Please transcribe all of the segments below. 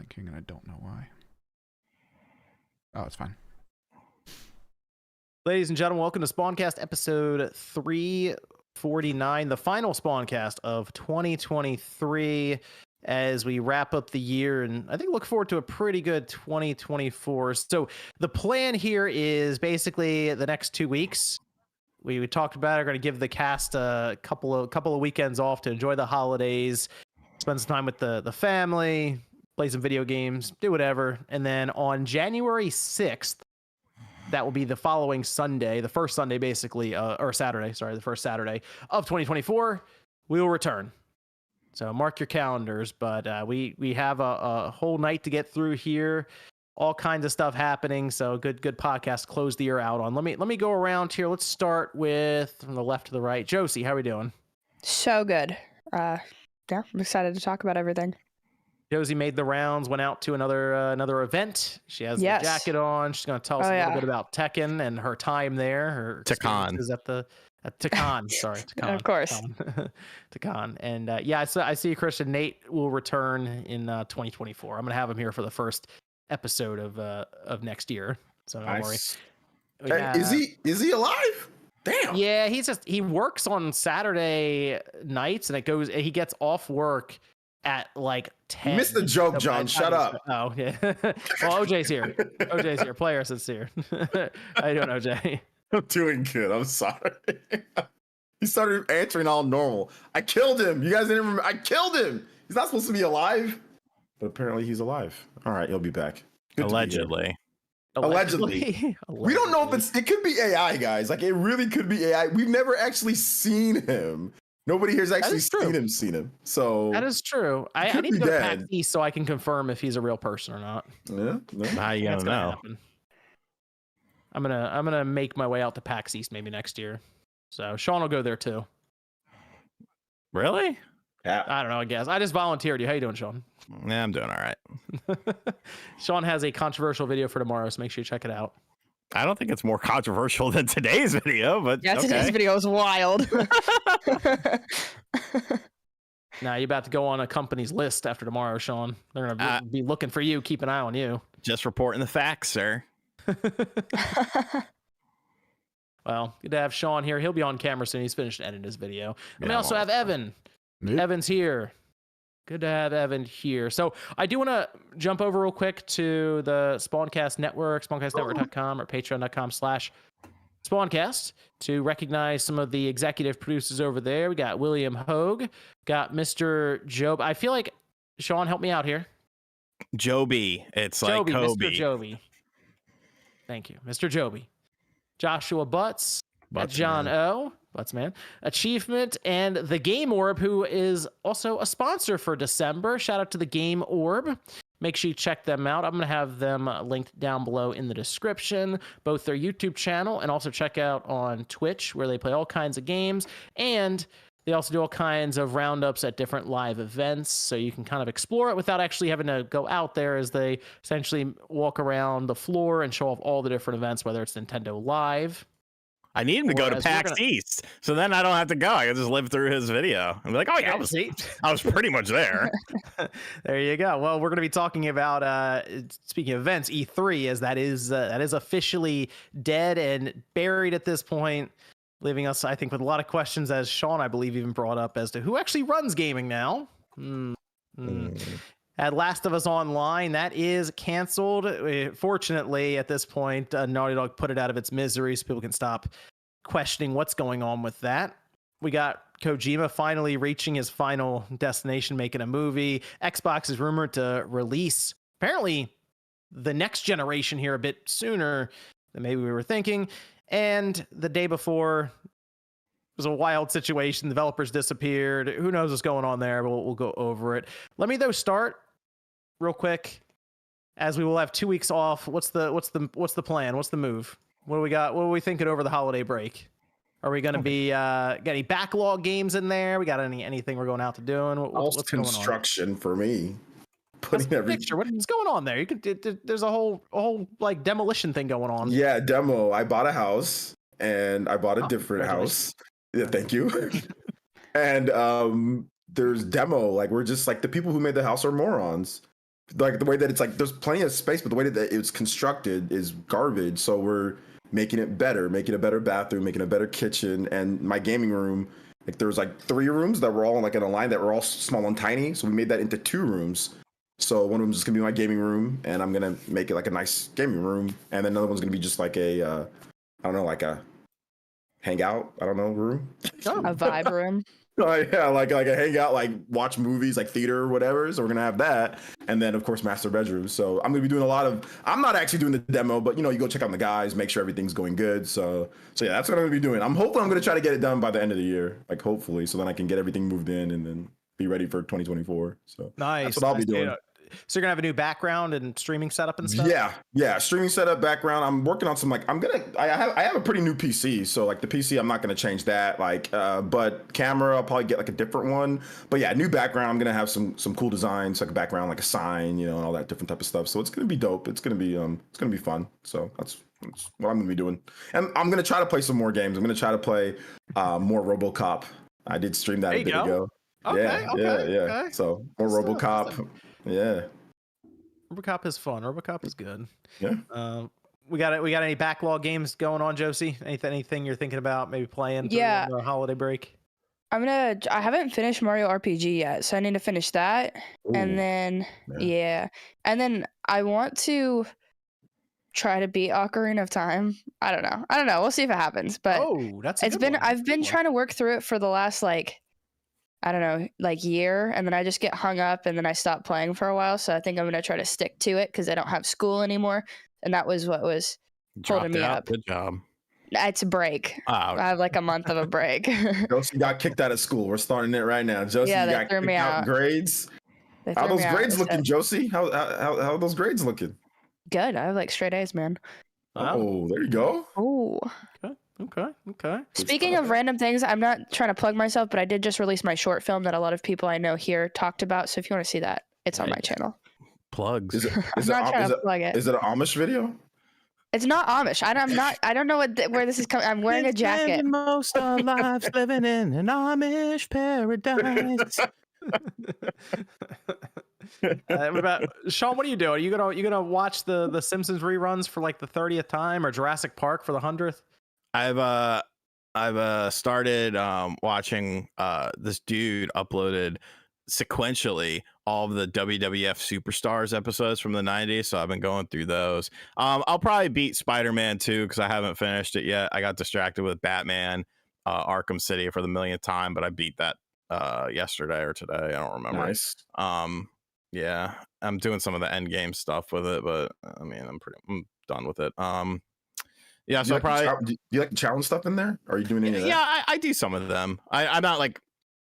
blinking, and I don't know why. Oh, it's fine. Ladies and gentlemen, welcome to Spawncast episode 349, the final Spawncast of 2023, as we wrap up the year and I think look forward to a pretty good 2024. So the plan here is basically the next 2 weeks. We talked about it. We're going to give the cast a couple of weekends off to enjoy the holidays, spend some time with the family, play some video games, do whatever. And then on January 6th, that will be the following Sunday, the first Sunday basically, or Saturday, sorry, the first Saturday of 2024, we will return. So mark your calendars, but we have a whole night to get through here, all kinds of stuff happening. So good podcast to close the year out on. Let me go around here. Let's start with from the left to the right. Josie, how are we doing? So good. Yeah, I'm excited to talk about everything. Josie made the rounds, went out to another event. She has the jacket on. She's going to tell us a little bit about Tekken and her time there. Her experiences at Tekken. Sorry, Tekken. Of course. Tekken. And I see Christian Nate will return in 2024. I'm going to have him here for the first episode of next year. So don't worry. Is he alive? Damn. Yeah, he works on Saturday nights, and he gets off work at like 10. You missed the joke, John. Shut up. Oh, yeah. Well, OJ's here. Player is here. How you doing, OJ? I'm doing good. I'm sorry. He started answering all normal. I killed him. You guys didn't remember. I killed him. He's not supposed to be alive. But apparently he's alive. All right, he'll be back. Allegedly. We don't know if it could be AI, guys. Like, it really could be AI. We've never actually seen him. Nobody here's actually seen him. So that is true. I need to go to PAX East so I can confirm if he's a real person or not. Yeah. How you gonna know? I'm gonna make my way out to PAX East maybe next year. So Sean will go there too. Really? Yeah. I don't know. I guess I just volunteered you. How you doing, Sean? Yeah, I'm doing all right. Sean has a controversial video for tomorrow, so make sure you check it out. I don't think it's more controversial than today's video, but today's video is wild. Now you're about to go on a company's list after tomorrow, Sean. They're gonna be looking for you. Keep an eye on you. Just reporting the facts, sir. Well, good to have Sean here. He'll be on camera soon. He's finished editing his video. And we also have Evan. Yep. Evan's here. Good to have Evan here. So I do want to jump over real quick to the Spawncast Network, spawncastnetwork.com or patreon.com/Spawncast to recognize some of the executive producers over there. We got William Hogue, got Mr. Job. I feel like, Sean, help me out here. Joby. It's Joby, like Kobe. Mr. Joby. Thank you. Mr. Joby. Joshua Butts. John O. Butts man. Achievement, and the Game Orb, who is also a sponsor for December. Shout out to the Game Orb. Make sure you check them out. I'm going to have them linked down below in the description, both their YouTube channel and also check out on Twitch, where they play all kinds of games. And they also do all kinds of roundups at different live events, so you can kind of explore it without actually having to go out there, as they essentially walk around the floor and show off all the different events, whether it's Nintendo Live. I need him to go to PAX East, so then I don't have to go. I can just live through his video and be like, oh yeah, I was pretty much there. There you go. Well, we're going to be talking about, speaking of events, E3, as that is officially dead and buried at this point, leaving us, I think, with a lot of questions, as Sean, I believe, even brought up, as to who actually runs gaming now. At Last of Us Online, that is canceled. Fortunately, at this point, Naughty Dog put it out of its misery so people can stop questioning what's going on with that. We got Kojima finally reaching his final destination, making a movie. Xbox is rumored to release, apparently, the next generation here a bit sooner than maybe we were thinking. And the day before, it was a wild situation. Developers disappeared. Who knows what's going on there? We'll go over it. Let me, though, start real quick, as we will have 2 weeks off. What's the plan? What's the move? What do we got? What are we thinking over the holiday break? Are we going to be got any backlog games in there? We got anything we're going out to doing? What's construction for me? Putting everything. What's going on there? There's a whole like demolition thing going on. Yeah, demo. I bought a house and I bought a different house. Yeah, thank you. And there's demo. Like, we're just like, the people who made the house are morons. like the way that it's like there's plenty of space, but the way that it's constructed is garbage. So we're making it better, making a better bathroom, making a better kitchen. And my gaming room, like there was like 3 rooms that were all like in a line that were all small and tiny. So we made that into 2 rooms. So one of them is just gonna be my gaming room, and I'm gonna make it like a nice gaming room, and then another one's gonna be just like a, I don't know, like a hangout, I don't know, room. A vibe room. Yeah, like a hangout, like watch movies, like theater or whatever. So we're gonna have that, and then of course master bedroom. So I'm gonna be doing a lot of. I'm not actually doing the demo, but you know, you go check out the guys, make sure everything's going good. So yeah, that's what I'm gonna be doing. I'm gonna try to get it done by the end of the year, like hopefully, so then I can get everything moved in and then be ready for 2024. So nice. That's what I'll be doing. So you're gonna have a new background and streaming setup and stuff. Yeah, streaming setup, background. I'm working on some like I have a pretty new PC, so like the PC I'm not gonna change that. Like, but camera I'll probably get like a different one. But yeah, new background. I'm gonna have some cool designs, like a background, like a sign, you know, and all that different type of stuff. So it's gonna be dope. It's gonna be fun. So that's what I'm gonna be doing. And I'm gonna try to play some more games. I'm gonna try to play more RoboCop. I did stream that a bit ago. Okay, yeah. okay. So more RoboCop. Yeah. RoboCop is fun. RoboCop is good. Yeah. We got any backlog games going on, Josie? Anything you're thinking about maybe playing for the holiday break? I haven't finished Mario RPG yet, so I need to finish that. Ooh, and then and then I want to try to beat Ocarina of Time. I don't know. We'll see if it happens. But I've been trying to work through it for the last I don't know, like year, and then I just get hung up and then I stop playing for a while. So I think I'm going to try to stick to it because I don't have school anymore. And that was what was holding me up. Good job. It's a break. I have like a month of a break. Josie got kicked out of school. We're starting it right now. Josie got kicked out grades. How those grades looking, Josie? How are those grades looking? Good. I have like straight A's, man. Oh, there you go. Oh. Okay. Speaking of random things, I'm not trying to plug myself, but I did just release my short film that a lot of people I know here talked about. So if you want to see that, it's on my channel. Plugs. I'm not trying to plug it. Is it an Amish video? It's not Amish. I don't know where this is coming. I'm wearing a jacket. Most our lives living in an Amish paradise. What about Sean? What are you doing? Are you gonna watch the Simpsons reruns for like the 30th time, or Jurassic Park for the 100th? I've started watching this dude uploaded sequentially all of the WWF Superstars episodes from the 90s, so I've been going through those. I'll probably beat Spider-Man 2 because I haven't finished it yet. I got distracted with Batman Arkham City for the millionth time, but I beat that yesterday or today. I don't remember. Nice. Yeah, I'm doing some of the end game stuff with it, but I mean, I'm done with it. Yeah, so do you like the challenge stuff in there? Or are you doing any of that? Yeah, I do some of them. I'm not like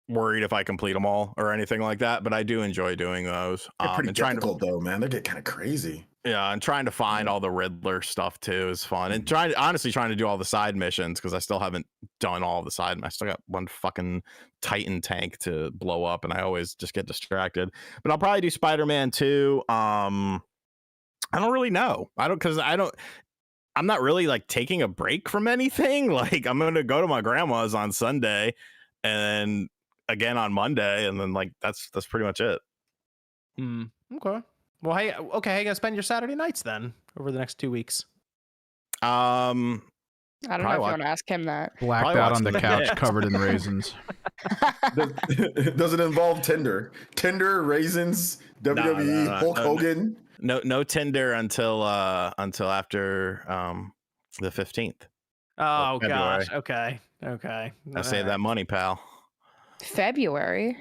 worried if I complete them all or anything like that, but I do enjoy doing those. They're pretty difficult though, man. They get kind of crazy. Yeah, and trying to find all the Riddler stuff too is fun, and trying to do all the side missions because I still haven't done all the side. I still got one fucking Titan tank to blow up, and I always just get distracted. But I'll probably do Spider-Man 2. I don't really know. I'm not really like taking a break from anything. Like I'm gonna go to my grandma's on Sunday, and again on Monday, and then like that's pretty much it. Okay. Well, hey, how you gonna spend your Saturday nights then over the next 2 weeks? I don't know if you want to ask him that. Blacked out on the couch, covered in raisins. Does it involve Tinder, raisins, WWE, Hulk Hogan? No Tinder until after the 15th. Oh gosh. Okay. I save that money, pal. February.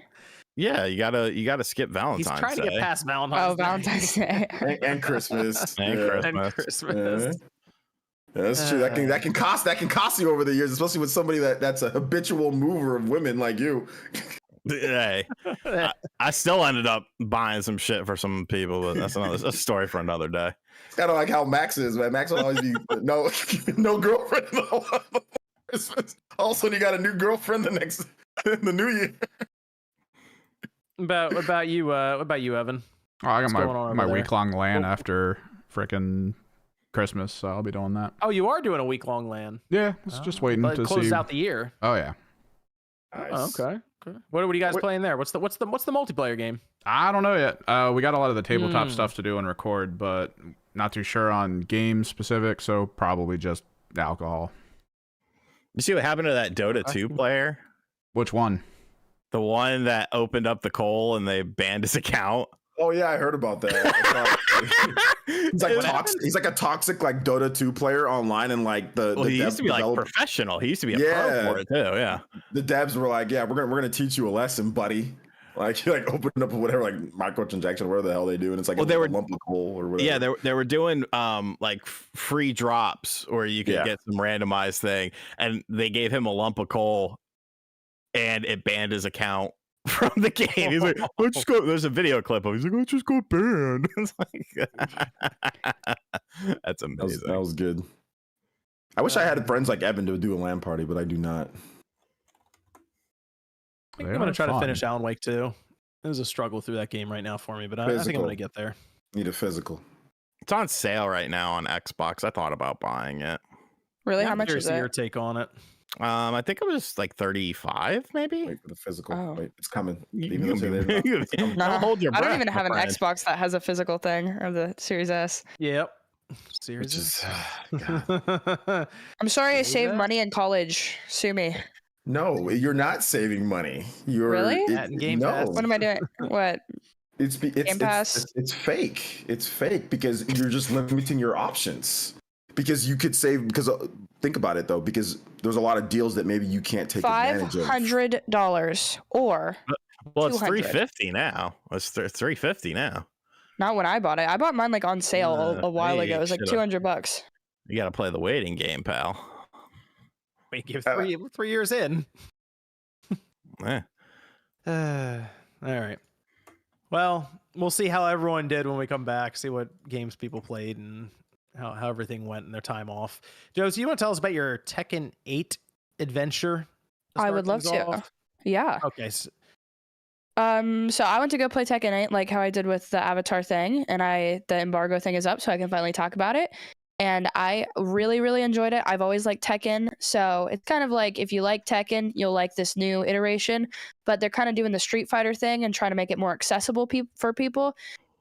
Yeah, you gotta skip Valentine's Day. He's trying to get past Valentine's Day. and Christmas. And Christmas. Yeah, that's true. That can cost you over the years, especially with somebody that's a habitual mover of women like you. Hey, I still ended up buying some shit for some people, but that's a story for another day. It's kind of like how Max is, man. Max will always be no girlfriend. All of a sudden, you got a new girlfriend in the new year. What about you, Evan? Oh, I got my week-long LAN after frickin' Christmas, so I'll be doing that. Oh, you are doing a week-long LAN? Yeah, just waiting to see. Close out the year. Oh yeah. Nice. Oh, okay. What are you guys playing there? What's the multiplayer game? I don't know yet. We got a lot of the tabletop stuff to do and record, but not too sure on game specific, so probably just alcohol. You see what happened to that Dota 2 player? Which one? The one that opened up the coal and they banned his account. Oh yeah, I heard about that. He's like a toxic like Dota 2 player online, and like he used to be like professional. He used to be a pro for it too. Yeah. The devs were like, yeah, we're gonna teach you a lesson, buddy. Like you like open up whatever like microtransaction, whatever the hell they do, and it's like they were a lump of coal or whatever. Yeah, they were doing like free drops where you could get some randomized thing, and they gave him a lump of coal, and it banned his account from the game. He's like, let's just go. There's a video clip of. He's like, let's just go banned. It's like, that's amazing. That was good. I wish I had friends like Evan to do a LAN party, but I do not. I think I'm gonna try to finish Alan Wake 2. It was a struggle through that game right now for me, but I think I'm gonna get there. Need a physical. It's on sale right now on Xbox. I thought about buying it. Really? How much is it? Your take on it? I think it was like 35, maybe. Wait for the physical. Oh. Wait, it's coming. Hold your breath, I don't even have an Xbox that has a physical thing, or the Series S. Yep. Series I'm sorry I saved money in college. Sue me. No, you're not saving money. You're really? Game Pass. What am I doing? What? It's fake. It's fake because you're just limiting your options. Because you could save. Because think about it though. Because there's a lot of deals that maybe you can't take advantage of. $500 or. Well, it's $350 now. It's $350 now. Not when I bought it. I bought mine like on sale a while ago. It was like $200. You got to play the waiting game, pal. We give 3 years in. Yeah. All right. Well, we'll see how everyone did when we come back. See what games people played and how everything went in their time off. Joe, so you want to tell us about your Tekken 8 adventure? I would love to. Yeah. Okay. So I went to go play Tekken 8, like how I did with the Avatar thing, and the embargo thing is up, so I can finally talk about it. And I really, really enjoyed it. I've always liked Tekken, so it's kind of like if you like Tekken, you'll like this new iteration. But they're kind of doing the Street Fighter thing and trying to make it more accessible for people.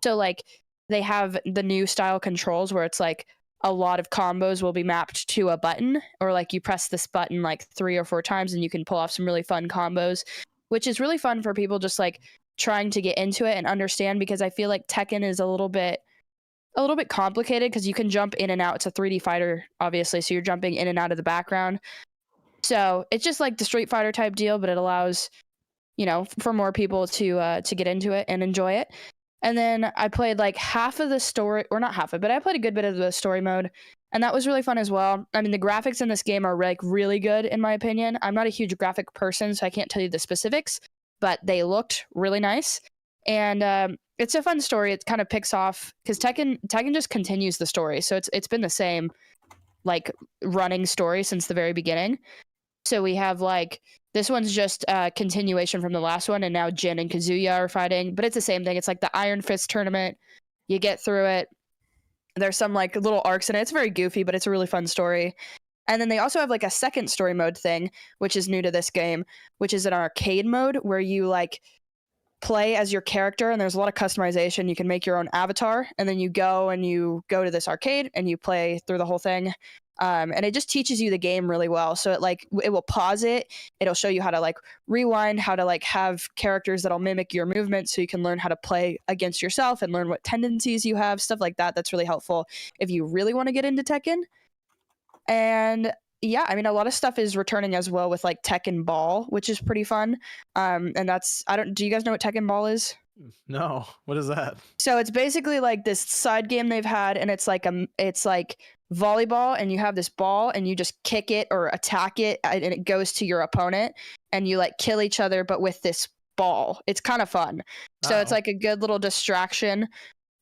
So like they have the new style controls where it's like a lot of combos will be mapped to a button, or like you press this button like 3 or 4 times and you can pull off some really fun combos, which is really fun for people just like trying to get into it and understand, because I feel like Tekken is a little bit complicated because you can jump in and out. It's a 3D fighter, obviously, so you're jumping in and out of the background. So it's just like the Street Fighter type deal, but it allows, for more people to get into it and enjoy it. And then I played like half of the story, or not half of it, but I played a good bit of the story mode, and that was really fun as well. I mean, the graphics in this game are like really good in my opinion. I'm not a huge graphic person, so I can't tell you the specifics, but they looked really nice. And it's a fun story. It kind of picks off because Tekken just continues the story. So it's been the same like running story since the very beginning. So we have like this one's just a continuation from the last one, and now Jin and Kazuya are fighting, but it's the same thing. It's like the Iron Fist tournament. You get through it. There's some like little arcs in it. It's very goofy, but it's a really fun story. And then they also have like a second story mode thing, which is new to this game, which is an arcade mode where you like play as your character, and there's a lot of customization. You can make your own avatar, and then you go to this arcade and you play through the whole thing. And it just teaches you the game really well. So it will pause it. It'll show you how to like rewind, how to like have characters that'll mimic your movements, so you can learn how to play against yourself and learn what tendencies you have, stuff like that. That's really helpful if you really want to get into Tekken. And yeah, I mean, a lot of stuff is returning as well with like Tekken Ball, which is pretty fun. And do you guys know what Tekken Ball is? No, what is that? So it's basically like this side game they've had, and it's like volleyball, and you have this ball and you just kick it or attack it, and it goes to your opponent, and you like kill each other, but with this ball. It's kind of fun. So It's like a good little distraction.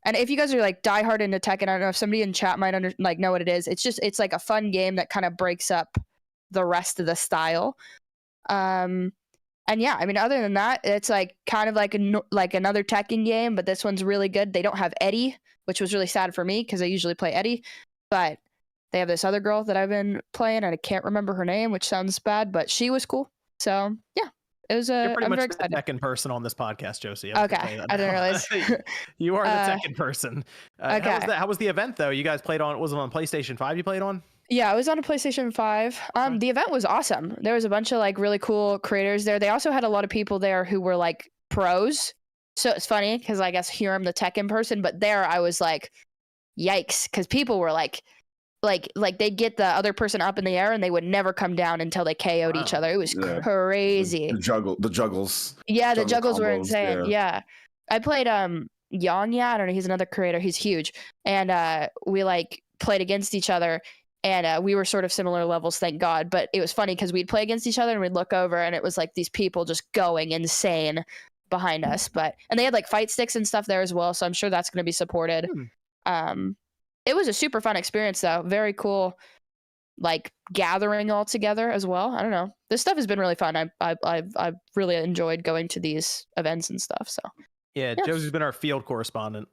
And if you guys are like diehard into Tekken, I don't know if somebody in chat might know what it is. It's like a fun game that kind of breaks up the rest of the style. And yeah, I mean, other than that, it's like kind of like another Tekken game, but this one's really good. They don't have Eddie, which was really sad for me because I usually play Eddie, but they have this other girl that I've been playing, and I can't remember her name, which sounds bad, but she was cool. So yeah, You're pretty I'm very much the excited. Tekken person on this podcast, Josie. Okay, I didn't realize. You are the Tekken person. Okay. How was the event though? You guys played on? Was it on PlayStation 5? You played on? Yeah, I was on a PlayStation 5. Okay. The event was awesome. There was a bunch of like really cool creators there. They also had a lot of people there who were like pros. So it's funny because I guess here I'm the Tekken person, but there I was like, yikes, because people were like they'd get the other person up in the air and they would never come down until they KO'd each other. It was crazy. The juggles. Yeah, the juggles were combos, insane. Yeah. I played Yanya. I don't know. He's another creator. He's huge, and we like played against each other. And we were sort of similar levels, thank God. But it was funny because we'd play against each other and we'd look over and it was like these people just going insane behind us. And they had like fight sticks and stuff there as well. So I'm sure that's going to be supported. It was a super fun experience though. Very cool, like gathering all together as well. I don't know. This stuff has been really fun. I've really enjoyed going to these events and stuff. So yeah. Josie's been our field correspondent.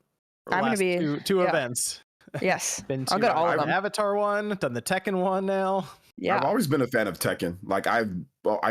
I'm going to be two events. Yes. I'll go to all of them. Avatar one, done the Tekken one now. Yeah. I've always been a fan of Tekken. Like I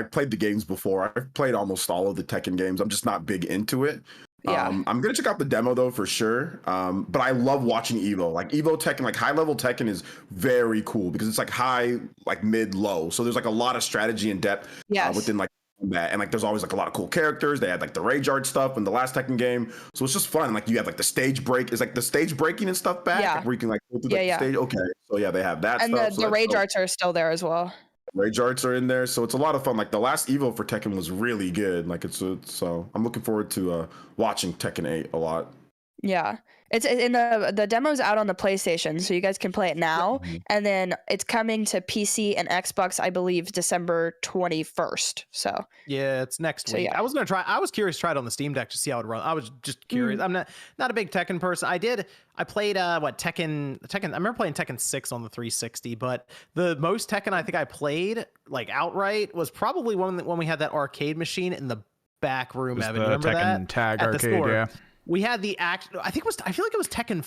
played the games before. I've played almost all of the Tekken games. I'm just not big into it. Yeah. I'm gonna check out the demo though for sure. But I love watching Evo. Like Evo Tekken, like high level Tekken is very cool because it's like high, like mid, low. So there's like a lot of strategy and depth within like that. And like there's always like a lot of cool characters. They had like the rage art stuff in the last Tekken game. So it's just fun. Like you have like the stage break. Is like the stage breaking and stuff back. Yeah. Like, where you can like go through the stage. Okay. So yeah, they have that and stuff. The rage arts are still there as well. Rage arts are in there, so it's a lot of fun. Like the last Evo for Tekken was really good. Like so I'm looking forward to watching Tekken 8 a lot. Yeah, it's in the demo's out on the PlayStation, so you guys can play it now, and then it's coming to PC and Xbox, I believe, December 21st. So yeah, it's next week. Yeah. I was curious to try it on the Steam Deck to see how it would run. I was just curious. I'm not a big Tekken person. I played Tekken. I remember playing Tekken 6 on the 360, but the most Tekken I think I played like outright was probably when we had that arcade machine in the back room. Evan, remember Tekken that? Tag At arcade, yeah. We had the I feel like it was Tekken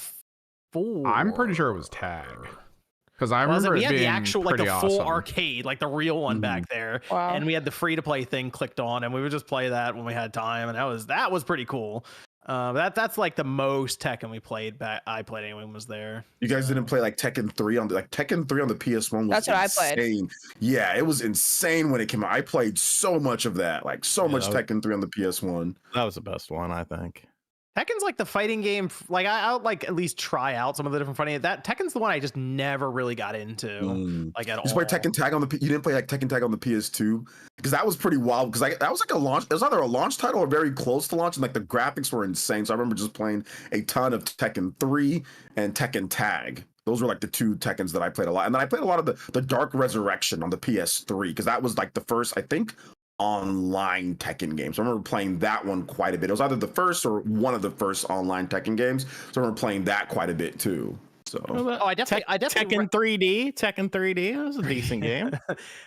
4. I'm pretty sure it was Tag. Because I remember it being the actual like the full awesome. Arcade, like the real one back there. Wow. And we had the free to play thing clicked on, and we would just play that when we had time, and that was pretty cool. That's like the most Tekken we played back. I played anyway was there. You guys didn't play like Tekken 3 on the PS1 was That's what insane. I played. Yeah, it was insane when it came out. I played so much of that, like much Tekken 3 on the PS1. That was the best one, I think. Tekken's like the fighting game. Like I'll like at least try out some of the different fighting. Tekken's the one I just never really got into, like at all. You play Tekken Tag on you didn't play like Tekken Tag on the PS2 because that was pretty wild. Because that was like a launch. It was either a launch title or very close to launch, and like the graphics were insane. So I remember just playing a ton of Tekken 3 and Tekken Tag. Those were like the two Tekkens that I played a lot, and then I played a lot of the Dark Resurrection on the PS3 because that was like the first, I think, online Tekken games. I remember playing that one quite a bit. It was either the first or one of the first online Tekken games. So I remember playing that quite a bit too. So I definitely Tekken 3D. Tekken 3D. That was a decent game.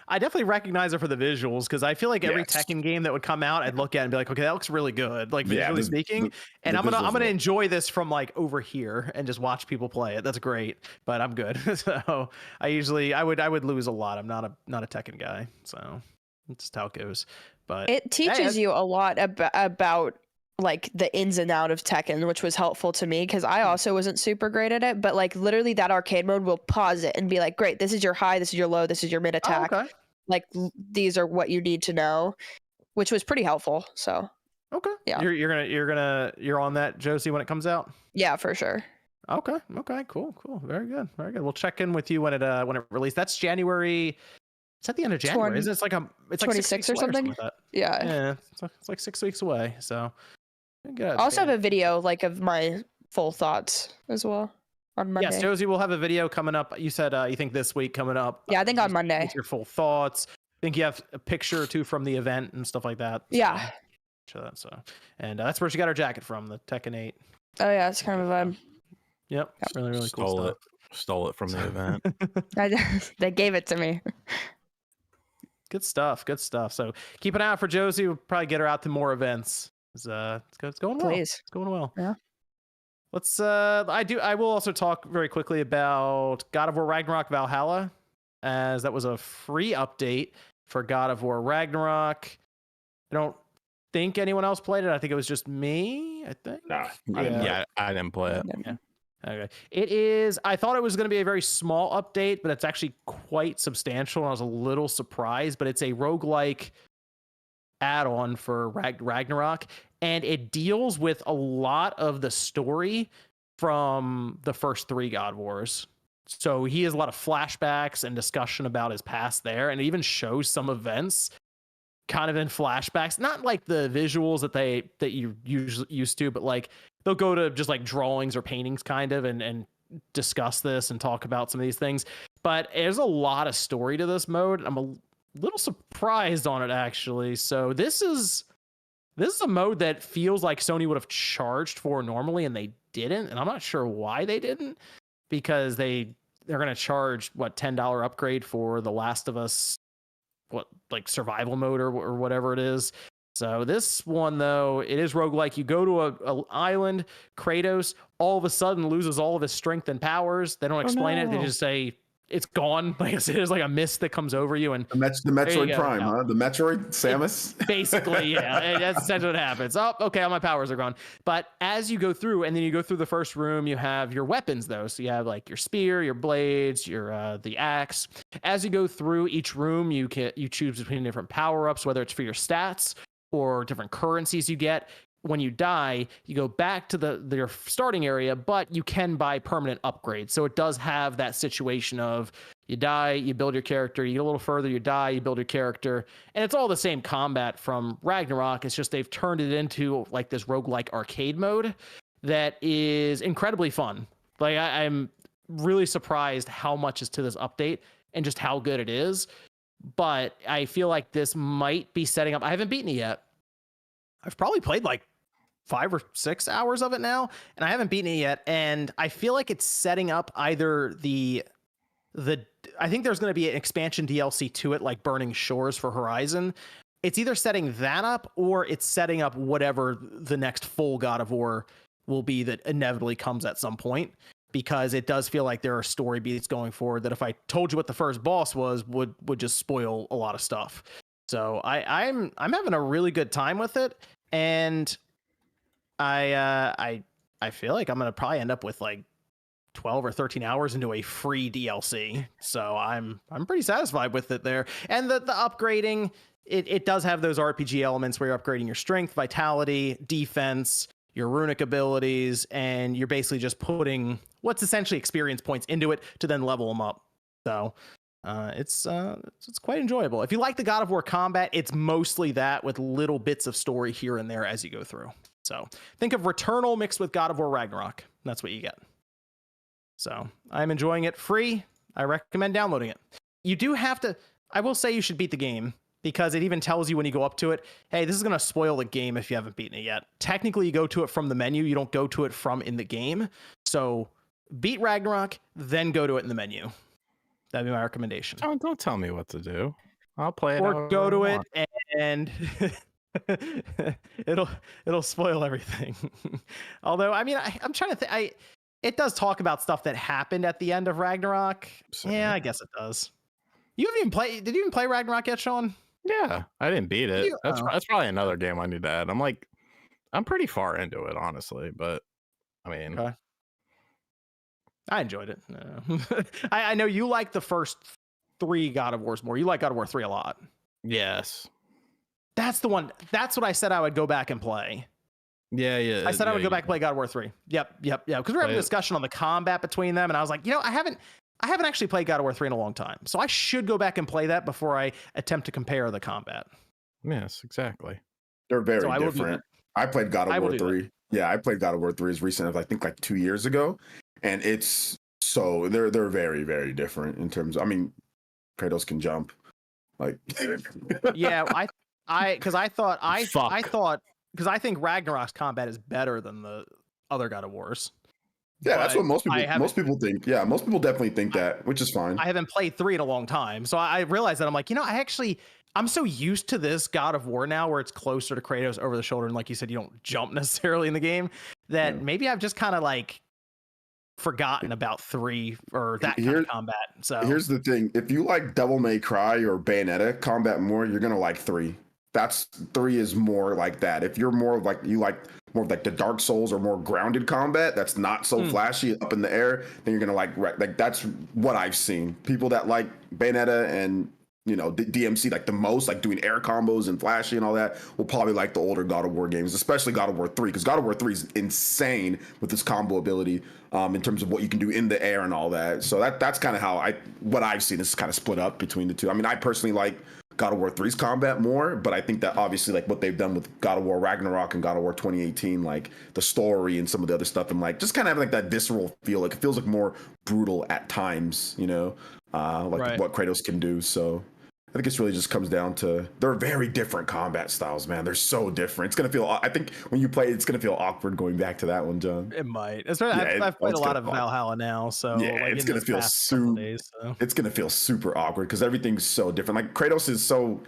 I definitely recognize it for the visuals because I feel like every Tekken game that would come out, I'd look at it and be like, okay, that looks really good, like visually speaking. And I'm gonna enjoy this from like over here and just watch people play it. That's great, but I'm good. So I would lose a lot. I'm not a Tekken guy, so. That's just how it goes. But it teaches you a lot about like the ins and out of Tekken, which was helpful to me because I also wasn't super great at it. But like literally that arcade mode will pause it and be like, great, this is your high, this is your low, this is your mid attack. Oh, okay. Like these are what you need to know, which was pretty helpful. So okay, yeah, you're on that, Josie, when it comes out. Yeah, for sure. Okay, cool, very good. We'll check in with you when it released. That's January. It's at the end of January. It's like 26 or something. Like that. Yeah. It's like 6 weeks away. So good. I also have a video like of my full thoughts as well on Monday. Yes, Josie will have a video coming up. You said you think this week coming up. Yeah, I think on Monday. With your full thoughts. I think you have a picture or two from the event and stuff like that. Yeah. So and that's where she got her jacket from, the Tekken 8. Oh yeah, it's kind of a vibe. Yep. Really, really cool stuff. Stole it from the event. They gave it to me. Good stuff. So keep an eye out for Josie. We'll probably get her out to more events. It's going well. Please. It's going well. Yeah. Let's I will also talk very quickly about God of War Ragnarok Valhalla, as that was a free update for God of War Ragnarok. I don't think anyone else played it. I think it was just me. I think. Nah, I didn't play it. Yeah. Okay. It is. I thought it was going to be a very small update, but it's actually quite substantial. And I was a little surprised, but it's a roguelike add-on for Ragnarok, and it deals with a lot of the story from the first 3 God Wars. So he has a lot of flashbacks and discussion about his past there, and it even shows some events kind of in flashbacks, not like the visuals that you usually used to, but like they'll go to just like drawings or paintings kind of and discuss this and talk about some of these things. But there's a lot of story to this mode. I'm a little surprised on it actually. So this is a mode that feels like Sony would have charged for normally, and they didn't, and I'm not sure why they didn't, because they're going to charge $10 upgrade for The Last of Us, like survival mode or whatever it is. So this one though, it is roguelike. You go to a island, Kratos all of a sudden loses all of his strength and powers. They don't explain it. They just say it's gone. Like I said, there's like a mist that comes over you, and the Metroid Prime, huh? The Metroid Samus. Basically, yeah, that's essentially what happens. Oh, okay, all my powers are gone. But as you go through, and then you go through the first room, you have your weapons though. So you have like your spear, your blades, your the axe. As you go through each room, you choose between different power ups, whether it's for your stats or different currencies you get. When you die, you go back to your starting area, but you can buy permanent upgrades. So it does have that situation of you die, you build your character, you get a little further, you die, you build your character. And it's all the same combat from Ragnarok. It's just they've turned it into like this roguelike arcade mode that is incredibly fun. Like I'm really surprised how much is to this update and just how good it is. But I feel like this might be setting up. I haven't beaten it yet. I've probably played like 5 or 6 hours of it now, and I haven't beaten it yet. And I feel like it's setting up either I think there's going to be an expansion DLC to it, like Burning Shores for Horizon. It's either setting that up or it's setting up whatever the next full God of War will be that inevitably comes at some point, because it does feel like there are story beats going forward that if I told you what the first boss was, would just spoil a lot of stuff. So I'm having a really good time with it, and I feel like I'm gonna probably end up with like 12 or 13 hours into a free DLC. So I'm pretty satisfied with it there. And the upgrading, it does have those RPG elements where you're upgrading your strength, vitality, defense, your runic abilities, and you're basically just putting what's essentially experience points into it to then level them up. So it's quite enjoyable. If you like the God of War combat, it's mostly that with little bits of story here and there as you go through. So think of Returnal mixed with God of War Ragnarok. That's what you get. So I'm enjoying it. Free. I recommend downloading it. You do have to, I will say you should beat the game, because it even tells you when you go up to it, hey, this is going to spoil the game if you haven't beaten it yet. Technically, you go to it from the menu. You don't go to it from in the game. So beat Ragnarok, then go to it in the menu. That'd be my recommendation. Oh, don't tell me what to do. I'll play it. Or go to it and it'll spoil everything. Although, I mean, I'm trying to think. It does talk about stuff that happened at the end of Ragnarok. So, yeah, I guess it does. You haven't even played. Did you even play Ragnarok yet, Sean? Yeah, I didn't beat it. That's probably another game I need to add. I'm pretty far into it, honestly. But I mean, okay. I enjoyed it. No. I know you like the first 3 God of Wars more. You like God of War 3 a lot. Yes. That's the one. That's what I said I would go back and play. Yeah. I said I would go back and play God of War 3. Yep. Because we're having a discussion on the combat between them, and I was like, I haven't actually played God of War 3 in a long time. So I should go back and play that before I attempt to compare the combat. Yes, exactly. They're very different. I played God of War 3. Yeah, I played God of War 3 as recent as I think like 2 years ago. And it's so they're very, very different in terms of, I mean, Kratos can jump. Like yeah, because I think Ragnarok's combat is better than the other God of Wars. Yeah, that's what most people think. Yeah, most people definitely think that, which is fine. I haven't played 3 in a long time. So I realized that I'm like, I'm so used to this God of War now where it's closer to Kratos over the shoulder. And like you said, you don't jump necessarily in the game, that maybe I've just kind of like forgotten about 3 or that kind of combat. So here's the thing. If you like Devil May Cry or Bayonetta combat more, you're going to like 3. that's 3 is more like that. If you're more of like you like more of like the Dark Souls or more grounded combat that's not so flashy up in the air, then you're gonna like that's what I've seen. People that like Bayonetta and DMC like the most, like doing air combos and flashy and all that, will probably like the older God of War games, especially God of War 3, because God of War 3 is insane with this combo ability in terms of what you can do in the air and all that. So that's kind of how what I've seen is kind of split up between the two. I mean, I personally like God of War 3's combat more, but I think that obviously like what they've done with God of War Ragnarok and God of War 2018, like the story and some of the other stuff, and like just kind of having like that visceral feel, like it feels like more brutal at times, like what Kratos can do. So I think it's really just comes down to they're very different combat styles, man. They're so different. It's gonna feel. I think when you play, it's gonna feel awkward going back to that one, John. It might. Especially I've played a lot of Valhalla now, so yeah, like it's gonna feel It's gonna feel super awkward because everything's so different. Like Kratos is so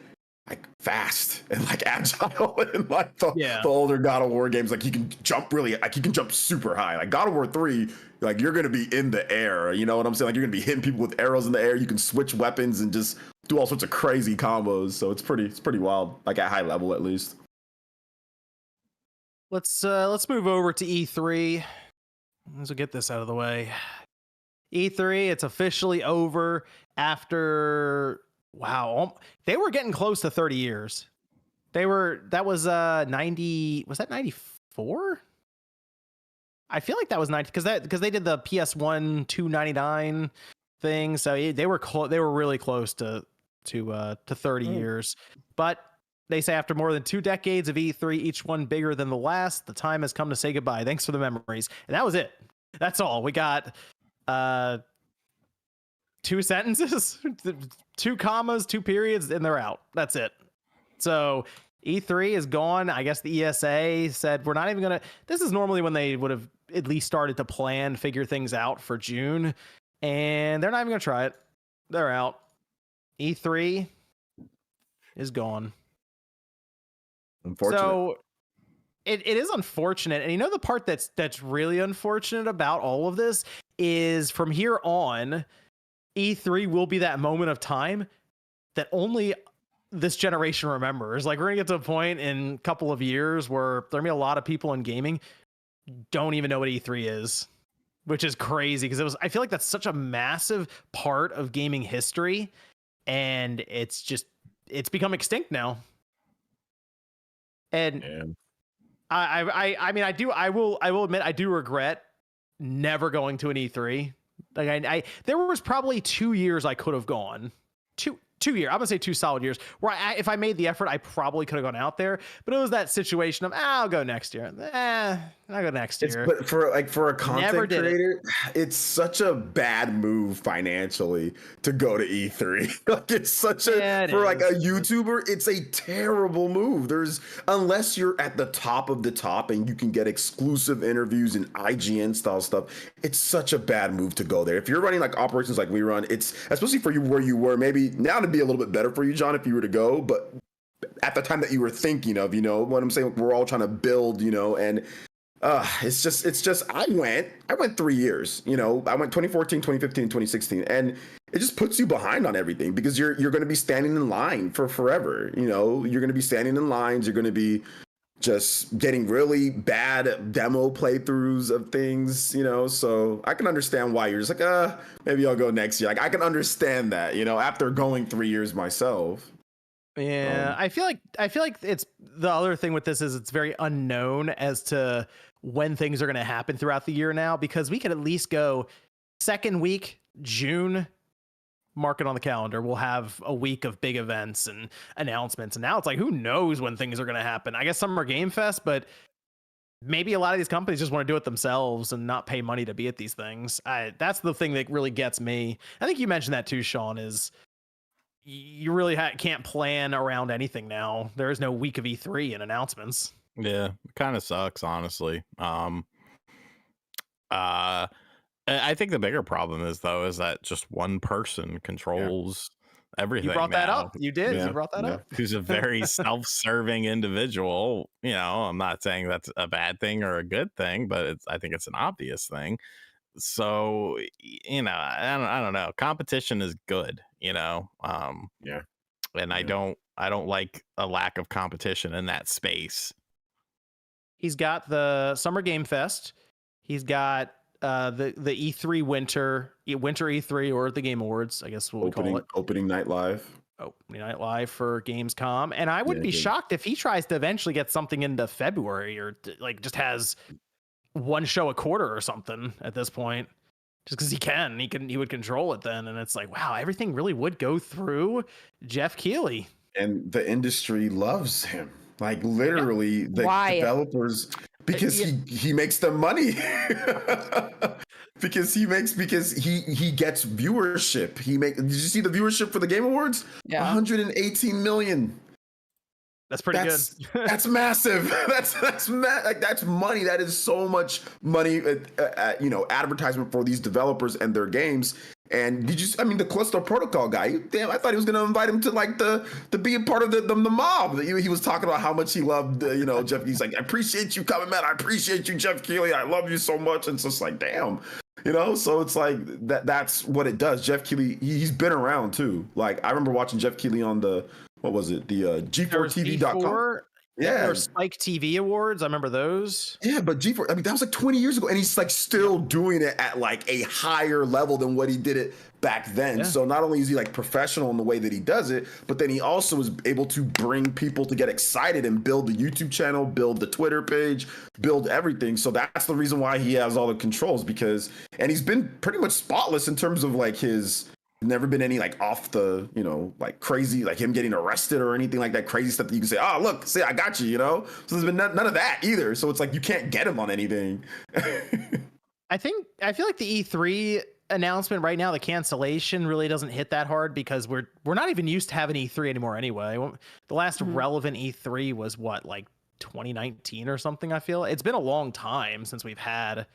like fast and like agile and like the older God of War games, like he can jump super high. Like God of War 3, like you're gonna be in the air. You know what I'm saying? Like you're gonna be hitting people with arrows in the air. You can switch weapons and just do all sorts of crazy combos. So it's pretty wild, like at high level at least. Let's move over to E3. Let's get this out of the way. E3, it's officially over after they were getting close to 30 years. That was 90, was that 94? I feel like that was 90 because they did the PS1 $299 thing, so they were really close to 30 years. But they say after more than 2 decades of E3, each one bigger than the last, the time has come to say goodbye. Thanks for the memories. And that was it. That's all. We got 2 sentences, 2 commas, 2 periods, and they're out. That's it. So E3 is gone. I guess the ESA said we're not even going to. This is normally when they would have at least started to figure things out for June. And they're not even going to try it. They're out. E3 is gone. Unfortunate. So it is unfortunate. And the part that's really unfortunate about all of this is from here on, E3 will be that moment of time that only this generation remembers. Like we're gonna get to a point in a couple of years where there'll be a lot of people in gaming don't even know what E3 is, which is crazy because I feel like that's such a massive part of gaming history, and it's become extinct now. And I mean I will admit I do regret never going to an E3. Like there was probably 2 years I could have gone. 2 years. I'm gonna say 2 solid years where if I made the effort, I probably could have gone out there. But it was that situation of I'll go next year. I'll go next year. But for a content creator, it's such a bad move financially to go to E3. Like it's such like a YouTuber, it's a terrible move. Unless you're at the top of the top and you can get exclusive interviews and IGN style stuff, it's such a bad move to go there. If you're running like operations like we run, it's especially for you where you were, maybe now to be a little bit better for you, John, if you were to go, but at the time that you were thinking of, what I'm saying, we're all trying to build, and it's just I went 3 years, I went 2014, 2015, 2016, and it just puts you behind on everything because you're going to be standing in line for forever. You're going to be standing in lines. You're going to be just getting really bad demo playthroughs of things, so I can understand why you're just like, maybe I'll go next year. Like I can understand that, after going 3 years myself. Yeah, I feel like it's the other thing with this is it's very unknown as to when things are going to happen throughout the year now, because we could at least go second week, June, mark it on the calendar. We'll have a week of big events and announcements. And now it's like, who knows when things are going to happen? I guess some are Game Fest, but maybe a lot of these companies just want to do it themselves and not pay money to be at these things. That's the thing that really gets me. I think you mentioned that too, Sean, is you really can't plan around anything now. There is no week of E3 and announcements. Yeah, it kind of sucks, honestly. I think the bigger problem is that just one person controls everything. You brought that up. You did. You brought that up. Who's a very self-serving individual. I'm not saying that's a bad thing or a good thing, but I think it's an obvious thing. So, I don't know. Competition is good, And I don't don't like a lack of competition in that space. He's got the Summer Game Fest. He's got the E3 winter E3 or the Game Awards, I guess what we call it. Opening night live. Opening night live for Gamescom. And I wouldn't be shocked if he tries to eventually get something into February or like just has one show a quarter or something at this point. Just because he would control it then. And it's like, wow, everything really would go through Jeff Keighley. And the industry loves him. Like literally the developers, because he makes them money. because he gets viewership. Did you see the viewership for the Game Awards? Yeah. 118 million. That's pretty good. That's massive. That's money. That is so much money. Advertisement for these developers and their games. And the Callisto Protocol guy? Damn, I thought he was going to invite him to to be a part of the mob. He was talking about how much he loved, Jeff. He's like, I appreciate you coming, man. I appreciate you, Jeff Keighley. I love you so much. And it's just like, damn, So it's like that's what it does. Jeff Keighley, he's been around too. Like I remember watching Jeff Keighley on the G4TV.com. Yeah, or Spike TV Awards. I remember those. Yeah, but G4, that was like 20 years ago, and he's like still doing it at like a higher level than what he did it back then. Yeah. So not only is he like professional in the way that he does it, but then he also is able to bring people to get excited and build the YouTube channel, build the Twitter page, build everything. So that's the reason why he has all the controls and he's been pretty much spotless in terms of like his. Never been any like off the, like crazy, like him getting arrested or anything like that crazy stuff that you can say, oh, look, see, I got you, So there's been none of that either. So it's like you can't get him on anything. I feel like the E3 announcement right now, the cancellation really doesn't hit that hard because we're not even used to having E3 anymore anyway. The last relevant E3 was what, like 2019 or something, I feel. It's been a long time since we've had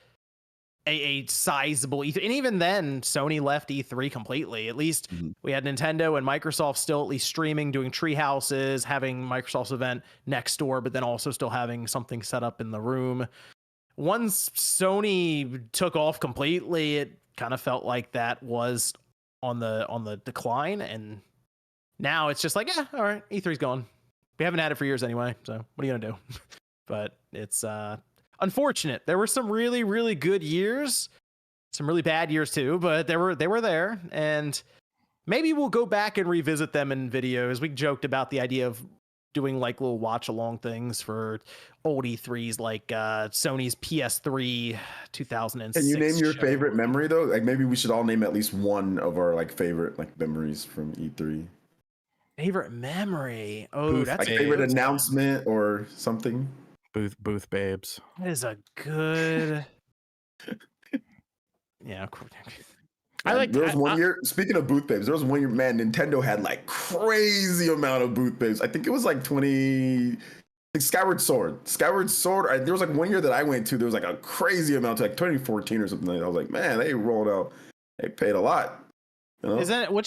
a sizable E3, and even then Sony left E3 completely. At least we had Nintendo and Microsoft still at least streaming, doing tree houses, having Microsoft's event next door, but then also still having something set up in the room. Once Sony took off completely, it kind of felt like that was on the decline, and now it's just like, yeah, all right, E3's gone. We haven't had it for years anyway, so what are you gonna do? But it's unfortunate. There were some really, really good years, some really bad years too, but they were there, and maybe we'll go back and revisit them in videos. We joked about the idea of doing like little watch along things for old E3s, like Sony's PS3 2006. Can you name your favorite memory though? Like maybe we should all name at least one of our like favorite like memories from E3. Favorite memory? Oh, that's like favorite announcement or something. Booth babes. That is a good. Yeah. There was one year. Speaking of booth babes, there was one year. Man, Nintendo had like crazy amount of booth babes. I think it was like 20. Like Skyward Sword. There was like one year that I went to. There was like a crazy amount, like 2014 or something. I was like, man, they rolled out. They paid a lot. Isn't it? When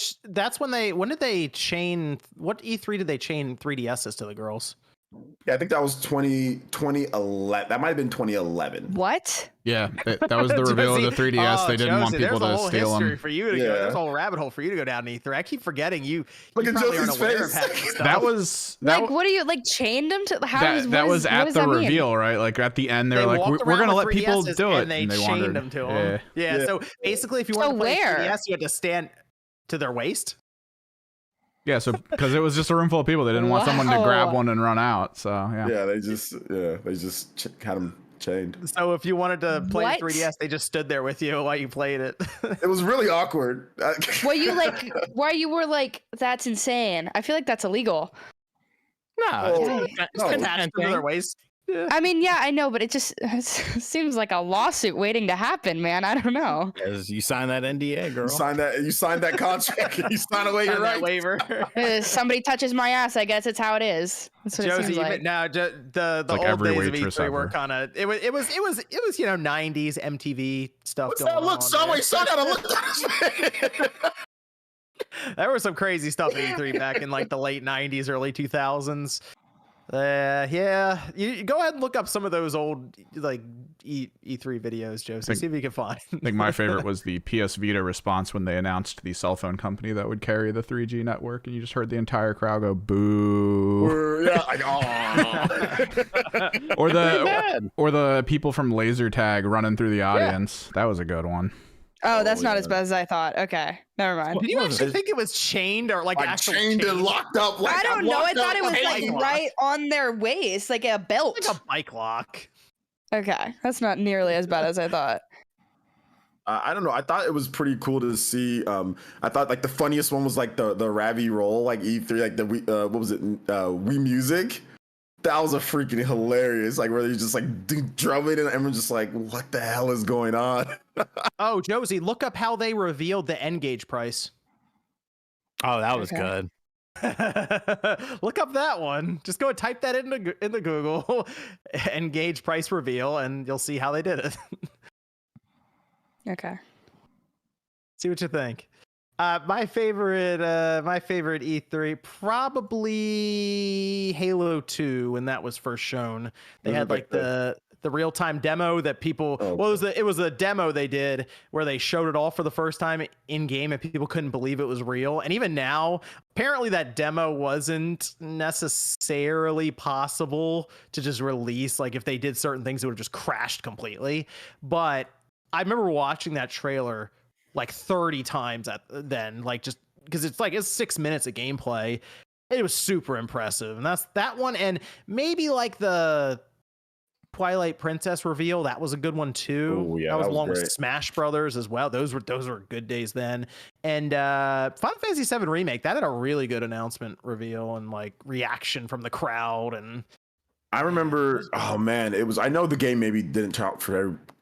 did they chain? What E3 did they chain 3DSs to the girls? Yeah, I think that was 2011. That might have been 2011. What? Yeah, that was the reveal of the 3DS. They didn't want people to steal them. For you to go, there's a whole rabbit hole for you to go down E3. I keep forgetting you. Look at Joseph's face. That was what do you like chained them to? That was at the reveal, right? Like at the end, they're like, we're gonna let people do it, and they chained them to them. Yeah. So basically, if you want to play 3DS, you had to stand to their waist. Yeah, so because it was just a room full of people, they didn't want someone to grab one and run out. So yeah, they just had them chained. So if you wanted to play 3DS, they just stood there with you while you played it. It was really awkward. Were you like, why you were like, that's insane? I feel like that's illegal. No, it's attached to their waist. Yeah. I mean, yeah, I know, but it just seems like a lawsuit waiting to happen, man. I don't know. You signed that NDA, girl. You signed that contract. You signed away your right waiver. Somebody touches my ass, I guess it's how it is. That's what Josie, it seems like. Now the like old days of E3 were kind of it was 90s MTV stuff. What's that look? Look. There was some crazy stuff at E3 back in like the late 90s, early 2000s. Yeah. You go ahead and look up some of those old like E3 videos, Josie. See if you can find. I think my favorite was the PS Vita response when they announced the cell phone company that would carry the 3G network, and you just heard the entire crowd go boo. Yeah, like, or the people from laser tag running through the audience. Yeah. That was a good one. Oh, that's not as bad as I thought. Okay, never mind. Did you actually think it was chained or like chained and locked up? Like I don't know. I thought it was like right on their waist, like a belt, like a bike lock. Okay, that's not nearly as bad as I thought. I don't know. I thought it was pretty cool to see. I thought like the funniest one was like the Ravi roll, like E3, like the what was it? Wii Music. That was a freaking hilarious. Like where they just like drumming and everyone's just like, what the hell is going on? Oh, Josie, look up how they revealed the N-Gage price. Oh, that was good. Look up that one. Just go and type that into Google, N-Gage price reveal, and you'll see how they did it. Okay. See what you think. My favorite E3 probably Halo 2 when that was first shown. They had like the real-time demo that people it was a demo they did where they showed it all for the first time in game and people couldn't believe it was real. And even now, apparently that demo wasn't necessarily possible to just release. Like if they did certain things, it would have just crashed completely. But I remember watching that trailer like 30 times then, like just because it's 6 minutes of gameplay. It was super impressive. And that's that one. And maybe like the Twilight Princess reveal, that was a good one too. Oh, yeah, that was along great. with Smash Brothers as well. Those were good days then. And Final Fantasy VII Remake, that had a really good announcement reveal and like reaction from the crowd. And I remember, oh man, it was. I know the game maybe didn't turn out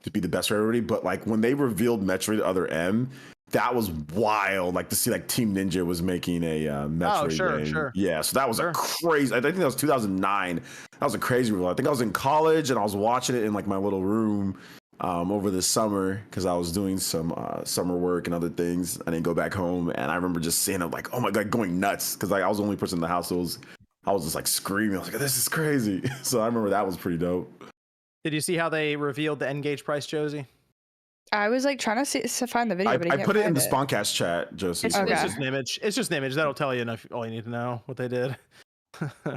to be the best for everybody, but like when they revealed Metroid Other M, that was wild. Like to see like Team Ninja was making a Metroid game. Sure. Yeah, so that was a crazy. I think that was 2009. That was a crazy reveal. I think I was in college and I was watching it in like my little room over the summer because I was doing some summer work and other things. I didn't go back home, and I remember just seeing it like, oh my god, going nuts because like I was the only person in the house. So I was just like screaming. I was like, this is crazy. So I remember that was pretty dope. Did you see how they revealed the N-Gage price, Josie? I was like trying to find the video, but I put it in the Spawncast chat, Josie. It's just an image. It's just an image. That'll tell you enough. All you need to know what they did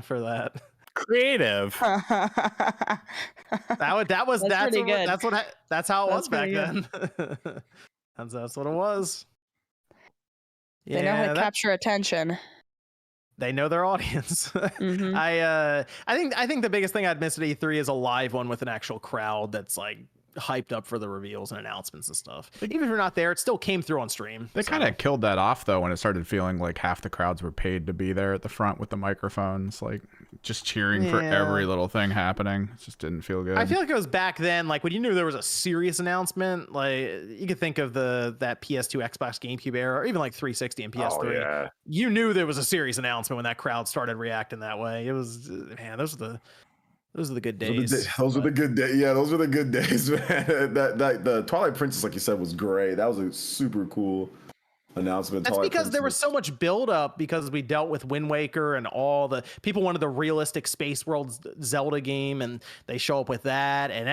for that. Creative. That's how it was back then. That's what it was. They know how to capture attention. They know their audience. Mm-hmm. I think the biggest thing I'd miss at E3 is a live one with an actual crowd that's like hyped up for the reveals and announcements and stuff. Even if you're not there, it still came through on stream. They kind of killed that off though when it started feeling like half the crowds were paid to be there at the front with the microphones, like just cheering for every little thing happening. It just didn't feel good. I feel like it was back then, like when you knew there was a serious announcement, like you could think of that PS2, Xbox, GameCube era, or even like 360 and PS3. Oh, yeah. You knew there was a serious announcement when that crowd started reacting that way. It was, man, those are the good days. Those were the good days. Yeah, those were the good days, man. The Twilight Princess, like you said, was great. That was a super cool announcement. That's because there was so much buildup because we dealt with Wind Waker and all the people wanted the realistic space world Zelda game, and they show up with that, and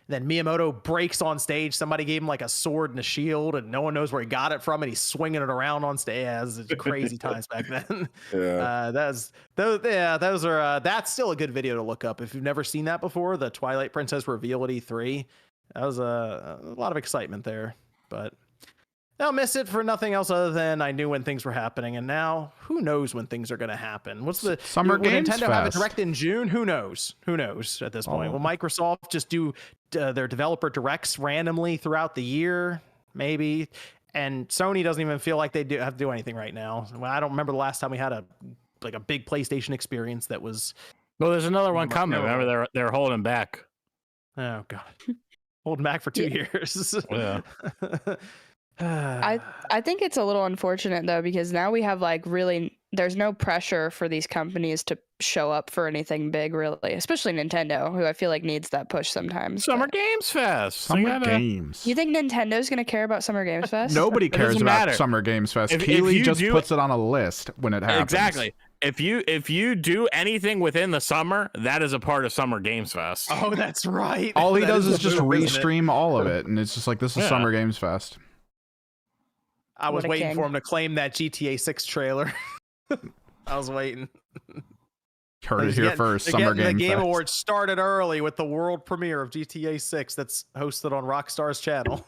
then Miyamoto breaks on stage. Somebody gave him like a sword and a shield, and no one knows where he got it from, and he's swinging it around on stage. Yeah, it was crazy times back then. Yeah, that's still a good video to look up if you've never seen that before. The Twilight Princess reveal at E3. That was a lot of excitement there, but I'll miss it for nothing else other than I knew when things were happening, and now who knows when things are going to happen? What's the Summer Games Nintendo Fest. have a direct in June? Who knows? Who knows at this point? Will Microsoft just do their developer directs randomly throughout the year? Maybe. And Sony doesn't even feel like they have to do anything right now. Well, I don't remember the last time we had a big PlayStation experience that was. Well, there's another one coming. Remember, they're holding back. Oh god, holding back for 2 years. Yeah. I think it's a little unfortunate though, because now we have like really there's no pressure for these companies to show up for anything big, really, especially Nintendo, who I feel like needs that push sometimes. Summer Games Fest. Summer Games. You think Nintendo's going to care about Summer Games Fest? Nobody cares about Summer Games Fest. Keighley just puts it on a list when it happens. Exactly. If you do anything within the summer, that is a part of Summer Games Fest. Oh, that's right. All he does is just restream all of it, and it's just like, this is Summer Games Fest. I was waiting for him to claim that GTA 6 trailer. I was waiting. Heard it here first. Summer Game Fest. The Game Awards started early with the world premiere of GTA 6 that's hosted on Rockstar's channel.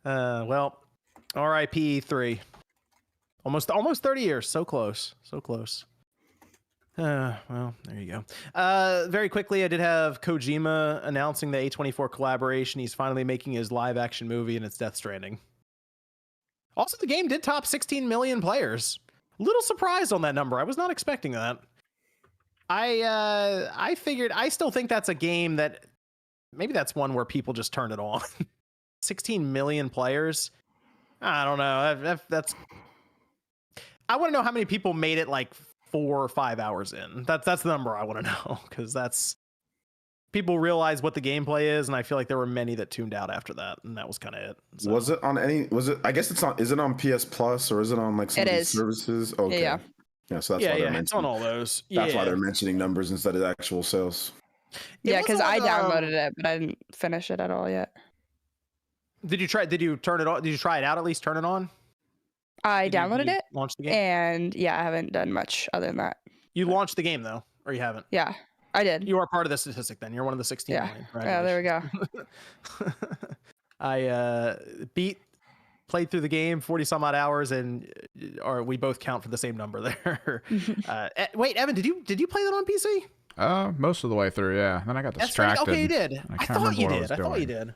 Well, RIP 3. Almost 30 years. So close. So close. Well, there you go. Very quickly, I did have Kojima announcing the A24 collaboration. He's finally making his live action movie, and it's Death Stranding. Also, the game did top 16 million players. Little surprised on that number. I was not expecting that. I figured, I still think that's a game that maybe that's one where people just turn it on. 16 million players. I don't know. That's. I want to know how many people made it like 4 or 5 hours in. That's the number I want to know, because that's people realize what the gameplay is, and I feel like there were many that tuned out after that, and that was kind of it. So. Was it on any? Was it? I guess it's on. Is it on PS Plus or is it on like some of these services? Okay. Yeah. Yeah. So that's why they're mentioning. It's on all those. That's why they're mentioning numbers instead of actual sales. Yeah, because I downloaded it, but I didn't finish it at all yet. Did you turn it on? Did you try it out at least? Turn it on? I downloaded it. Launched the game? And yeah, I haven't done much other than that. You launched the game though, or you haven't? Yeah, I did. You are part of the statistic then. You're one of the 16 million. Yeah, there we go. I played through the game 40 some odd hours, and we both count for the same number there. Wait, Evan, did you play that on PC? Most of the way through, yeah. Then I got distracted. Okay, you did. I thought you did.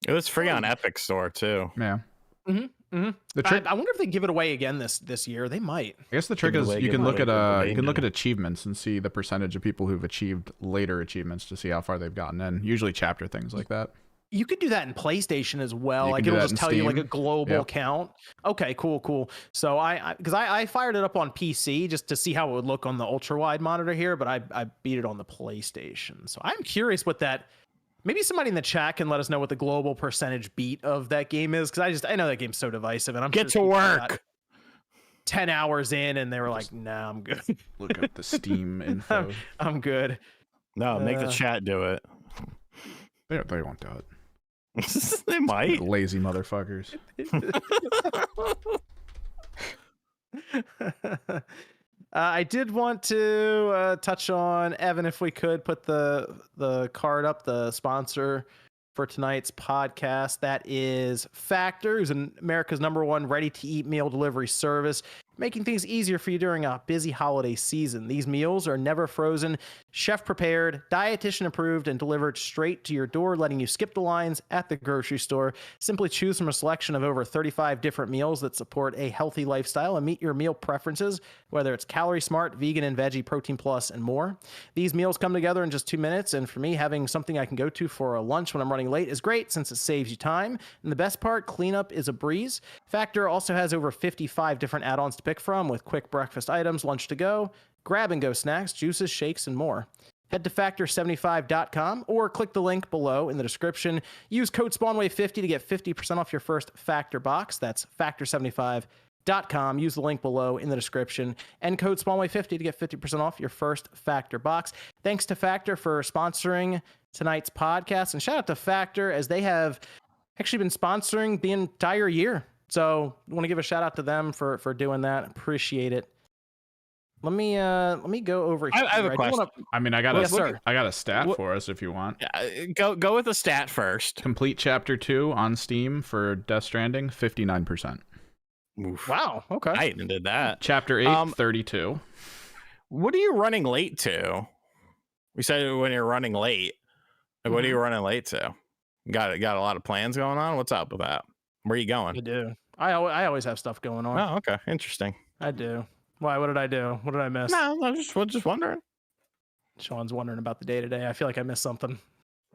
It was free on Epic Store too. Yeah. Mm-hmm. Mm-hmm. The trick, I wonder if they give it away again this year. They might. I guess the trick is you can look at achievements and see the percentage of people who've achieved later achievements to see how far they've gotten in. Usually chapter things like that. You could do that in PlayStation as well. Like it'll just tell you like a global count. Okay, cool. So I fired it up on PC just to see how it would look on the ultra wide monitor here, but I beat it on the PlayStation. So I'm curious what that. Maybe somebody in the chat can let us know what the global percentage beat of that game is, because I know that game's so divisive, and I'm get to work. 10 hours in, and they were like, "Nah, I'm good." Look up the Steam info. I'm good. No, make the chat do it. They won't do it. They might. Lazy motherfuckers. I did want to touch on, Evan, if we could put the card up, the sponsor for tonight's podcast. That is Factor, who's America's #1 ready-to-eat meal delivery service, making things easier for you during a busy holiday season. These meals are never frozen, chef-prepared, dietitian-approved, and delivered straight to your door, letting you skip the lines at the grocery store. Simply choose from a selection of over 35 different meals that support a healthy lifestyle and meet your meal preferences, whether it's Calorie Smart, Vegan and Veggie, Protein Plus, and more. These meals come together in just 2 minutes, and for me, having something I can go to for a lunch when I'm running late is great since it saves you time. And the best part, cleanup is a breeze. Factor also has over 55 different add-ons to pick from, with quick breakfast items, lunch to go, grab-and-go snacks, juices, shakes, and more. Head to factor75.com or click the link below in the description. Use code SpawnWave50 to get 50% off your first Factor box. That's factor75.com. Use the link below in the description and code SpawnWave50 to get 50% off your first Factor box. Thanks to Factor for sponsoring tonight's podcast, and shout out to Factor, as they have actually been sponsoring the entire year. So I want to give a shout out to them for doing that. Appreciate it. Let me go over here. I have a question. I got a stat for us if you want. Go with the stat first. Complete chapter 2 on Steam for Death Stranding, 59%. Oof. Wow. Okay. I even did that. Chapter 8, 32. What are you running late to? We said when you're running late. Like, what are you running late to? Got a lot of plans going on? What's up with that? Where are you going? I do. I always have stuff going on. Oh, okay. Interesting. I do. Why? What did I do? What did I miss? No, I'm just wondering. Sean's wondering about the day-to-day. I feel like I missed something.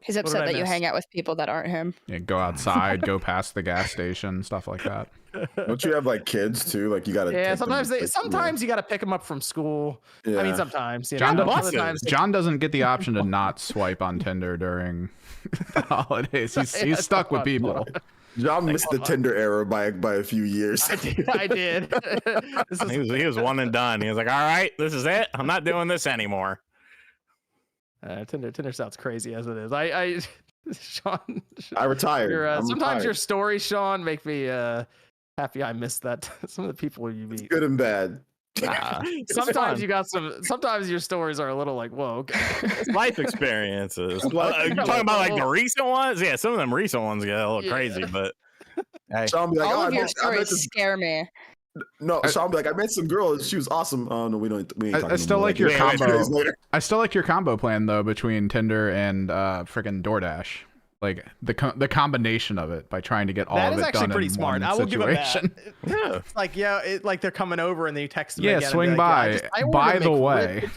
He's upset that you hang out with people that aren't him. Yeah, go outside, go past the gas station, stuff like that. Don't you have like kids too? Like you gotta. Yeah, sometimes you gotta pick them up from school. Yeah. I mean, sometimes. John doesn't get the option to not swipe on Tinder during the holidays. He's stuck with people. John missed the Tinder era by a few years. I did. He was one and done. He was like, all right, this is it. I'm not doing this anymore. Tinder sounds crazy as it is. Sean, I retired. Sometimes your stories, Sean, make me happy I missed that. Some of the people you meet. It's good and bad. Sometimes sometimes your stories are a little like, whoa, okay. It's life experiences. You're talking about like the recent ones? Yeah, some of them recent ones get a little crazy, but hey. Sean be like, all of your stories scare me. No, Sean be like, I met some girl and she was awesome. Oh no, we ain't I still like your combo. I still like your combo plan though between Tinder and freaking DoorDash. Like the combination of it by trying to get all of it done in one situation. That is actually pretty smart. I will give it that. Yeah. It's like they're coming over and then you text them. Yeah, swing by. By the way.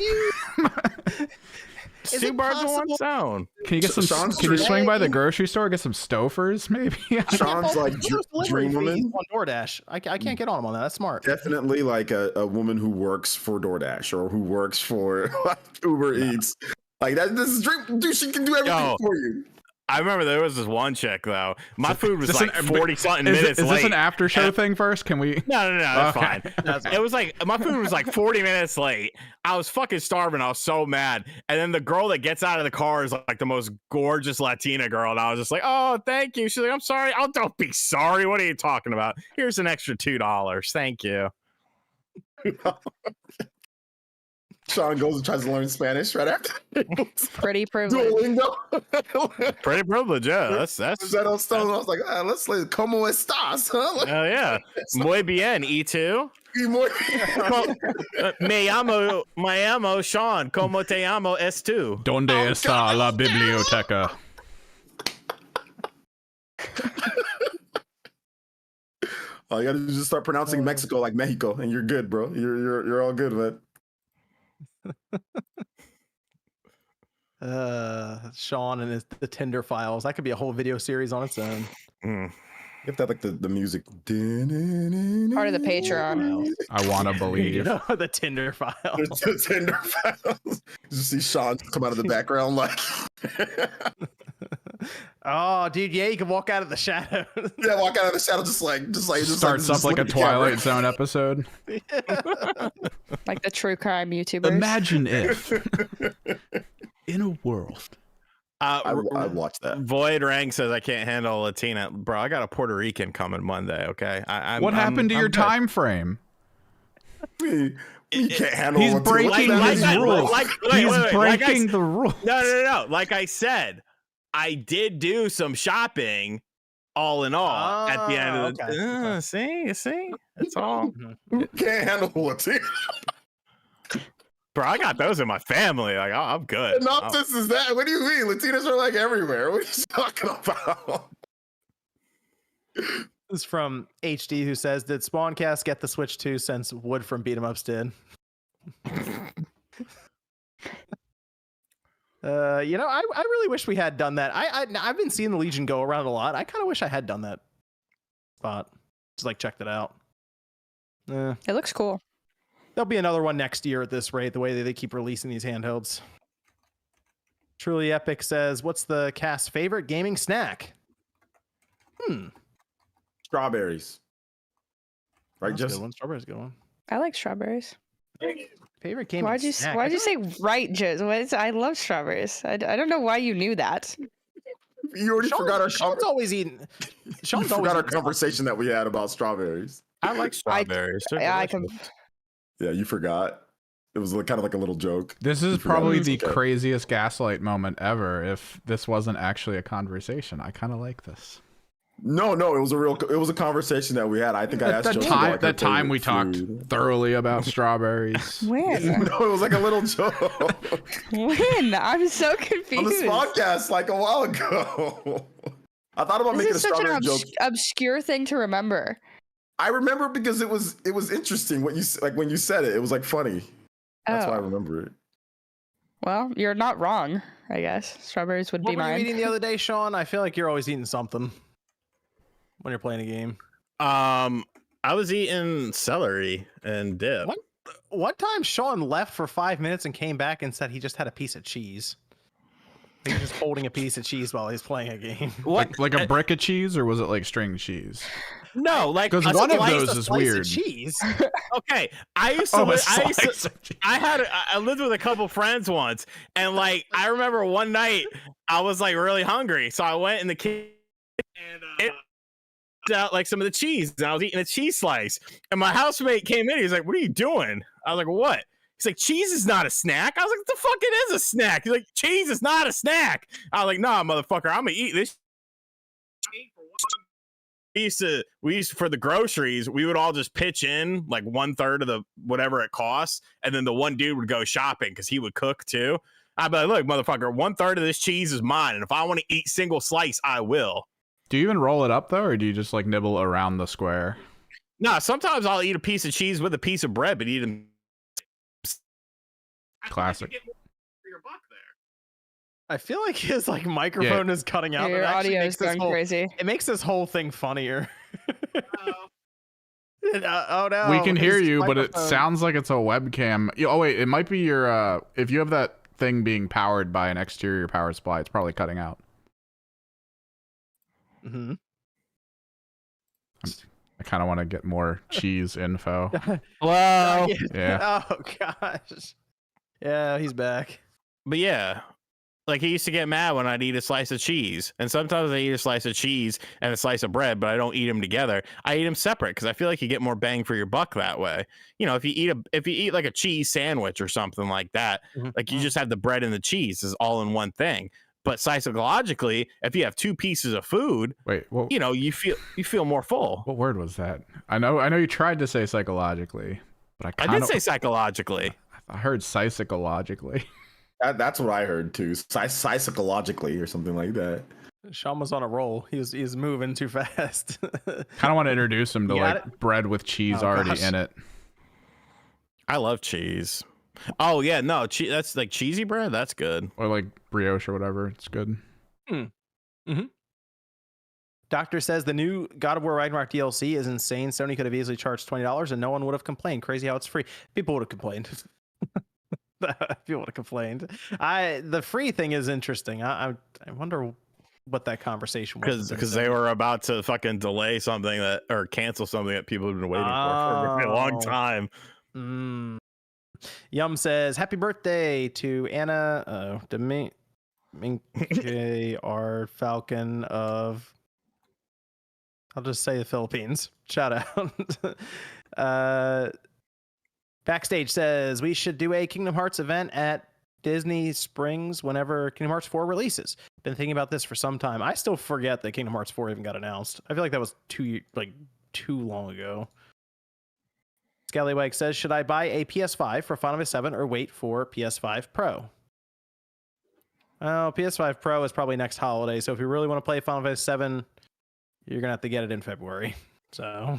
Is two birds in one stone. Can you get some? Can you swing by the grocery store, get some Stouffer's, maybe? Sean's like dream woman on DoorDash. I can't get on him on that. That's smart. Definitely like a woman who works for DoorDash or who works for Uber Eats. Like that. This is dream. Dude, she can do everything for you. I remember there was this one chick though. My food was like 40-something minutes late. Is this an after show thing first? Can we? No, that's fine. It was like my food was like 40 minutes late. I was fucking starving. I was so mad. And then the girl that gets out of the car is like the most gorgeous Latina girl. And I was just like, oh, thank you. She's like, I'm sorry. Oh, don't be sorry. What are you talking about? Here's an extra $2. Thank you. Sean goes and tries to learn Spanish right after. Pretty privilege. Duolingo. Pretty privilege, yeah. That's Shadow Stone. I was like, let's play ¿Cómo estás? Huh? Like, yeah. Muy bien, E2. Me llamo Sean. ¿Cómo te llamo S2? ¿Dónde está la biblioteca? All you gotta do is just start pronouncing Mexico like Mexico, and you're good, bro. You're all good, man. Sean and the Tinder files. That could be a whole video series on its own. You have to have like the music. Part of the Patreon. I want to believe. The Tinder files. The Tinder files. You see Sean come out of the background like. Oh, dude, yeah, you can walk out of the shadow. Yeah, walk out of the shadow, just starts up like a Twilight Zone episode. Like the true crime YouTubers. Imagine if, in a world, I watched that. Void Rank says I can't handle Latina, bro. I got a Puerto Rican coming Monday. Okay, what happened to your time frame? You can't handle. He's breaking his rules. He's breaking the rules. No. Like I said, I did do some shopping, all in all, at the end of the see? That's all. You can't handle Latina. Bro, I got those in my family. Like, I'm good. Enough this is that. What do you mean? Latinas are like everywhere. What are you talking about? This is from HD, who says, did Spawncast get the Switch 2 since Wood from Beat 'em Ups did? I really wish we had done that. I've been seeing the Legion go around a lot. I kind of wish I had done that spot. Just like checked it out. It looks cool. There'll be another one next year at this rate, the way they keep releasing these handhelds. Truly Epic says, what's the cast's favorite gaming snack? Strawberries. Right, just one. Strawberries, good one. I like strawberries. Favorite gaming snack? Why'd you say right, Jiz? I love strawberries. I don't know why you knew that. You already forgot our. Sean's always eating. Sean's forgot our conversation that we had about strawberries. I like strawberries. Yeah, you forgot. It was kind of like a little joke. This is probably the craziest gaslight moment ever. If this wasn't actually a conversation, I kind of like this. No, it was a conversation that we had. I think I asked that time we talked thoroughly about strawberries. When? No, it was like a little joke. When? I'm so confused. On this podcast, like a while ago. I thought about making a strawberry joke. Such an obscure thing to remember. I remember because it was interesting what you like when you said it. It was like funny. That's why I remember it. Well, you're not wrong, I guess. Strawberries would be mine. What were you eating the other day, Sean? I feel like you're always eating something when you're playing a game. I was eating celery and dip. One time Sean left for 5 minutes and came back and said he just had a piece of cheese. He was just holding a piece of cheese while he's playing a game. What? Like a brick of cheese, or was it like string cheese? No, like because one of those is weird. Cheese. Okay, I used to. I lived with a couple friends once, and like I remember one night I was like really hungry, so I went in the kitchen and out like some of the cheese, and I was eating a cheese slice, and my housemate came in. He was like, "What are you doing?" I was like, "What?" He's like, "Cheese is not a snack." I was like, "The fuck it is a snack." He's like, "Cheese is not a snack." I was like, "Nah, motherfucker, I'm gonna eat this." We used to for the groceries, we would all just pitch in like 1/3 of the whatever it costs, and then the one dude would go shopping because he would cook too. I'd be like, "Look, motherfucker, 1/3 of this cheese is mine, and if I want to eat single slice, I will." Do you even roll it up though, or do you just like nibble around the square? No, sometimes I'll eat a piece of cheese with a piece of bread, but eat them. Classic. I feel like his like microphone is cutting out. Your audio is going crazy. It makes this whole thing funnier. Oh no! We can hear you, but it sounds like it's a webcam. Oh wait, it might be your. If you have that thing being powered by an exterior power supply, it's probably cutting out. Mm-hmm. I kind of want to get more cheese info. Hello. Yeah. Oh gosh. Yeah, he's back. But yeah, like he used to get mad when I'd eat a slice of cheese, and sometimes I eat a slice of cheese and a slice of bread, but I don't eat them together. I eat them separate because I feel like you get more bang for your buck that way. You know, if you eat like a cheese sandwich or something like that, like you just have the bread and the cheese is all in one thing. But psychologically, if you have two pieces of food, you know, you feel more full. What word was that? I know you tried to say psychologically, but I did say psychologically. I heard psychologically. That's what I heard too. Psychologically or something like that. Sean was on a roll. He's moving too fast. Kind of want to introduce him to like bread with cheese already in it. I love cheese. Oh yeah, no, that's like cheesy bread. That's good. Or like brioche or whatever. It's good. Mm-hmm. Doctor says the new God of War Ragnarok DLC is insane. Sony could have easily charged $20 and no one would have complained. Crazy how it's free. People would have complained. People would have complained. The free thing is interesting. I wonder what that conversation was. Because they were about to fucking delay something or cancel something that people have been waiting for a really long time. Yum says, happy birthday to Anna Domingue, our Falcon of, I'll just say the Philippines. Shout out. Backstage says, we should do a Kingdom Hearts event at Disney Springs whenever Kingdom Hearts 4 releases. Been thinking about this for some time. I still forget that Kingdom Hearts 4 even got announced. I feel like that was too long ago. Scallywag says, should I buy a PS5 for Final Fantasy 7 or wait for PS5 Pro? Well, PS5 Pro is probably next holiday, so if you really want to play Final Fantasy 7, you're going to have to get it in February. So,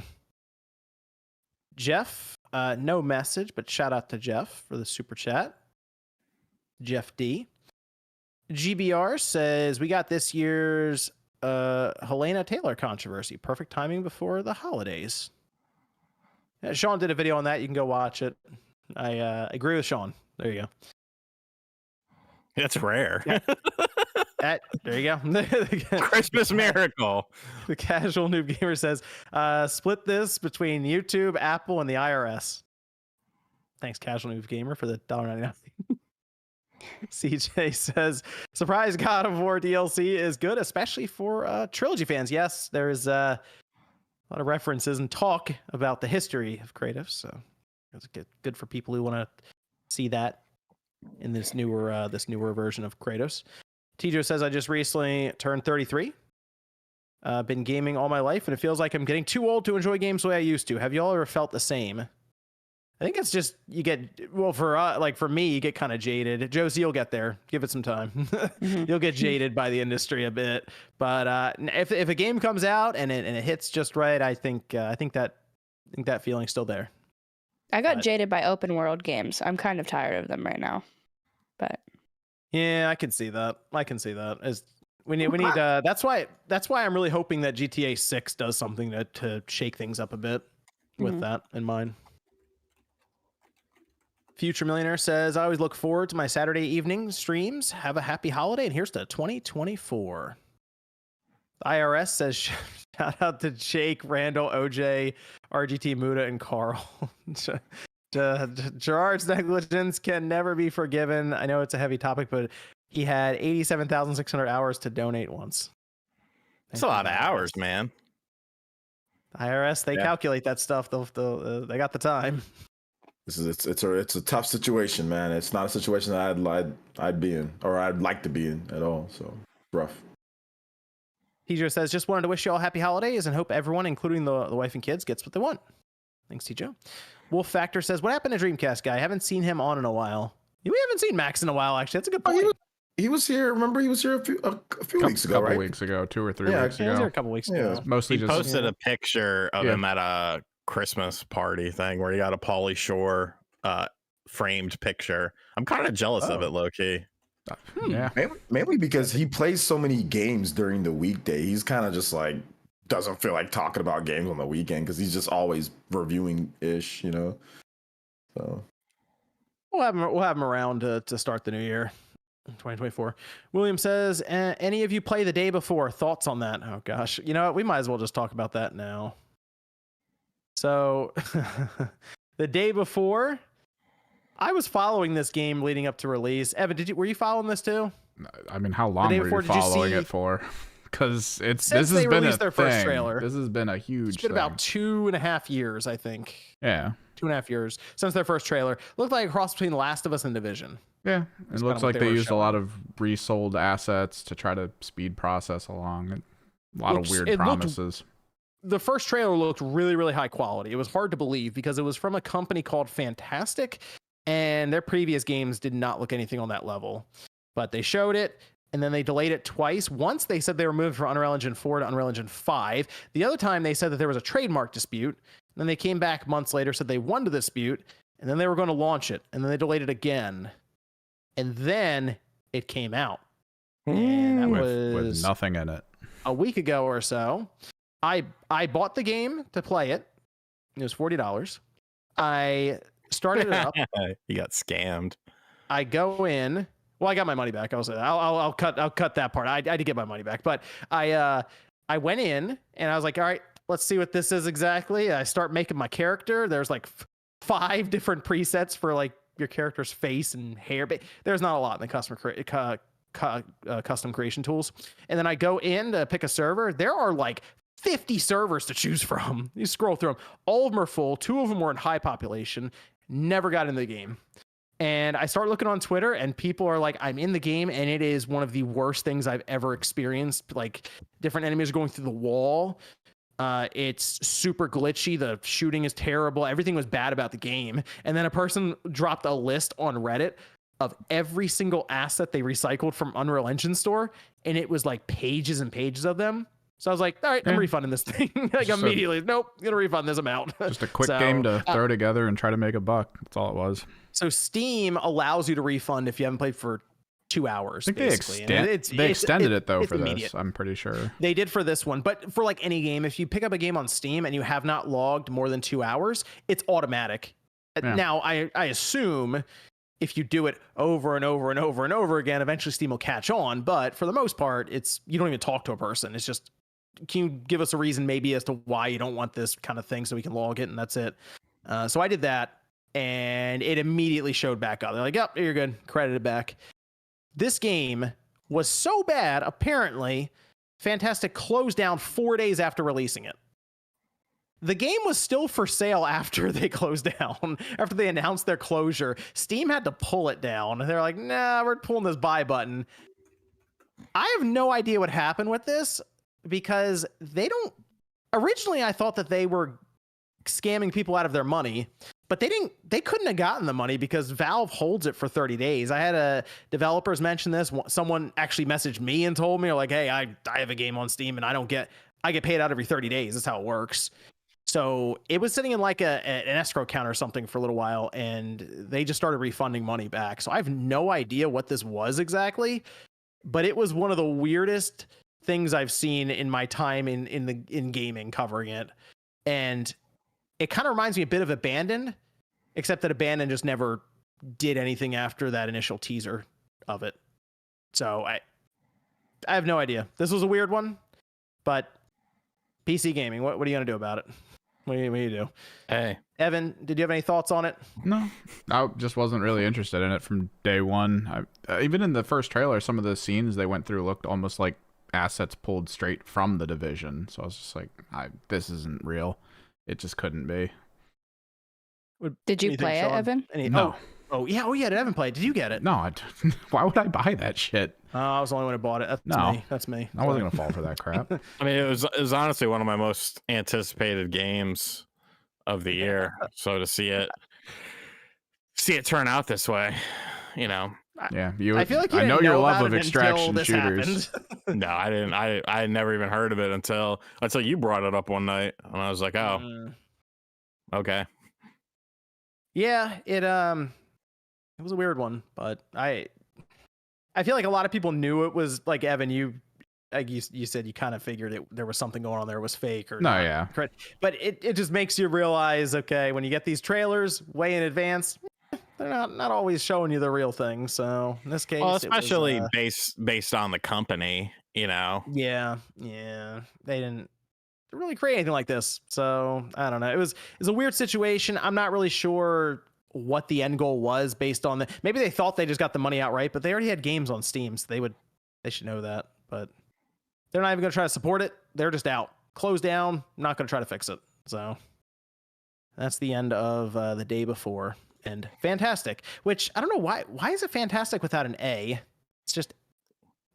Jeff, no message, but shout out to Jeff for the super chat. Jeff D. GBR says, we got this year's Helena Taylor controversy. Perfect timing before the holidays. Sean did a video on that. You can go watch it. I agree with Sean. There you go. That's rare. Yeah. There you go. Christmas miracle. The casual noob gamer says, split this between YouTube, Apple, and the IRS. Thanks, casual noob gamer, for the $1.99. CJ says, surprise God of War DLC is good, especially for trilogy fans. Yes, there's a lot of references and talk about the history of Kratos, so it's good for people who want to see that in this newer version of Kratos. Tijo says, I just recently turned 33. Been gaming all my life, and it feels like I'm getting too old to enjoy games the way I used to. Have y'all ever felt the same? I think it's just for me, you get kind of jaded. Josie, you'll get there. Give it some time. You'll get jaded by the industry a bit. But if a game comes out and it hits just right, I think that feeling's still there. I got jaded by open world games. I'm kind of tired of them right now. But Yeah, I can see that. We need that's why I'm really hoping that GTA 6 does something to shake things up a bit with that in mind. Future Millionaire says, I always look forward to my Saturday evening streams. Have a happy holiday, and here's to 2024. The IRS says, shout out to Jake, Randall, OJ, RGT, Muda, and Carl. Gerard's negligence can never be forgiven. I know it's a heavy topic, but he had 87,600 hours to donate once. That's a lot of hours, man. The IRS, they calculate that stuff. They got the time. It's a tough situation, man. It's not a situation that I'd be in, or I'd like to be in at all. So rough. Tijo says, just wanted to wish you all happy holidays and hope everyone, including the wife and kids, gets what they want. Thanks, Tijo. Wolf Factor says, what happened to Dreamcast guy? I haven't seen him on in a while. We haven't seen Max in a while, actually. That's a good point. He was here. Remember, he was here a few weeks ago, right? A couple weeks ago, 2 or 3 weeks ago. He was here a couple weeks ago. Mostly he posted a picture of him at a Christmas party thing where he got a Pauly Shore framed picture. I'm kind of jealous of it, low key. Yeah, mainly because he plays so many games during the weekday. He's kind of just like doesn't feel like talking about games on the weekend because he's just always reviewing ish, you know. So we'll have him around to start the new year, 2024. William says, any of you play the day before? Thoughts on that? Oh gosh, you know what? We might as well just talk about that now. So the day before, I was following this game leading up to release. Evan, were you following this too? I mean, how long were you following it for? Because this has been their first trailer. This has been a huge. It's been about 2.5 years, I think. Yeah, 2.5 years since their first trailer. Looked like a cross between The Last of Us and Division. Yeah, it looks like they used a lot of resold assets to try to speed process along. A lot of weird promises. The first trailer looked really, really high quality. It was hard to believe because it was from a company called Fantastic, and their previous games did not look anything on that level. But they showed it, and then they delayed it twice. Once they said they were moving from Unreal Engine 4 to Unreal Engine 5. The other time they said that there was a trademark dispute. And then they came back months later, said they won the dispute, and then they were going to launch it. And then they delayed it again. And then it came out. And that was with nothing in it. A week ago or so. I bought the game to play it. It was $40. I started it up. You got scammed. I go in. Well, I got my money back. I'll cut that part. I did get my money back, but I went in and I was like, all right, let's see what this is exactly. I start making my character. There's like 5 different presets for like your character's face and hair, but there's not a lot in the custom creation tools. And then I go in to pick a server. There are like 50 servers to choose from. You scroll through them. All of them are full. 2 of them were in high population. Never got in the game. And I start looking on Twitter and people are like, I'm in the game and it is one of the worst things I've ever experienced. Like different enemies are going through the wall. It's super glitchy. The shooting is terrible. Everything was bad about the game. And then a person dropped a list on Reddit of every single asset they recycled from Unreal Engine store. And it was like pages and pages of them. So I was like, all right, I'm refunding this thing. Like immediately, nope, I'm gonna refund this amount. Just a quick game to throw together and try to make a buck. That's all it was. So Steam allows you to refund if you haven't played for 2 hours. I think they extended it though for immediate. This. I'm pretty sure they did for this one, but for like any game, if you pick up a game on Steam and you have not logged more than 2 hours, it's automatic. Yeah. Now I assume if you do it over and over and over and over again, eventually Steam will catch on. But for the most part, you don't even talk to a person. It's just, can you give us a reason maybe as to why you don't want this kind of thing so we can log it, and that's it. So I did that and it immediately showed back up. They're like, yep, you're good, credited back. This game was so bad, apparently Fantastic closed down 4 days after releasing it. The game was still for sale after they closed down. After they announced their closure, Steam had to pull it down. They're like, nah, we're pulling this buy button. I have no idea what happened with this, because originally I thought that they were scamming people out of their money, but they couldn't have gotten the money because Valve holds it for 30 days. I had developers mention this. Someone actually messaged me and told me, like, hey, I have a game on Steam and I get paid out every 30 days. That's how it works. So it was sitting in like an escrow account or something for a little while, and they just started refunding money back. So I have no idea what this was exactly, but it was one of the weirdest things I've seen in my time in gaming covering it. And it kind of reminds me a bit of Abandoned, except that Abandoned just never did anything after that initial teaser of it. So I have no idea. This was a weird one, but PC gaming, what are you going to do about it? What do you do? Hey. Evan, did you have any thoughts on it? No, I just wasn't really interested in it from day one. Even in the first trailer, some of the scenes they went through looked almost like assets pulled straight from The Division. So I was just like, this isn't real. It just couldn't be. Did you play it, Evan? No. Oh yeah. Did Evan play it? Did you get it? No. Why would I buy that shit? I was the only one who bought it. That's me. I wasn't gonna fall for that crap. I mean, it was honestly one of my most anticipated games of the year. So to see it turn out this way, Yeah, I feel like I know your love of extraction shooters. No, I didn't. I never even heard of it until you brought it up one night, and I was like, oh, okay. Yeah, it was a weird one, but I feel like a lot of people knew it was like Evan. You said you kind of figured there was something going on there. It was fake or no, yeah. But it just makes you realize, okay, when you get these trailers way in advance, they're not always showing you the real thing. So in this case, well, especially based on the company, Yeah, they didn't really create anything like this. So I don't know. It was a weird situation. I'm not really sure what the end goal was based on maybe they thought they just got the money outright, but they already had games on Steam, so they should know that. But they're not even going to try to support it. They're just out, closed down, not going to try to fix it. So that's the end of the day before. And fantastic, which I don't know why is it fantastic without an A? It's just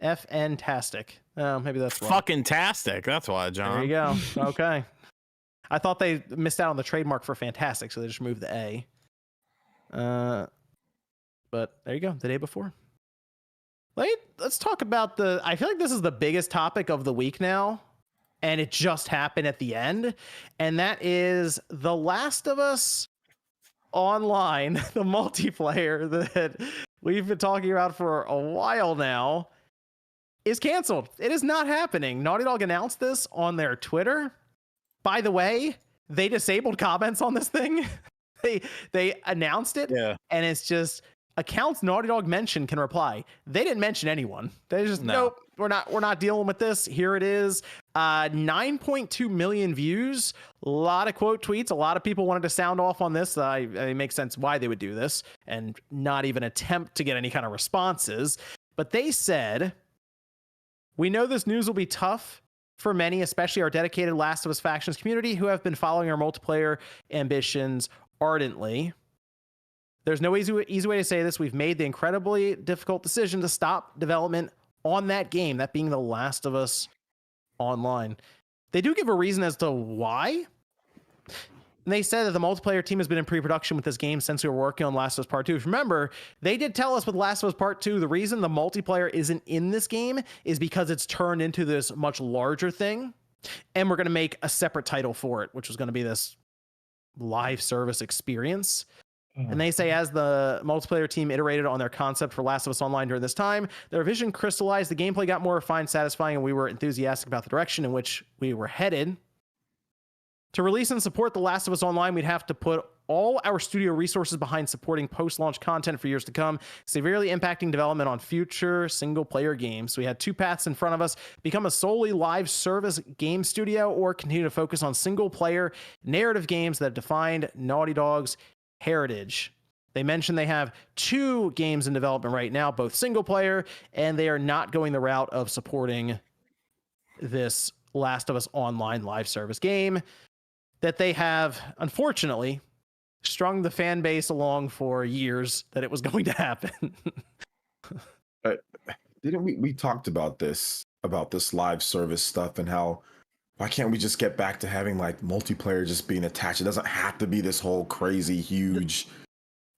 F-N-tastic. Oh, maybe that's wrong. Fucking tastic. That's why, John. There you go. Okay. I thought they missed out on the trademark for fantastic, so they just removed the A. But there you go. The day before. Let's talk about I feel like this is the biggest topic of the week now, and it just happened at the end, and that is The Last of Us Online, the multiplayer that we've been talking about for a while now, is canceled. It is not happening. Naughty Dog announced this on their Twitter. By the way, they disabled comments on this thing. They announced it, and it's just accounts Naughty Dog mentioned can reply. They didn't mention anyone. They just nope, we're not dealing with this. Here it is. 9.2 million views. A lot of quote tweets. A lot of people wanted to sound off on this. It makes sense why they would do this and not even attempt to get any kind of responses. But they said, "We know this news will be tough for many, especially our dedicated Last of Us factions community who have been following our multiplayer ambitions ardently. There's no easy way to say this. We've made the incredibly difficult decision to stop development on that game, that being The Last of Us Online." They do give a reason as to why. And they said that the multiplayer team has been in pre-production with this game since we were working on Last of Us Part 2. If you remember, they did tell us with Last of Us Part 2, the reason the multiplayer isn't in this game is because it's turned into this much larger thing. And we're going to make a separate title for it, which was going to be this live service experience. And they say as the multiplayer team iterated on their concept for Last of Us Online during this time, their vision crystallized, the gameplay got more refined, satisfying, and we were enthusiastic about the direction in which we were headed. To release and support The Last of Us Online, we'd have to put all our studio resources behind supporting post-launch content for years to come, severely impacting development on future single-player games. So we had two paths in front of us: become a solely live service game studio or continue to focus on single-player narrative games that have defined Naughty Dog's heritage. They mentioned they have 2 games in development right now, both single player, and they are not going the route of supporting this Last of Us Online live service game that they have, unfortunately, strung the fan base along for years that it was going to happen. Didn't we talked about this live service stuff and how why can't we just get back to having like multiplayer just being attached? It doesn't have to be this whole crazy huge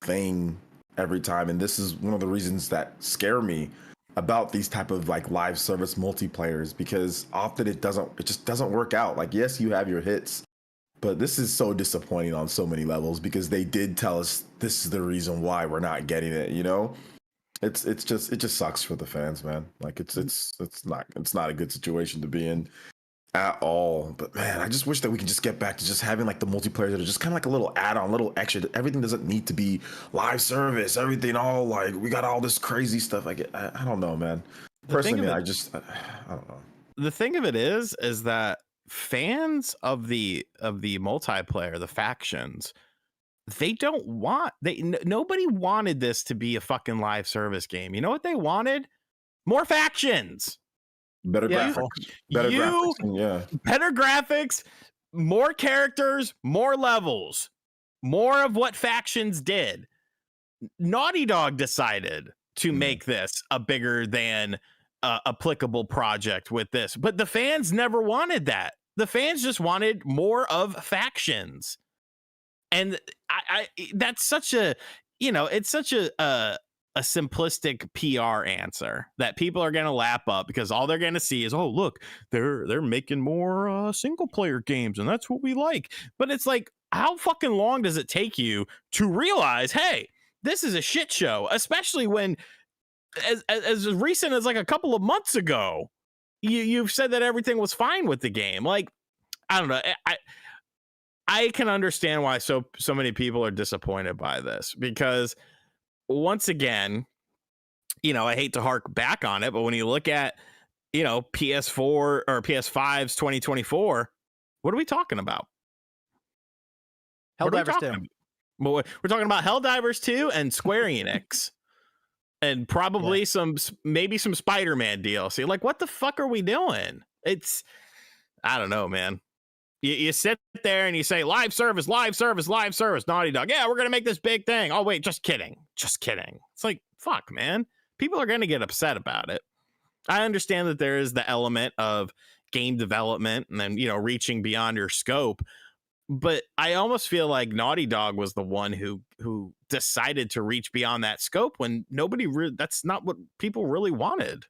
thing every time. And this is one of the reasons that scare me about these type of like live service multiplayers, because often it just doesn't work out. Like, yes, you have your hits, But this is so disappointing on so many levels because they did tell us this is the reason why we're not getting it. You know, it just sucks for the fans, man. Like it's not a good situation to be in at all. But man, I just wish that we could just get back to just having like the multiplayer that are just kind of like a little add-on, little extra. Everything doesn't need to be live service. Everything all like we got all this crazy stuff. I don't know, man. Personally, I don't know. The thing of it is that fans of the multiplayer, the factions, nobody wanted this to be a fucking live service game. You know what they wanted? More factions. Better graphics. Better graphics, more characters, more levels, more of what factions did. Naughty Dog decided to make this a bigger than applicable project with this, but the fans never wanted that. The fans just wanted more of factions, and I that's such a, you know, it's such a simplistic PR answer that people are going to lap up because all they're going to see is, oh, look, they're making more single player games and that's what we like. But it's like, how fucking long does it take you to realize, hey, this is a shit show, especially when as recent as like a couple of months ago, you've said that everything was fine with the game. Like, I don't know. I can understand why so many people are disappointed by this because once again, you know, I hate to hark back on it, but when you look at, you know, PS4 or PS5's 2024, what are we talking about? Helldivers 2. We're talking about Helldivers 2 and Square Enix. And probably maybe some Spider-Man DLC. Like, what the fuck are we doing? It's, I don't know, man. You sit there and you say, live service, Naughty Dog. Yeah, we're going to make this big thing. Oh, wait, just kidding. It's like, fuck, man. People are going to get upset about it. I understand that there is the element of game development and then, you know, reaching beyond your scope. But I almost feel like Naughty Dog was the one who decided to reach beyond that scope when that's not what people really wanted.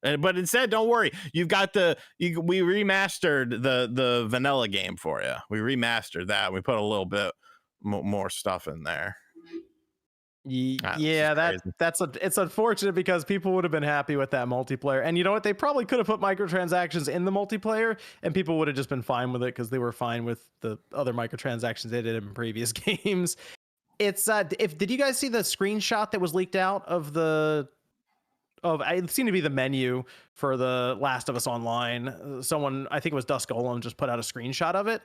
But instead, don't worry, we remastered the vanilla game for you. We remastered that. We put a little bit more stuff in there. Yeah, it's unfortunate because people would have been happy with that multiplayer. And you know what? They probably could have put microtransactions in the multiplayer and people would have just been fine with it because they were fine with the other microtransactions they did in previous games. It's did you guys see the screenshot that was leaked out of it seemed to be the menu for the Last of Us Online? Someone, I think it was Dusk Golem, just put out a screenshot of it.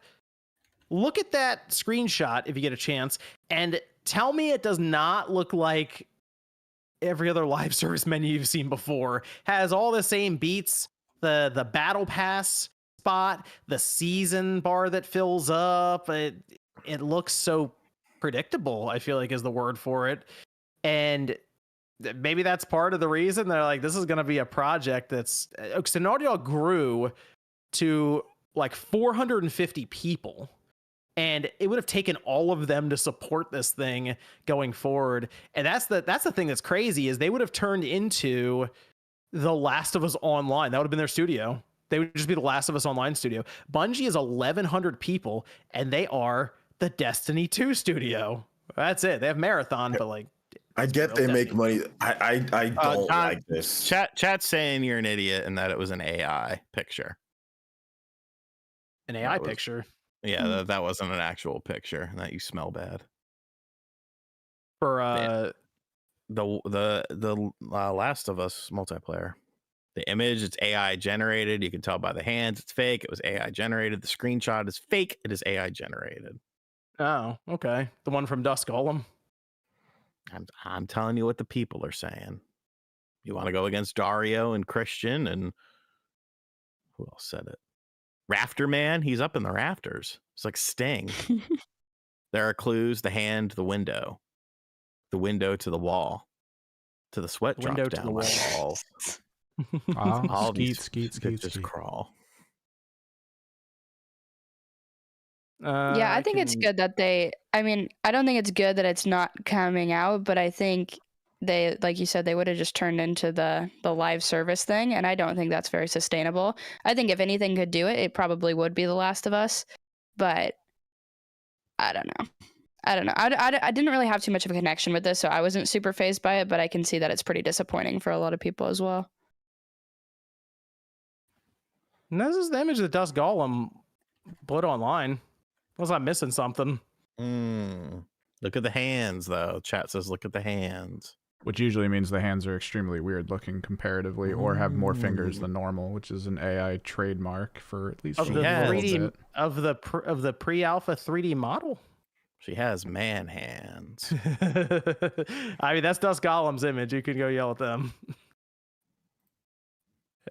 Look at that screenshot if you get a chance and tell me it does not look like every other live service menu you've seen before. Has all the same beats, the battle pass spot, the season bar that fills up. It looks so predictable, I feel like is the word for it. And maybe that's part of the reason they're like, this is going to be a project that's, so Naughty Dog grew to like 450 people. And it would have taken all of them to support this thing going forward. And that's the thing that's crazy is they would have turned into the Last of Us Online. That would have been their studio. They would just be the Last of Us Online studio. Bungie is 1,100 people, and they are the Destiny 2 studio. That's it. They have Marathon, but like, I get they make money. I don't like this. Chat's saying you're an idiot and that it was an AI picture. An AI picture. Yeah, that wasn't an actual picture. And that you smell bad. For the Last of Us multiplayer, the image, it's AI generated. You can tell by the hands it's fake. It was AI generated. The screenshot is fake. It is AI generated. Oh, okay. The one from Dusk Golem. I'm telling you what the people are saying. You want to go against Dario and Christian and who else said it? Rafter Man, he's up in the rafters. It's like Sting. There are clues: the hand, the window to the wall, to the sweat drop down to the wall. All skeet, just crawl. Yeah, I think it's good that I don't think it's good that it's not coming out, but I think they, like you said, they would have just turned into the live service thing, and I don't think that's very sustainable. I think if anything could do it, it probably would be The Last of Us, but I don't know. I didn't really have too much of a connection with this, so I wasn't super fazed by it, but I can see that it's pretty disappointing for a lot of people as well. And this is the image of the Dust Golem put online. Was I missing something? Look at the hands, though. Chat says, look at the hands. Which usually means the hands are extremely weird looking comparatively, or have more fingers than normal, which is an AI trademark for at least of the 3D of the pre-alpha 3D model. She has man hands. I mean, that's Dust Golem's image. You can go yell at them.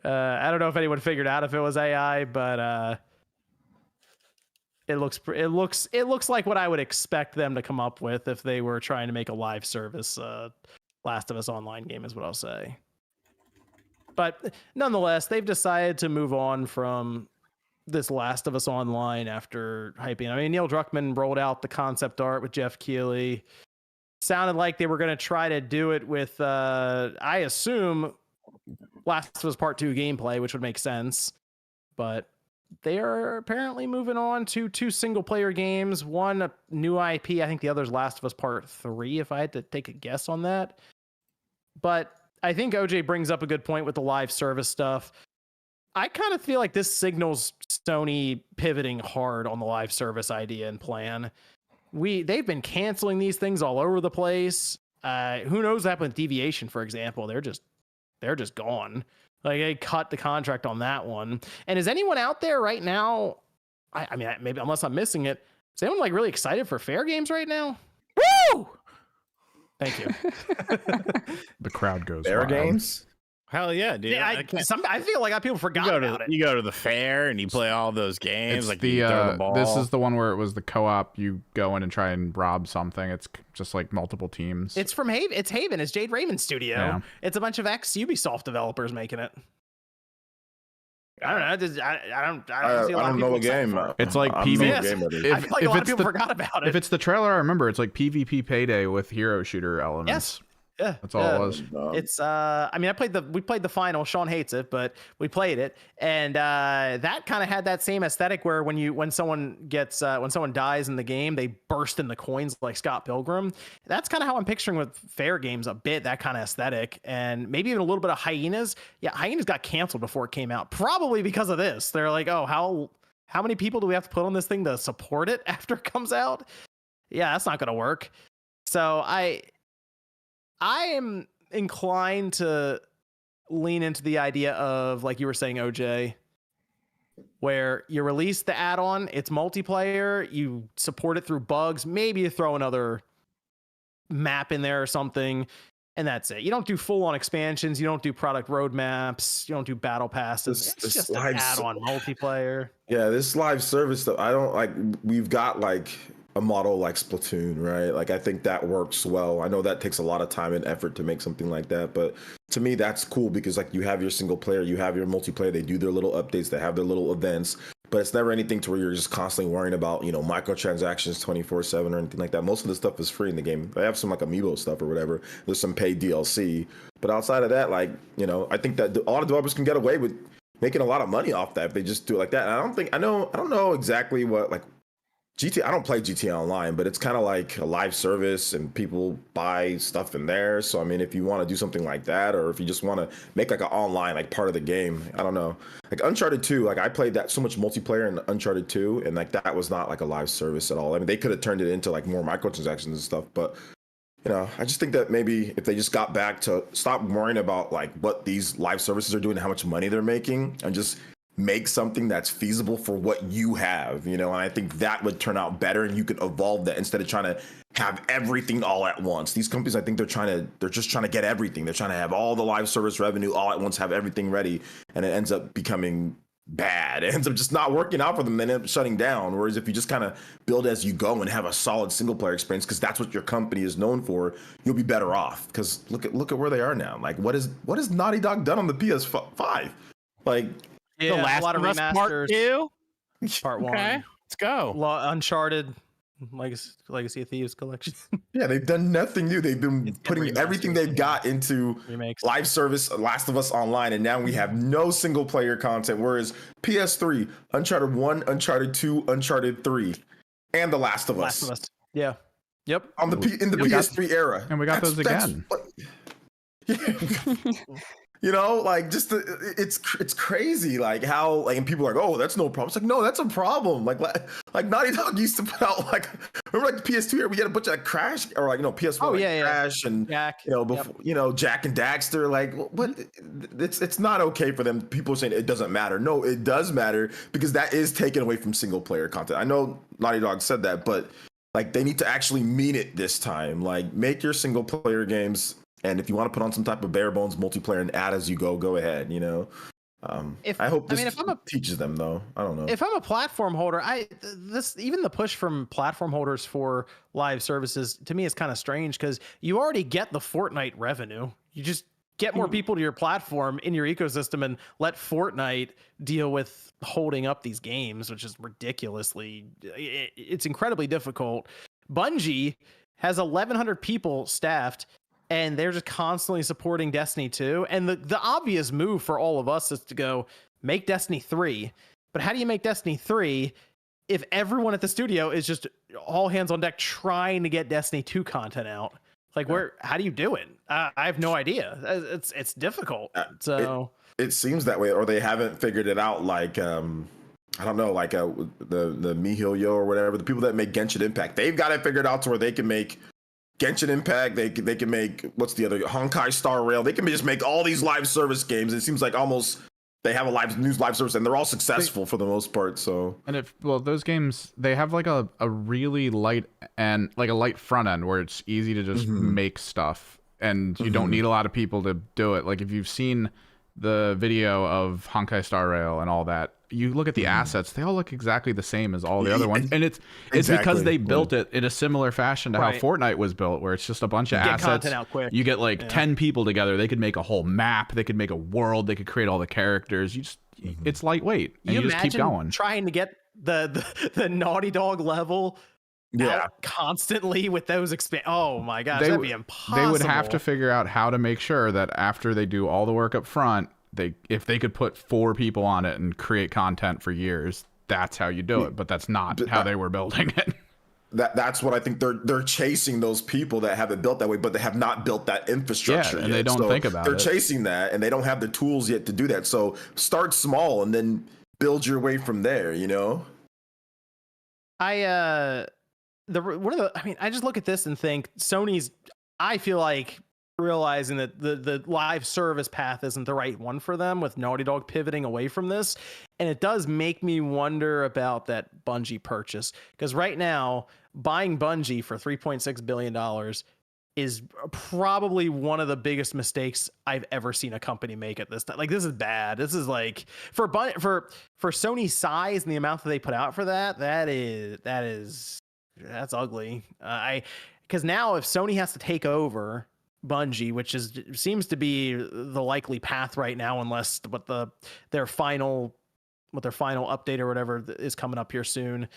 I don't know if anyone figured out if it was AI, but it looks like what I would expect them to come up with if they were trying to make a live service Last of Us Online game, is what I'll say. But nonetheless, they've decided to move on from this Last of Us Online after hyping. I mean, Neil Druckmann rolled out the concept art with Jeff Keighley. Sounded like they were going to try to do it with, I assume, Last of Us Part 2 gameplay, which would make sense. But they are apparently moving on to 2 single-player games. One, a new IP. I think the other's Last of Us Part 3, if I had to take a guess on that. But I think OJ brings up a good point with the live service stuff. I kind of feel like this signals Sony pivoting hard on the live service idea and plan. They've been canceling these things all over the place. Who knows what happened with Deviation, for example? They're just gone. Like, they cut the contract on that one. And is anyone out there right now? I mean, maybe unless I'm missing it, is anyone like really excited for Fair Games right now? Woo! Thank you. The crowd goes Fair wild. Games. Hell yeah, dude! Yeah, I feel like people forgot about it. You go to the fair and you play all those games. It's like the, you throw the ball. This is the one where it was the co-op. You go in and try and rob something. It's just like multiple teams. It's from Haven. It's Haven. It's Jade Raymond's studio. Yeah. It's a bunch of ex-Ubisoft developers making it. I don't know. I don't know the game. It's like PvP. I feel like a lot of people forgot about it. If it's the trailer, I remember it's like PvP Payday with hero shooter elements. Yes. Yeah, that's all it was. It's I mean, we played the final. Sean hates it, but we played it, and that kind of had that same aesthetic where when someone dies in the game, they burst in the coins like Scott Pilgrim. That's kind of how I'm picturing with Fair Games a bit, that kind of aesthetic, and maybe even a little bit of Hyenas. Yeah, Hyenas got canceled before it came out, probably because of this. They're like, oh, how many people do we have to put on this thing to support it after it comes out? Yeah, that's not gonna work. So I am inclined to lean into the idea of, like you were saying, OJ, where you release the add-on, it's multiplayer, you support it through bugs, maybe you throw another map in there or something, and that's it. You don't do full-on expansions, you don't do product roadmaps, you don't do battle passes. It's just an add-on multiplayer. Yeah, this live service stuff, I don't like. We've got like a model like Splatoon, right? Like, I think that works well. I know that takes a lot of time and effort to make something like that, but to me that's cool because like you have your single player, you have your multiplayer, they do their little updates, they have their little events, but it's never anything to where you're just constantly worrying about, you know, microtransactions 24/7 or anything like that. Most of the stuff is free in the game. They have some like amiibo stuff or whatever. There's some paid DLC, but outside of that, like, you know, I think that a lot of developers can get away with making a lot of money off that if they just do it like that. And I don't know exactly what, like, GTA, I don't play GTA Online, but it's kind of like a live service and people buy stuff in there. So, I mean, if you want to do something like that, or if you just want to make like an online, like part of the game, I don't know. Like Uncharted 2, like I played that so much multiplayer in Uncharted 2, and like that was not like a live service at all. I mean, they could have turned it into like more microtransactions and stuff, but you know, I just think that maybe if they just got back to stop worrying about like what these live services are doing and how much money they're making, and just make something that's feasible for what you have, you know, and I think that would turn out better, and you could evolve that instead of trying to have everything all at once. These companies, I think they're just trying to get everything. They're trying to have all the live service revenue all at once, have everything ready, and it ends up becoming bad. It ends up just not working out for them and end up shutting down. Whereas if you just kind of build as you go and have a solid single player experience, because that's what your company is known for, you'll be better off. Because look at where they are now. Like, what is Naughty Dog done on the PS5? Like, yeah, the Last a lot of remasters. Part 2? Part 1. Okay, let's go. Uncharted, Legacy of Thieves collection. Yeah, they've done nothing new. They've been putting everything they've got into remakes, live service, Last of Us Online, and now we have no single player content. Whereas PS3, Uncharted 1, Uncharted 2, Uncharted 3. and The Last of Us. Last of Us. Yeah. Yep. On the PS3 era. And we got those again. You know, like just it's crazy, like how like and people are like, oh, that's no problem. It's like, no, that's a problem. Like Naughty Dog used to put out like remember like the PS2 era, we had a bunch of Crash or like PS1 Crash and Jack. before, Jak and Daxter. Like what? It's not okay for them. People are saying it doesn't matter. No, it does matter because that is taken away from single player content. I know Naughty Dog said that, but like they need to actually mean it this time. Like make your single player games. And if you want to put on some type of bare bones multiplayer and add as you go ahead, I hope this teaches them though. I don't know. If I'm a platform holder, even the push from platform holders for live services to me is kind of strange because you already get the Fortnite revenue. You just get more people to your platform in your ecosystem and let Fortnite deal with holding up these games, which is it's incredibly difficult. Bungie has 1,100 people staffed. And they're just constantly supporting Destiny 2. And the obvious move for all of us is to go make Destiny 3. But how do you make Destiny 3 if everyone at the studio is just all hands on deck trying to get Destiny 2 content out? Like, how do you do it? I have no idea. It's difficult. So it seems that way, or they haven't figured it out. Like, I don't know, like the MiHoYo or whatever, the people that make Genshin Impact, they've got it figured out to where they can make Genshin Impact, they can make, what's the other, Honkai Star Rail, they can just make all these live service games. It seems like almost they have a live service and they're all successful for the most part. So those games, they have like a really light and like a light front end where it's easy to just make stuff and you don't need a lot of people to do it. Like if you've seen the video of Honkai Star Rail and all that, you look at the assets, they all look exactly the same as all the other ones. And it's because they built it in a similar fashion to how Fortnite was built, where it's just a bunch of assets. Content out quick. You get like 10 people together. They could make a whole map. They could make a world. They could create all the characters. It's lightweight. And you just keep going. Trying to get the Naughty Dog level out constantly with those oh my gosh, that'd be impossible. They would have to figure out how to make sure that after they do all the work up front, if they could put 4 people on it and create content for years, that's how you do it. But that's not how they were building it. That's what I think they're chasing, those people that have it built that way, but they have not built that infrastructure yet. And they don't think about it. They're chasing that and they don't have the tools yet to do that. So start small and then build your way from there, I just look at this and think Sony's, I feel like, realizing that the live service path isn't the right one for them with Naughty Dog pivoting away from this. And it does make me wonder about that Bungie purchase, because right now buying Bungie for $3.6 billion is probably one of the biggest mistakes I've ever seen a company make at this time. Like, this is bad. This is like for Sony's size and the amount that they put out for that's ugly. Because now if Sony has to take over Bungie, which seems to be the likely path right now, unless their final update or whatever is coming up here soon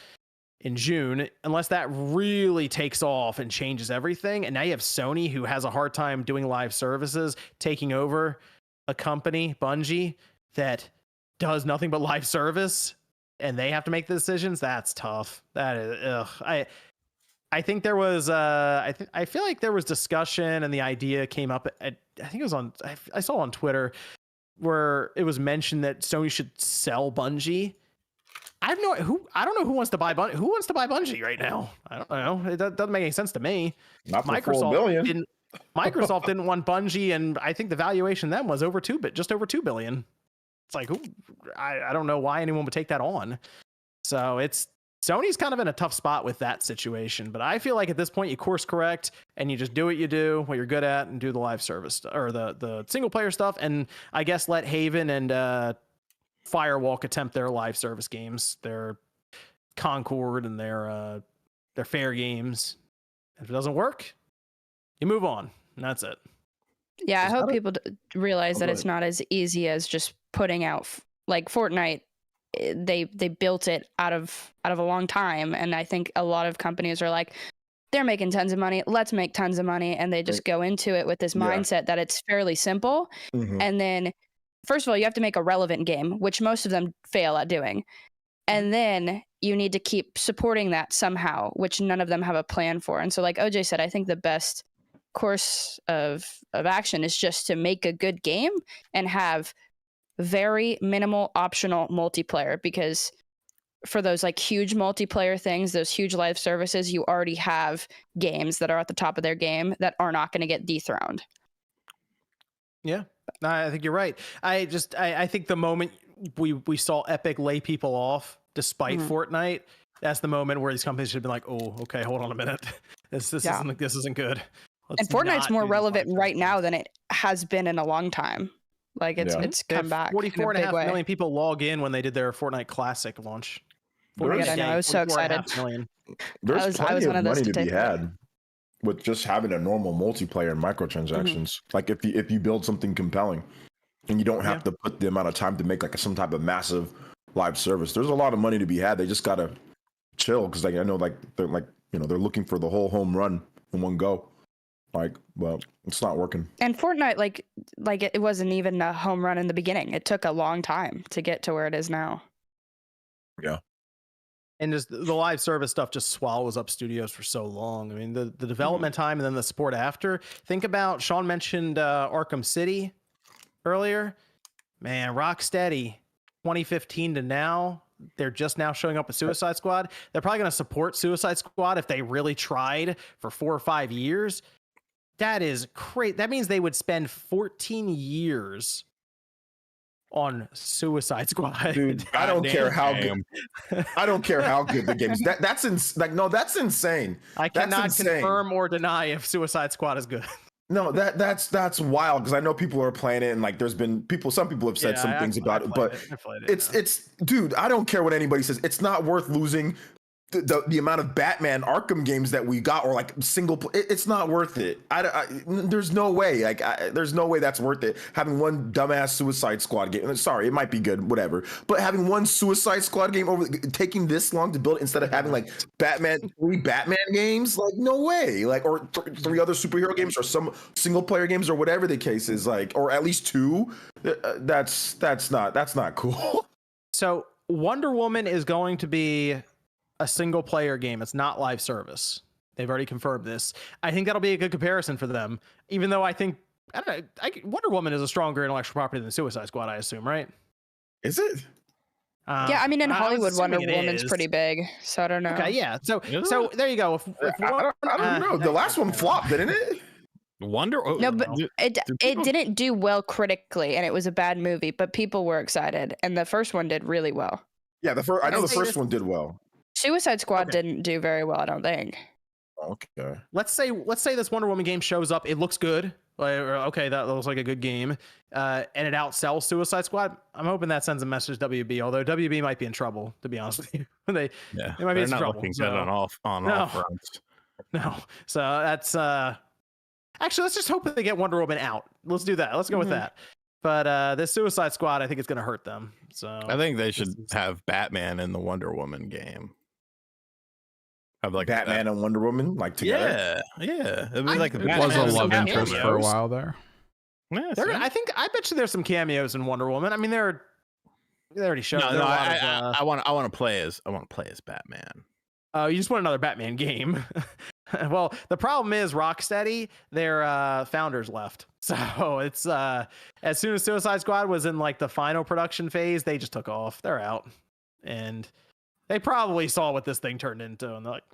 in June, unless that really takes off and changes everything. And now you have Sony, who has a hard time doing live services, taking over a company, Bungie, that does nothing but live service, and they have to make the decisions. That's tough. That is, I think there was I feel like there was discussion and the idea came up I think it was I saw on Twitter where it was mentioned that Sony should sell Bungie. I don't know who wants to buy Bungie. Who wants to buy Bungie right now? I don't know. It doesn't make any sense to me. Not for $4 billion. Microsoft didn't want Bungie, and I think the valuation then was just over $2 billion. It's like, I don't know why anyone would take that on. So Sony's kind of in a tough spot with that situation, but I feel like at this point you course correct and you just do what you do, what you're good at, and do the live service or the single player stuff, and I guess let Haven and Firewalk attempt their live service games, their Concord and their fair games. If it doesn't work, you move on, and that's it. Yeah, I hope people realize that it's not as easy as just putting out like Fortnite. They built it out of a long time, and I think a lot of companies are like, they're making tons of money, let's make tons of money, and they just go into it with this mindset that it's fairly simple. And then first of all, you have to make a relevant game, which most of them fail at doing, And then you need to keep supporting that somehow, which none of them have a plan for. And so like OJ said, I think the best course of action is just to make a good game and have very minimal optional multiplayer, because for those like huge multiplayer things, those huge live services, you already have games that are at the top of their game that are not going to get dethroned. Yeah, no, I think you're right. I think the moment we saw Epic lay people off despite Fortnite, that's the moment where these companies should have been like, oh, okay, hold on a minute. This isn't good. And Fortnite's more relevant right now than it has been in a long time. Like it's come back. 44.5 million people log in when they did their Fortnite Classic launch. I know. I was so excited. There's plenty of money to be had with just having a normal multiplayer and microtransactions. Like if you build something compelling and you don't have to put the amount of time to make like some type of massive live service, there's a lot of money to be had. They just gotta chill, because like I know like they're looking for the whole home run in one go. Like, well, it's not working. And Fortnite, like it wasn't even a home run in the beginning. It took a long time to get to where it is now. Yeah. And just the live service stuff just swallows up studios for so long. I mean, the development time and then the support after. Think about, Sean mentioned Arkham City earlier. Man, Rocksteady, 2015 to now, they're just now showing up with Suicide Squad. They're probably going to support Suicide Squad if they really tried for 4 or 5 years. That is crazy. That means they would spend 14 years on Suicide Squad. Dude, I don't care how good. I don't care how good the game is. That's insane. I cannot confirm or deny if Suicide Squad is good. No, that's wild, because I know people are playing it, and like there's been some people have said some things about it, but it's dude, I don't care what anybody says. It's not worth losing the amount of Batman Arkham games that we got, or like it's not worth it. There's no way. There's no way that's worth it. Having one dumbass Suicide Squad game. Sorry, it might be good, whatever. But having one Suicide Squad game taking this long to build, instead of having like 3 Batman games, like no way. Like, or 3 other superhero games, or some single player games, or whatever the case is, like, or at least 2. That's not cool. So Wonder Woman is going to be a single player game. It's not live service. They've already confirmed this. I think that'll be a good comparison for them, even though I think, I don't know, Wonder Woman is a stronger intellectual property than Suicide Squad, I assume, right? Is it? Yeah, I mean, in Hollywood, Wonder Woman's pretty big, so I don't know. Okay, yeah. So there you go. I don't know. The last one flopped, didn't it? No, but it didn't do well critically, and it was a bad movie, but people were excited, and the first one did really well. Yeah, I know the first one did well. Suicide Squad didn't do very well, I don't think. Okay. Let's say this Wonder Woman game shows up. It looks good. Okay, that looks like a good game, and it outsells Suicide Squad. I'm hoping that sends a message to WB. Although WB might be in trouble, to be honest with you. they might be in trouble. Good on all fronts. No. So that's actually, let's just hope that they get Wonder Woman out. Let's do that. Let's go with that. But this Suicide Squad, I think it's going to hurt them. So I think they should have Batman in the Wonder Woman game. Have like Batman and Wonder Woman like together. Yeah. It'd be like it was a love interest for a while there. Yeah, I bet you there's some cameos in Wonder Woman. I mean, they already showed. I want to play as Batman. Oh, you just want another Batman game. Well, the problem is Rocksteady, their founders left. So it's as soon as Suicide Squad was in like the final production phase, they just took off. They're out. And they probably saw what this thing turned into, and they're like,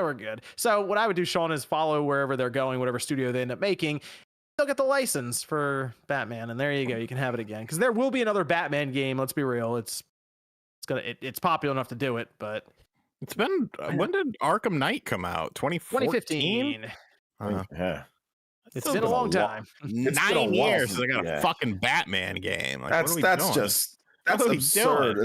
we're good. So what I would do, Sean, is follow wherever they're going, whatever studio they end up making. They'll get the license for Batman, and there you go. You can have it again, because there will be another Batman game. Let's be real. It's popular enough to do it, but it's been when did Arkham Knight come out? 2015. Yeah. It's been a long time. 9 years. So they got a fucking Batman game. Like, that's absurd.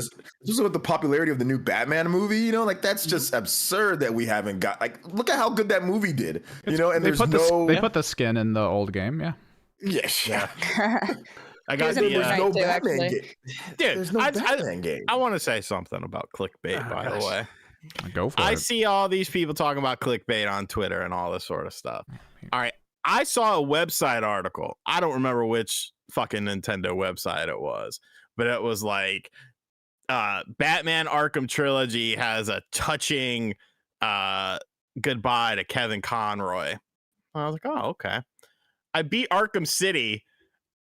Just with the popularity of the new Batman movie, like that's just absurd that we haven't got. Like, look at how good that movie did. And they put the skin in the old game. Yeah. Yes. Yeah. I got there's no Batman game. Dude, there's no Batman game. I want to say something about clickbait, by the way. Go for it. I see all these people talking about clickbait on Twitter and all this sort of stuff. All right. I saw a website article. I don't remember which fucking Nintendo website it was, but it was like Batman Arkham Trilogy has a touching goodbye to Kevin Conroy. I was like, oh, okay. I beat Arkham City,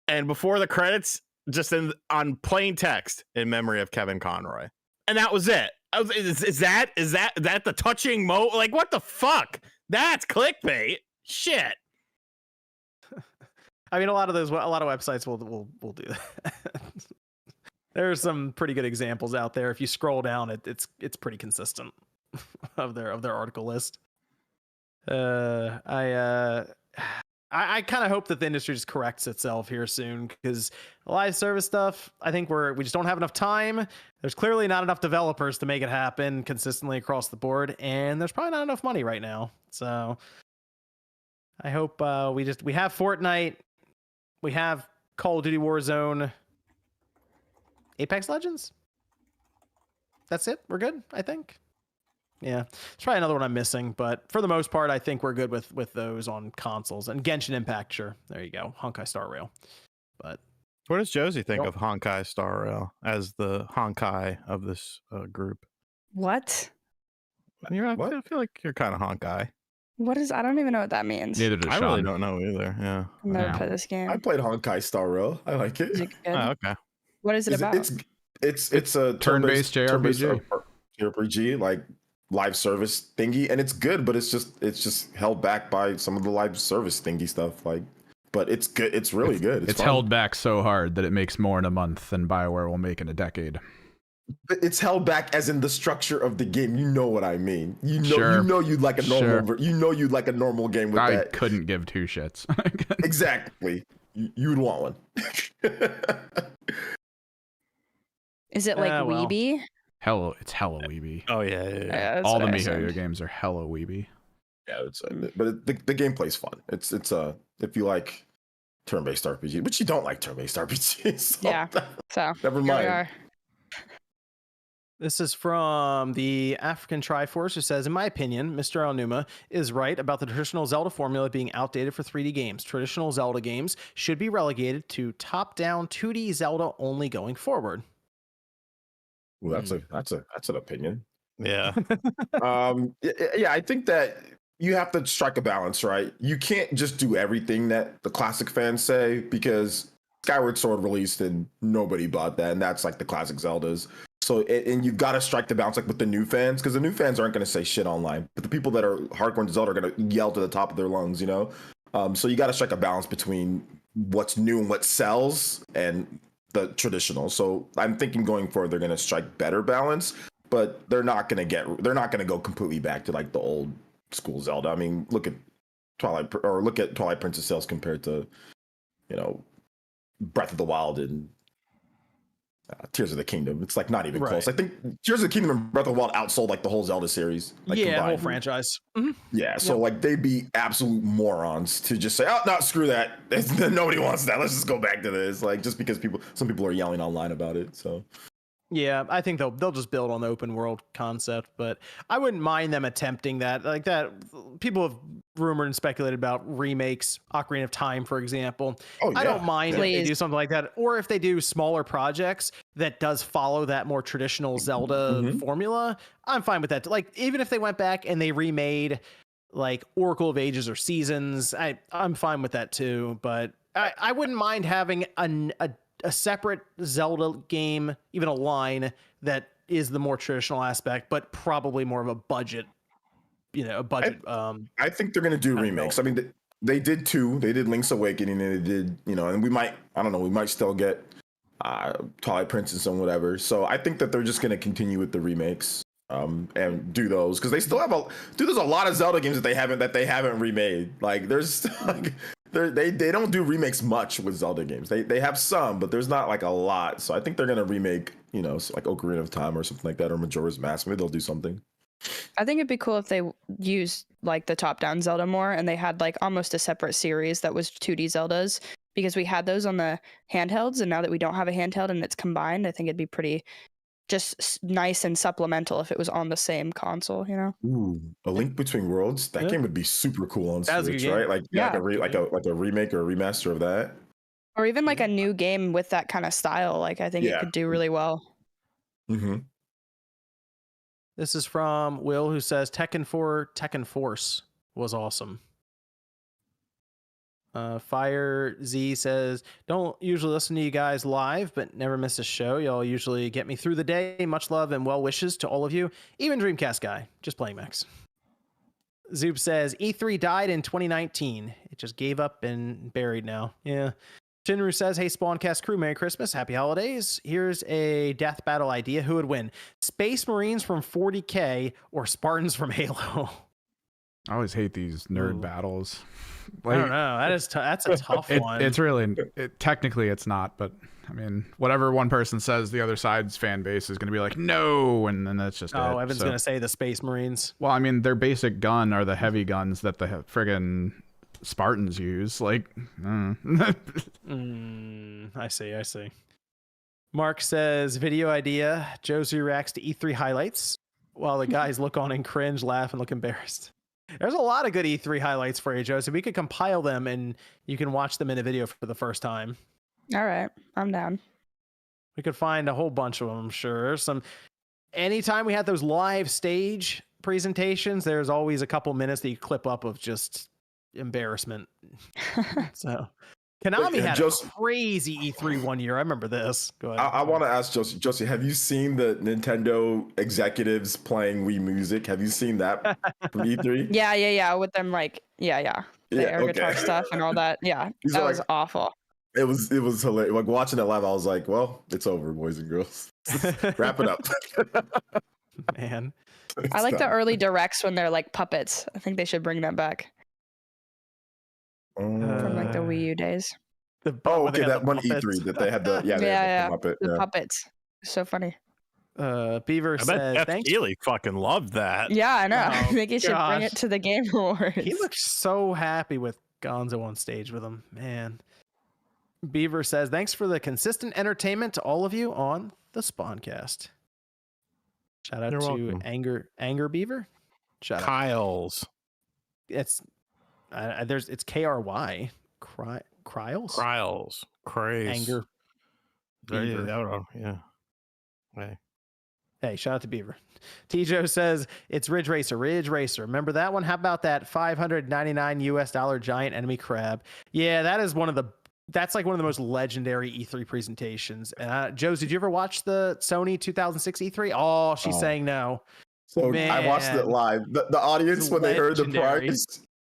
and before the credits, just on plain text, in memory of Kevin Conroy, and that was it. Is that the touching like, what the fuck? That's clickbait. Shit. I mean, a lot of websites will do that. There's some pretty good examples out there. If you scroll down, it's pretty consistent of their article list. I kind of hope that the industry just corrects itself here soon, because live service stuff, I think we just don't have enough time. There's clearly not enough developers to make it happen consistently across the board, and there's probably not enough money right now. So I hope we have Fortnite, we have Call of Duty Warzone, Apex Legends. That's it. We're good, I think. Yeah, it's probably another one I'm missing, but for the most part, I think we're good with those on consoles. And Genshin Impact, sure. There you go. Honkai Star Rail. But what does Josie think of Honkai Star Rail as the Honkai of this group? What? I feel like you're kind of Honkai. What is? I don't even know what that means. Neither does Sean. I really don't know either. Yeah. I've never played this game. I played Honkai Star Rail. I like it. Is it good? Oh, okay. What is it about? It's a turn-based JRPG. JRPG, like live service thingy, and it's good, but it's just held back by some of the live service thingy stuff. Like, but it's good. It's really good. It's held back so hard that it makes more in a month than BioWare will make in a decade. It's held back as in the structure of the game. You know what I mean? You know you'd like a normal. You know you'd like a normal game with that. I couldn't give two shits. Exactly. You'd want one. Is it like weeby? It's hella weeby. Oh yeah. All the MiHoYo games are hella weeby. Yeah, but the gameplay's fun. It's if you like turn-based RPG, but you don't like turn-based RPGs. So yeah. So never mind. This is from the African Triforce, who says, in my opinion, Mr. Aonuma is right about the traditional Zelda formula being outdated for 3D games. Traditional Zelda games should be relegated to top-down 2D Zelda only going forward. Well, that's an opinion. Yeah. Yeah, I think that you have to strike a balance, right? You can't just do everything that the classic fans say, because Skyward Sword released and nobody bought that, and that's like the classic Zeldas. So, and you've got to strike the balance like with the new fans, because the new fans aren't going to say shit online, but the people that are hardcore into Zelda are going to yell to the top of their lungs, you know? So you got to strike a balance between what's new and what sells and the traditional. So I'm thinking going forward, they're going to strike better balance, but they're not going to go completely back to like the old school Zelda. I mean, look at Twilight Princess sales compared to, you know, Breath of the Wild and Tears of the Kingdom. It's like not even close. I think Tears of the Kingdom and Breath of the Wild outsold like the whole Zelda series. Like, yeah, combined. Whole franchise. Mm-hmm. Yeah, so like they'd be absolute morons to just say, oh no, screw that. Nobody wants that. Let's just go back to this. Like, just because some people are yelling online about it. So yeah, I think they'll just build on the open world concept, but I wouldn't mind them attempting that. Like that, people have rumored and speculated about remakes, Ocarina of Time, for example. Oh, yeah. I don't mind if they do something like that, or if they do smaller projects that does follow that more traditional Zelda formula. I'm fine with that. Like, even if they went back and they remade like Oracle of Ages or Seasons, I'm fine with that too. But I wouldn't mind having a separate Zelda game, even a line that is the more traditional aspect, but probably more of a budget, I think they're going to do remakes. I mean, they did two. They did Link's Awakening, and they did, and we might still get Twilight Princess and whatever. So I think that they're just going to continue with the remakes and do those, because they still have there's a lot of Zelda games that they haven't remade. Like there's like they don't do remakes much with Zelda games. They have some, but there's not like a lot. So I think they're gonna remake, like Ocarina of Time or something like that, or Majora's Mask. Maybe they'll do something. I think it'd be cool if they used like the top-down Zelda more, and they had like almost a separate series that was 2D Zeldas, because we had those on the handhelds, and now that we don't have a handheld and it's combined, I think it'd be pretty just nice and supplemental if it was on the same console, Ooh, A Link Between Worlds. That game would be super cool on Switch, right? Like like a remake or a remaster of that, or even like a new game with that kind of style. Like I think it could do really well. Mm-hmm. This is from Will, who says Tekken 4 Tekken Force was awesome. Fire Z says, don't usually listen to you guys live, but never miss a show. Y'all usually get me through the day. Much love and well wishes to all of you. Even Dreamcast guy, just playing Max. Zoop says, E3 died in 2019. It just gave up and buried now. Yeah. Shinru says, hey, Spawncast crew, Merry Christmas, Happy Holidays. Here's a death battle idea. Who would win? Space Marines from 40K or Spartans from Halo? I always hate these nerd battles. Like, I don't know. That's a tough one. It's really, technically it's not, but I mean, whatever one person says, the other side's fan base is going to be like, no, and then that's just Oh, Evan's going to say the Space Marines. Well, I mean, their basic gun are the heavy guns that the friggin' Spartans use. Like, I see. Mark says, video idea, Josie reacts to E3 highlights while the guys look on and cringe, laugh, and look embarrassed. There's a lot of good E3 highlights for you, Josie. We could compile them and you can watch them in a video for the first time. All right, I'm down. We could find a whole bunch of them, I'm sure. Anytime we had those live stage presentations, there's always a couple minutes that you clip up of just embarrassment. So Konami had a crazy E3 one year. I remember this. Go ahead. I want to ask Josie, have you seen the Nintendo executives playing Wii Music? Have you seen that from E3? Yeah. With them, the air guitar stuff and all that. Yeah, that was awful. It was hilarious. Like watching it live, I was like, well, it's over, boys and girls. Wrap it up. Man. I like the early directs when they're like puppets. I think they should bring that back. From the Wii U days. That one E3 that they had the puppets. So funny. Beaver says, thanks. Keely fucking loved that. Yeah, I know. I think he should bring it to the Game Awards. He looks so happy with Gonzo on stage with him, man. Beaver says, thanks for the consistent entertainment to all of you on the Spawncast. Shout out to Anger Beaver. Shout Kyles. It's KRY. Kryles. Craze. Anger. Beaver. Yeah. Hey, shout out to Beaver. Tijo says it's Ridge Racer. Remember that one? How about that $599 giant enemy crab? Yeah, that's like one of the most legendary E3 presentations. Josie, did you ever watch the Sony 2006 E3? Oh, she's saying no. So I watched it live. The audience, when they heard the price,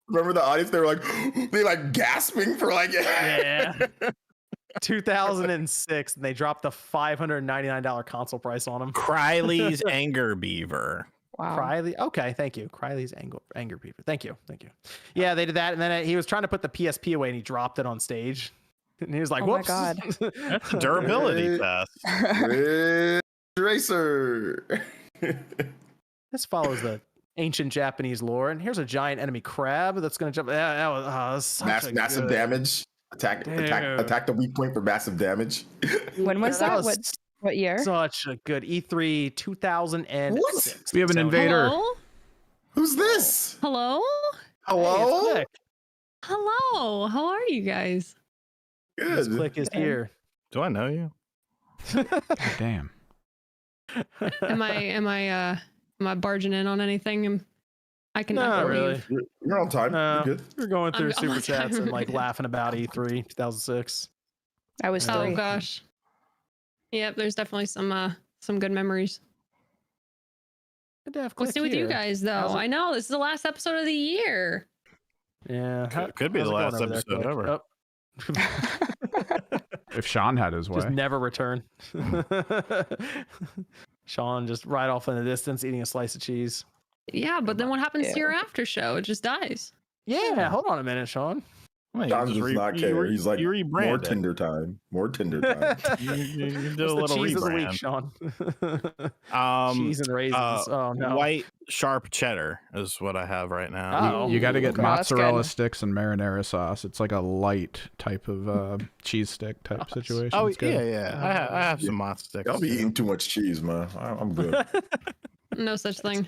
remember the audience? They were like, gasping for yeah. 2006, and they dropped the $599 console price on them. Criley's Anger Beaver. Wow. Criley. Okay, thank you. Criley's Anger Beaver. Thank you. Yeah, they did that, and then he was trying to put the PSP away, and he dropped it on stage. And he was like, whoops. Oh my God. That's a durability test. Ridge Racer. This follows the ancient Japanese lore. And here's a giant enemy crab that's going to jump. That was massive damage. Attack the weak point for massive damage. When was that? What year? Such a good E3 2006. We have an invader. Hello? Who's this? Hello? Hello? Hey, Hello. How are you guys? Good. Click is here. Do I know you? Damn. Am I barging in on anything? I can not really. You're on time. You're good. We're going through super chats and laughing about E3 2006. I was 3. Oh gosh. Yep, there's definitely some good memories. What's new with you guys though? I know this is the last episode of the year. Yeah, could be the last episode ever. Oh. If Sean had his way. Just never return. Sean just right off in the distance eating a slice of cheese. Yeah, but then what happens to your after show? It just dies. Yeah, hold on a minute, Sean. Sean does not care. He's like, more Tinder time. You do a little cheese rebrand. Of the week, Sean. Cheese and raisins. Oh no. White sharp cheddar is what I have right now. You got to get mozzarella sticks and marinara sauce. It's like a light type of cheese stick type situation. Oh yeah. I have some mozz sticks. I'll be eating too much cheese, man. I'm good. No such thing.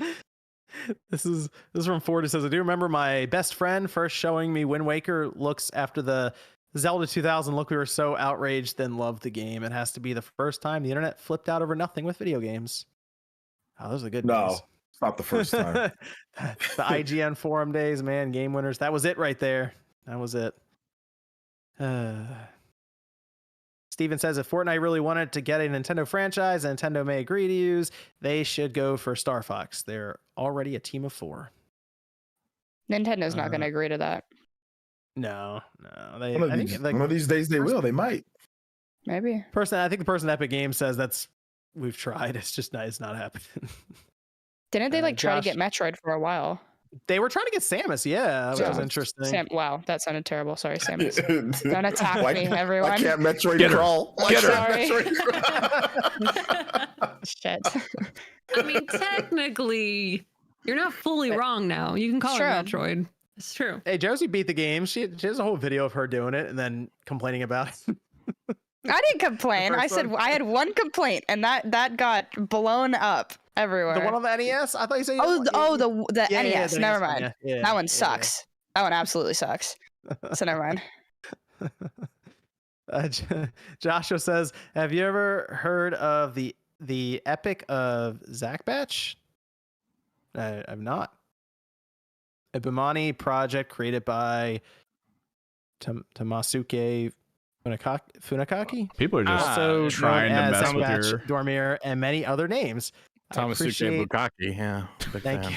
This is from Ford. It says, I do remember my best friend first showing me Wind Waker looks after the Zelda 2000, look, we were so outraged, then loved the game. It has to be the first time the internet flipped out over nothing with video games. Oh, those are good days. No, it's not the first time. The IGN forum days, man, game winners. That was it right there. That was it. Steven says if Fortnite really wanted to get a Nintendo franchise and Nintendo may agree to use, they should go for Star Fox. They're already a team of 4. Nintendo's not going to agree to that. No. One of these days they will. They might. Maybe. I think the person at Epic Games says we've tried. It's not happening. Didn't they try to get Metroid for a while? They were trying to get Samus, yeah. That was interesting. Wow, that sounded terrible. Sorry, Samus. Don't attack me, everyone. I can't Metroid crawl. Get her. Shit. I mean, technically, you're not fully wrong now. You can call it Metroid. It's true. Hey, Josie beat the game. She has a whole video of her doing it and then complaining about it. I didn't complain. I said I had one complaint, and that got blown up everywhere. The one on the NES? I thought you said. The NES. Never mind. Yeah, that one sucks. That one absolutely sucks. So never mind. Joshua says, "Have you ever heard of the Epic of Zakbatch?" I've not. A Bimani project created by Tamasuke Funakaki. People are just trying to mess with your Dormir and many other names. Tamasuke Bukaki, yeah. Thank you.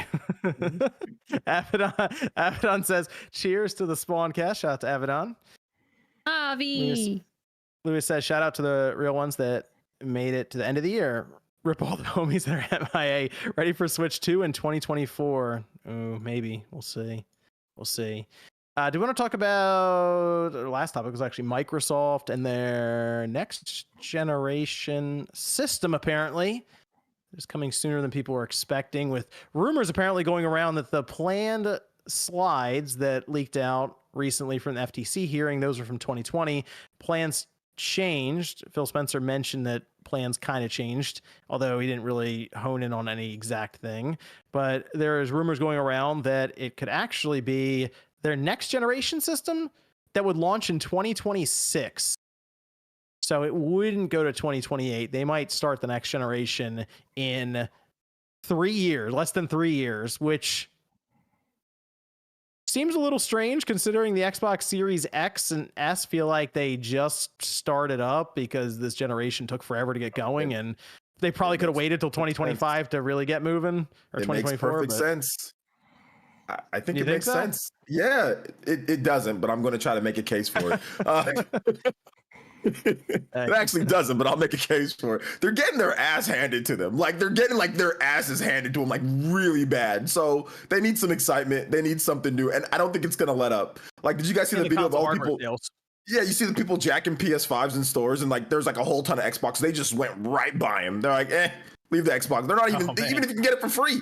Avedon says, "Cheers to the Spawncast." Shout out to Avedon. Avi. Lewis says, "Shout out to the real ones that made it to the end of the year. Rip all the homies that are MIA. Ready for Switch 2 in 2024. Oh, maybe. We'll see. Do we want to talk about the last topic was actually Microsoft and their next generation system, apparently. It's coming sooner than people were expecting, with rumors apparently going around that the planned slides that leaked out recently from the FTC hearing, those are from 2020. Plans changed. Phil Spencer mentioned that plans kind of changed, although he didn't really hone in on any exact thing. But there is rumors going around that it could actually be their next generation system that would launch in 2026. So it wouldn't go to 2028. They might start the next generation in 3 years, less than 3 years, which seems a little strange considering the Xbox Series X and S feel like they just started up because this generation took forever to get going, and they probably could have waited till 2025 to really get moving, or 2024. Makes perfect sense. I think it makes sense. Yeah, it doesn't, but I'm going to try to make a case for it. It actually doesn't, but I'll make a case for it. They're getting their ass handed to them. They're getting their asses handed to them really bad. So they need some excitement. They need something new. And I don't think it's going to let up. Did you guys see the video of all people? Yeah, you see the people jacking PS5s in stores, and there's a whole ton of Xbox. They just went right by them. They're like, leave the Xbox. They're not even if you can get it for free.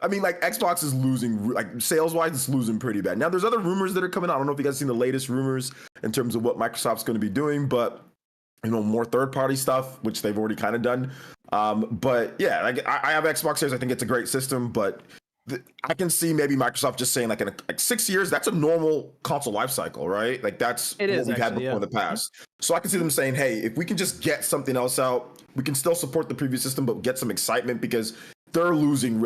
I mean, Xbox is losing, sales-wise, it's losing pretty bad. Now, there's other rumors that are coming out. I don't know if you guys seen the latest rumors in terms of what Microsoft's going to be doing, but, more third-party stuff, which they've already kind of done. But, yeah, I have Xbox Series. I think it's a great system, but I can see maybe Microsoft just saying, in 6 years, that's a normal console life cycle, right? That's what we've had before in the past. So I can see them saying, hey, if we can just get something else out, we can still support the previous system, but get some excitement, because they're losing.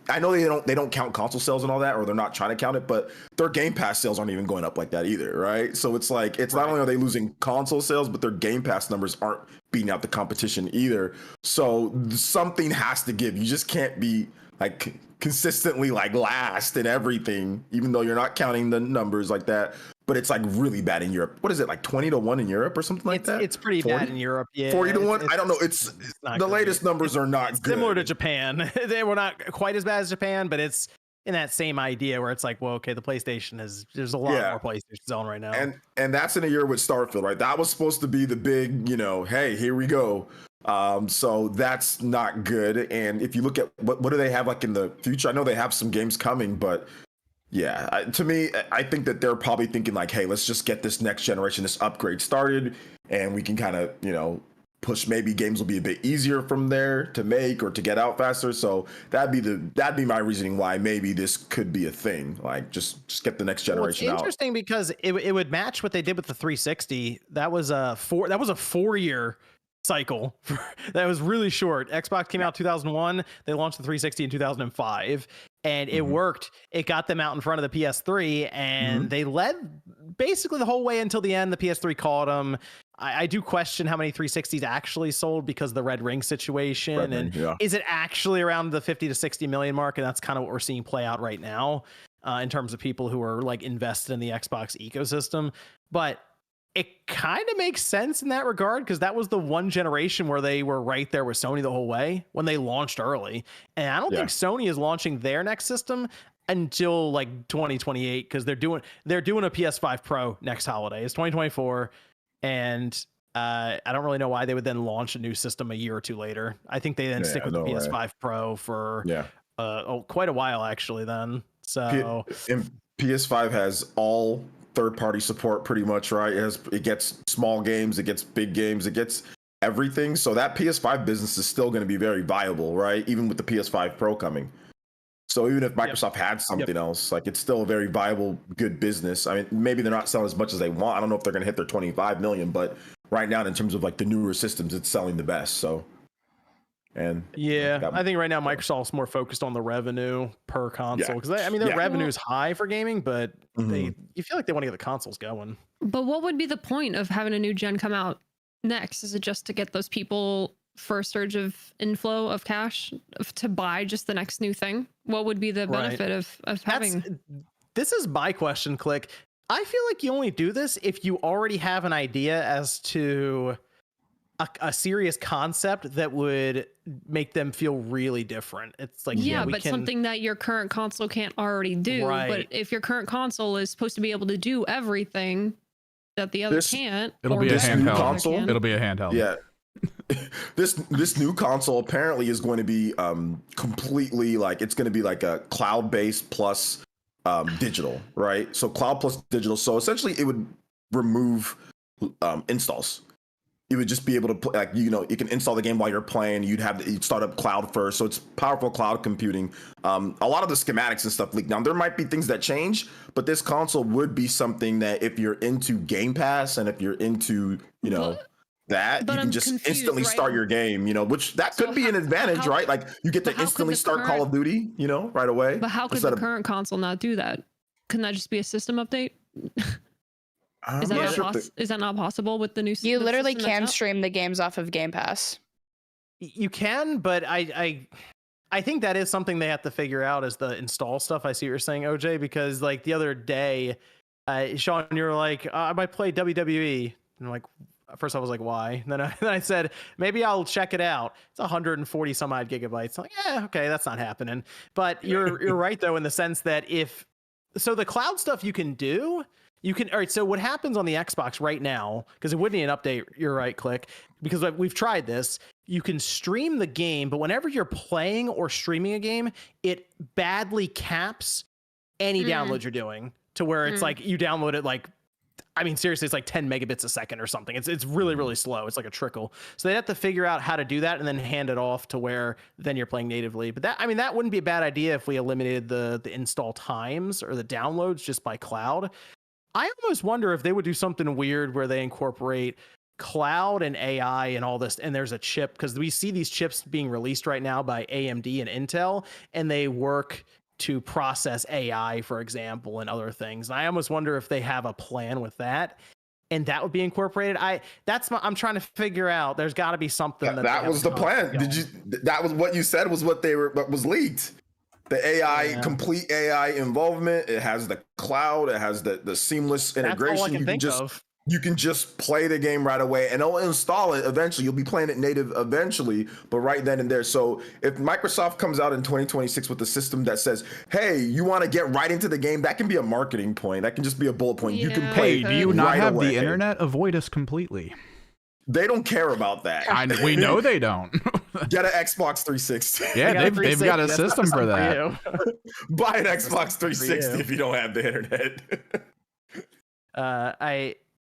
I know they don't count console sales and all that, or they're not trying to count it, but their Game Pass sales aren't even going up like that either, right? So it's not only are they losing console sales, but their Game Pass numbers aren't beating out the competition either. So something has to give. You just can't be consistently last in everything, even though you're not counting the numbers like that. But it's really bad in Europe. What is it, 20-1 in Europe or something like that? It's pretty 40? Bad in Europe. Yeah, 40-1. I don't know. It's the latest numbers are not good. Similar to Japan. They were not quite as bad as Japan, but it's in that same idea where it's well, okay, the PlayStation there's a lot more PlayStation on right now. And that's in a year with Starfield, right? That was supposed to be the big, hey, here we go. So that's not good. And if you look at what do they have in the future? I know they have some games coming, but yeah, to me, I think that they're probably thinking hey, let's just get this next generation, this upgrade started, and we can kind of, push. Maybe games will be a bit easier from there to make or to get out faster. So that'd be my reasoning why maybe this could be a thing. Like just get the next generation out. It's interesting because it would match what they did with the 360. That was a 4-year cycle that was really short. Xbox came out 2001. They launched the 360 in 2005, and it worked. It got them out in front of the PS3, and they led basically the whole way until the end. The PS3 caught them. I do question how many 360s actually sold because of the Red Ring situation. Is it actually around the 50 to 60 million mark? And that's kind of what we're seeing play out right now in terms of people who are like invested in the Xbox ecosystem. But it kind of makes sense in that regard because that was the one generation where they were right there with Sony the whole way when they launched early. And I don't think Sony is launching their next system until like 2028 because they're doing a PS5 Pro next holiday. It's 2024, and I don't really know why they would then launch a new system a year or two later. I think they then stick with the PS5 Pro for quite a while actually. Then PS5 has all third-party support pretty much, right? It gets small games, it gets big games, it gets everything. So that PS5 business is still going to be very viable, right? Even with the PS5 Pro coming. So even if Microsoft had something else, like it's still a very viable, good business. I mean, maybe they're not selling as much as they want. I don't know if they're going to hit their 25 million, but right now, in terms of like the newer systems, it's selling the best. So. And I think right now Microsoft's more focused on the revenue per console because their revenue is high for gaming, but you feel like they want to get the consoles going. But what would be the point of having a new gen come out next? Is it just to get those people for a surge of inflow of cash to buy just the next new thing? What would be the benefit of having? This is my question, Click. I feel like you only do this if you already have an idea as to a serious concept that would make them feel really different. It's like but something that your current console can't already do. But if your current console is supposed to be able to do everything that the other can't, it'll be a handheld. It'll be a handheld. Yeah. This new console apparently is going to be completely like it's going to be like a cloud-based plus digital, right? So cloud plus digital. So essentially, it would remove installs. You would just be able to play, like, you can install the game while you're playing. You'd start up cloud first. So it's powerful cloud computing. A lot of the schematics and stuff leak. Now, there might be things that change, but this console would be something that if you're into Game Pass and if you're into, that you can just instantly start your game, which that could be an advantage, right? Like you get to instantly start Call of Duty, right away. But how could the current console not do that? Couldn't that just be a system update? Is that not possible with the new system? You literally can stream the games off of Game Pass. You can, but I think that is something they have to figure out is the install stuff. I see what you're saying, OJ, because like the other day, Sean, you were like, I might play WWE. And I'm like, first I was like, why? And then I said, maybe I'll check it out. It's 140 some odd gigabytes. I'm like, okay, that's not happening. But you're right though, in the sense that so the cloud stuff you can do. All right, so what happens on the Xbox right now, because it would need an update, you're right, Click, because we've tried this, you can stream the game, but whenever you're playing or streaming a game, it badly caps any download you're doing to where it's like you download it like, seriously, it's like 10 megabits a second or something. It's really, really slow. It's like a trickle. So they have to figure out how to do that and then hand it off to where then you're playing natively. But that wouldn't be a bad idea if we eliminated the install times or the downloads just by cloud. I almost wonder if they would do something weird where they incorporate cloud and AI and all this, and there's a chip, because we see these chips being released right now by AMD and Intel, and they work to process AI, for example, and other things. And I almost wonder if they have a plan with that, and that would be incorporated. I'm trying to figure out. There's got to be something that was the plan. That was what you said was what was leaked. The AI, complete AI involvement. It has the cloud. It has the seamless integration. That's all I can think of. You can just play the game right away, and it'll install it eventually. You'll be playing it native eventually, but right then and there. So if Microsoft comes out in 2026 with a system that says, "Hey, you want to get right into the game," that can be a marketing point. That can just be a bullet point. You can play. Hey, do you not have the internet? Avoid us completely. They don't care about that. We know they don't. Get an Xbox 360. Yeah, they've got a system for that. Buy an Xbox 360 if you don't have the internet.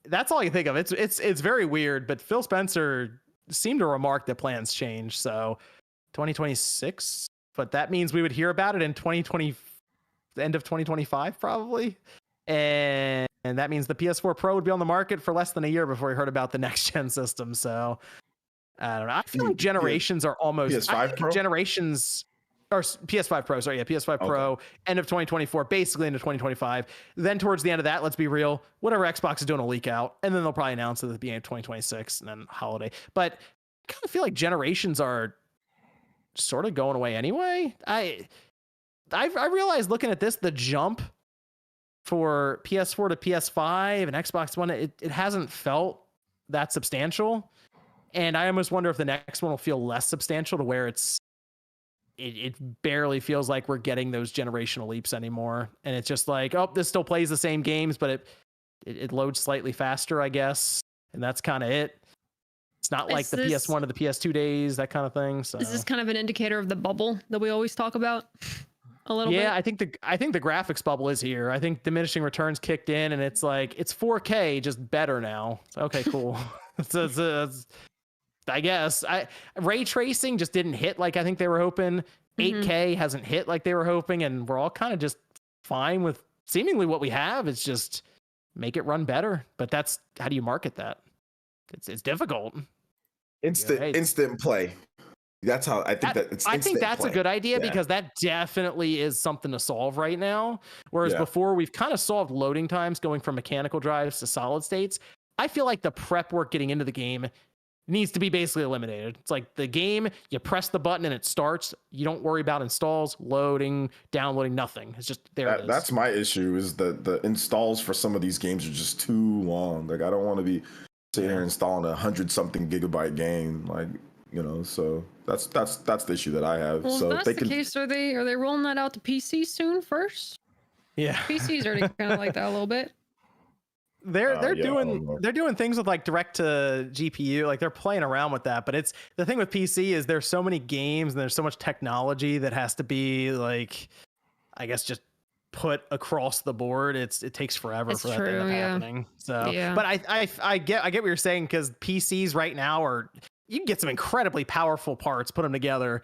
That's all I can think of. It's very weird, but Phil Spencer seemed to remark that plans change. So 2026, but that means we would hear about it in 2020, the end of 2025 probably. And that means the PS4 Pro would be on the market for less than a year before we heard about the next gen system. So I don't know. I feel like generations are almost PS5 Pro? Generations or PS5 Pro. Sorry, yeah, PS5 Pro, end of 2024, basically into 2025. Then towards the end of that, let's be real, whatever Xbox is doing will leak out, and then they'll probably announce it at the beginning of 2026 and then holiday. But I kind of feel like generations are sort of going away anyway. I realized looking at this, the jump for PS4 to PS5 and Xbox One, it hasn't felt that substantial. And I almost wonder if the next one will feel less substantial to where it barely feels like we're getting those generational leaps anymore. And it's just like, oh, this still plays the same games, but it loads slightly faster, I guess. And that's kind of it. It's not like the PS1 to the PS2 days, that kind of thing. So is this kind of an indicator of the bubble that we always talk about? A little bit. Yeah, I think the graphics bubble is here. I think diminishing returns kicked in, and it's like it's 4K, just better now. Okay, cool. I guess ray tracing just didn't hit like I think they were hoping. 8K hasn't hit like they were hoping, and we're all kind of just fine with seemingly what we have. It's just make it run better. But that's how do you market that? It's difficult. Instant play. That's how I think I think that's a good idea because that definitely is something to solve right now. Whereas before we've kind of solved loading times going from mechanical drives to solid states. I feel like the prep work getting into the game needs to be basically eliminated. It's like the game, you press the button and it starts. You don't worry about installs, loading, downloading, nothing. It's just there. It is. That's my issue is the installs for some of these games are just too long. Like I don't want to be sitting here installing 100-something gigabyte game. Like, you know, so that's the issue that I have. Well, so if that's the case, are they rolling that out to PC soon first? Yeah. PCs are kind of like that a little bit. They're doing things with like direct to GPU, like they're playing around with that. But it's the thing with PC is there's so many games and there's so much technology that has to be like, I guess, just put across the board. It takes forever for that to end up happening. So, but I get what you're saying because PCs right now are you can get some incredibly powerful parts, put them together,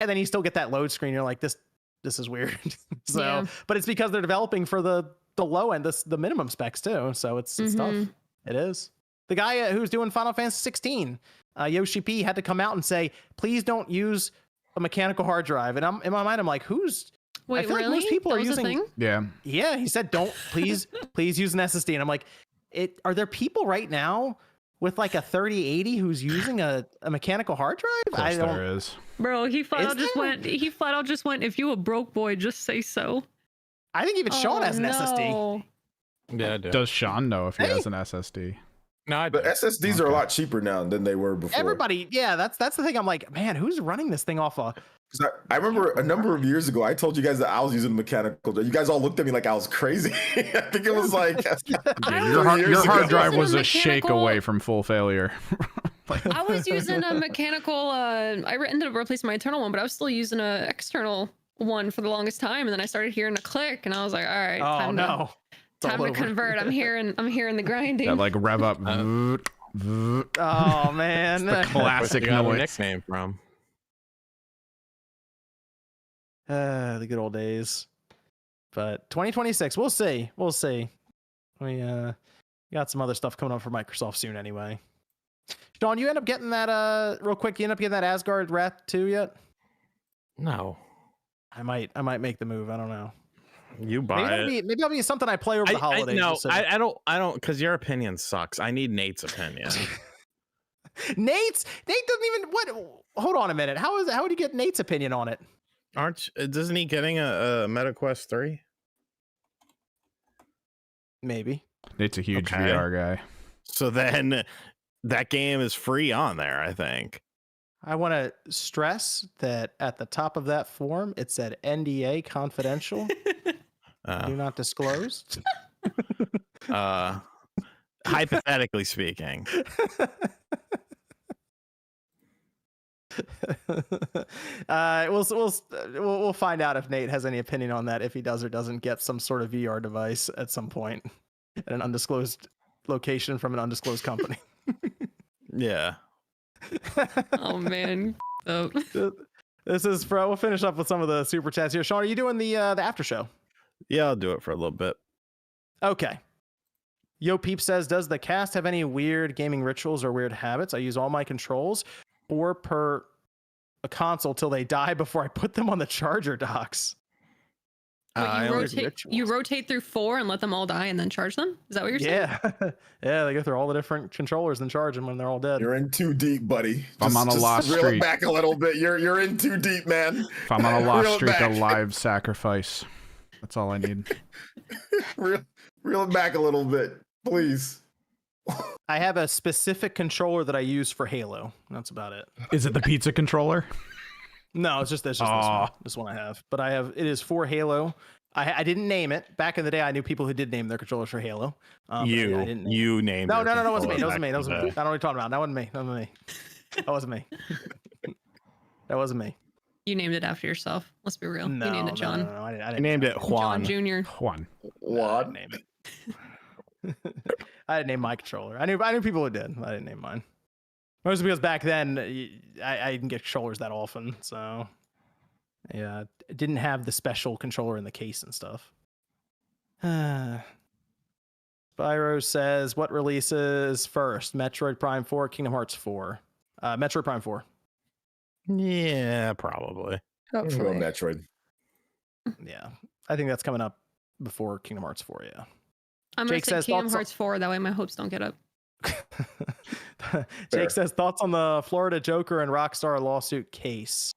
and then you still get that load screen. You're like this is weird. So, but it's because they're developing for the low end, the minimum specs too. So it's tough. It is. The guy who's doing Final Fantasy 16, Yoshi P, had to come out and say, please don't use a mechanical hard drive. And in my mind, I'm like, Wait, I feel really? like most people are using. Yeah. He said, don't please use an SSD. And I'm like, are there people right now with like a 3080 who's using a mechanical hard drive? Of course there is. Bro, he flat out just went, if you a broke boy, just say so. I think even Sean has an SSD. Yeah, I do. Does Sean know if he has an SSD? No, but SSDs are a lot cheaper now than they were before. Everybody, that's the thing. I'm like, man, who's running this thing off of? Because I remember a number of years ago, I told you guys that I was using mechanical. You guys all looked at me like I was crazy. I think it was like your hard drive was a shake away from full failure. I was using a mechanical. I ended up replacing my internal one, but I was still using an external one for the longest time, and then I started hearing a click, and I was like, all right, time to convert. I'm hearing the grinding. That like rev up. Oh man, the classic nickname from. The good old days. But 2026, we'll see. We got some other stuff coming up for Microsoft soon anyway. Sean, you end up getting that real quick. You end up getting that Asgard Wrath 2 yet? No. I might make the move. I don't know. You buy it. Maybe that'll be something I play over the holidays. I don't, because your opinion sucks. I need Nate's opinion. Nate doesn't even hold on a minute. How would you get Nate's opinion on it? Isn't he getting a MetaQuest 3? Maybe. Nate's a huge VR guy. So then that game is free on there, I think. I want to stress that at the top of that form, it said NDA confidential. Do not disclose. Hypothetically speaking. We'll find out if Nate has any opinion on that, if he does or doesn't get some sort of VR device at some point at an undisclosed location from an undisclosed company. Yeah. Oh man. Oh. This is for. We'll finish up with some of the super chats here. Sean, are you doing the after show? Yeah, I'll do it for a little bit. Okay. Yo Peep says, does the cast have any weird gaming rituals or weird habits? I use all my controls 4 per a console till they die before I put them on the charger docks. You rotate through 4 and let them all die and then charge them? Is that what you're saying? Yeah, they go through all the different controllers and charge them when they're all dead. You're in too deep, buddy. If I'm on a lost reel streak. It back a little bit. You're in too deep, man. If I'm on a lost streak, a live sacrifice. That's all I need. Reel it back a little bit, please. I have a specific controller that I use for Halo. That's about it. Is it the pizza controller? No, it's just this one I have. But it is for Halo. I didn't name it. Back in the day, I knew people who did name their controllers for Halo. You named it. No, it wasn't me. That wasn't me. That wasn't me. I don't know what you're talking about. That wasn't me. That wasn't me. That wasn't me. You named it after yourself. Let's be real. You named it John. No, I didn't named it Juan. John Jr. Juan. What? Name it. I didn't name my controller. I knew people who did. I didn't name mine. Mostly because back then I didn't get controllers that often, so yeah, it didn't have the special controller in the case and stuff. Spyro says, "What releases first? Metroid Prime 4, Kingdom Hearts 4." Metroid Prime 4. Yeah, probably. Hopefully. Metroid. Yeah, I think that's coming up before Kingdom Hearts 4. Yeah. I'm gonna say Kingdom Hearts 4. That way my hopes don't get up. Jake says, thoughts on the Florida Joker and Rockstar lawsuit case.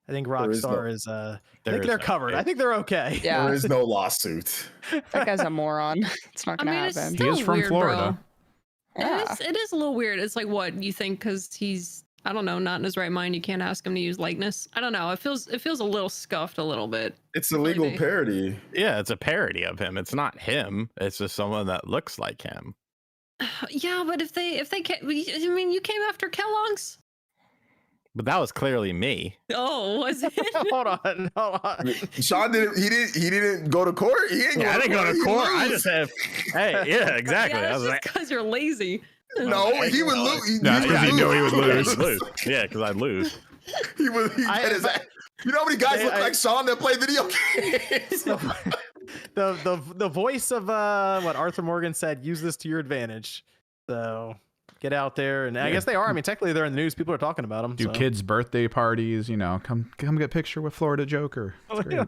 I think Rockstar is I think they're covered. I think they're okay. Yeah. There is no lawsuit. That guy's a moron. It's not gonna happen. He is from Florida. Yeah. It is a little weird. It's like, what you think, because he's, I don't know, not in his right mind, you can't ask him to use likeness. I don't know. It feels a little scuffed a little bit. It's a legal parody. Yeah, it's a parody of him. It's not him. It's just someone that looks like him. Yeah, but if they can't, I mean, you came after Kellogg's. But that was clearly me. Oh, was it? Hold on. Sean didn't go to court. I didn't go to court. I just have. Hey, yeah, exactly. Yeah, I was just like, because you're lazy. No, he would lose. He knew he would lose. Yeah, because I'd lose. He get his ass. You know how many guys look like Sean that play video games? The voice of what Arthur Morgan said, use this to your advantage. So get out there, and I guess they are. I mean, technically they're in the news. People are talking about them. Do kids' birthday parties, come get a picture with Florida Joker.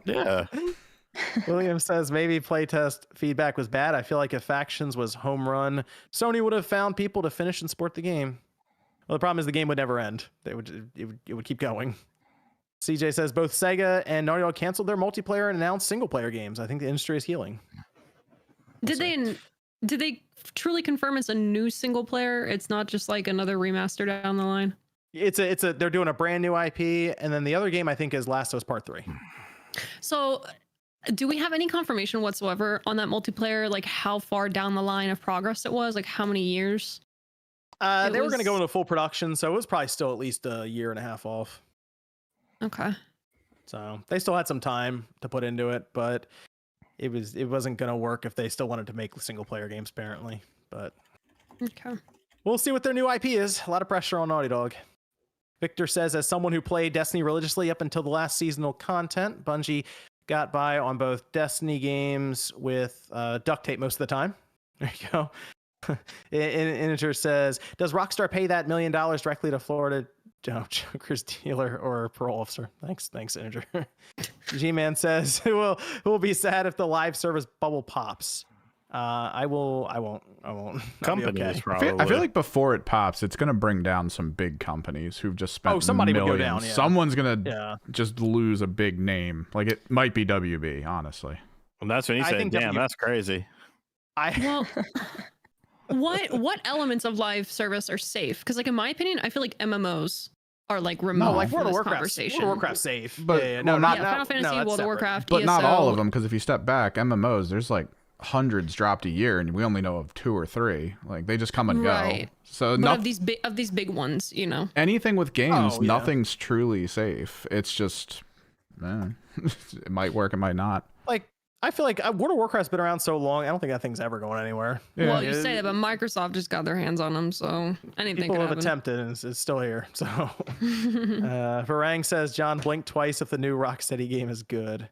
Yeah. William says maybe playtest feedback was bad. I feel like if Factions was home run, Sony would have found people to finish and support the game. Well, the problem is the game would never end. It would keep going. CJ says both Sega and Naughty Dog canceled their multiplayer and announced single player games. I think the industry is healing. Did they truly confirm it's a new single player? It's not just like another remaster down the line. They're doing a brand new IP, and then the other game I think is Last of Us Part 3. So, do we have any confirmation whatsoever on that multiplayer? Like how far down the line of progress it was? Like how many years? They were going to go into full production, so it was probably still at least a year and a half off. Okay. So they still had some time to put into it, but it wasn't going to work if they still wanted to make single player games, apparently. But okay, we'll see what their new IP is. A lot of pressure on Naughty Dog. Victor says, as someone who played Destiny religiously up until the last seasonal content, Bungie got by on both Destiny games with duct tape most of the time. There you go. Integer says, does Rockstar pay that $1 million directly to Florida Joker's dealer or parole officer? Thanks, Integer. G-Man says, who will be sad if the live service bubble pops? I won't. Companies, okay. probably. I feel like before it pops, it's gonna bring down some big companies who've just spent somebody millions. would go down, yeah. Someone's gonna just lose a big name. Like it might be WB, honestly. Well, that's when you say, damn, that's crazy. What elements of live service are safe? Because, like, in my opinion, I feel like MMOs are like remote. Like World of Warcraft safe, but Final Fantasy, World of Warcraft, but ESO. Not all of them. Because if you step back, MMOs, there's like hundreds dropped a year, and we only know of 2 or 3 . Like they just come and go. So of these big ones, anything with games, nothing's truly safe. It's just, it might work, it might not. Like I feel like World of Warcraft's been around so long. I don't think that thing's ever going anywhere. Yeah. Well, you say that, but Microsoft just got their hands on them, so anything people could have happen. attempted, and it's still here. So, Varang says, "John, blink twice if the new Rocksteady game is good."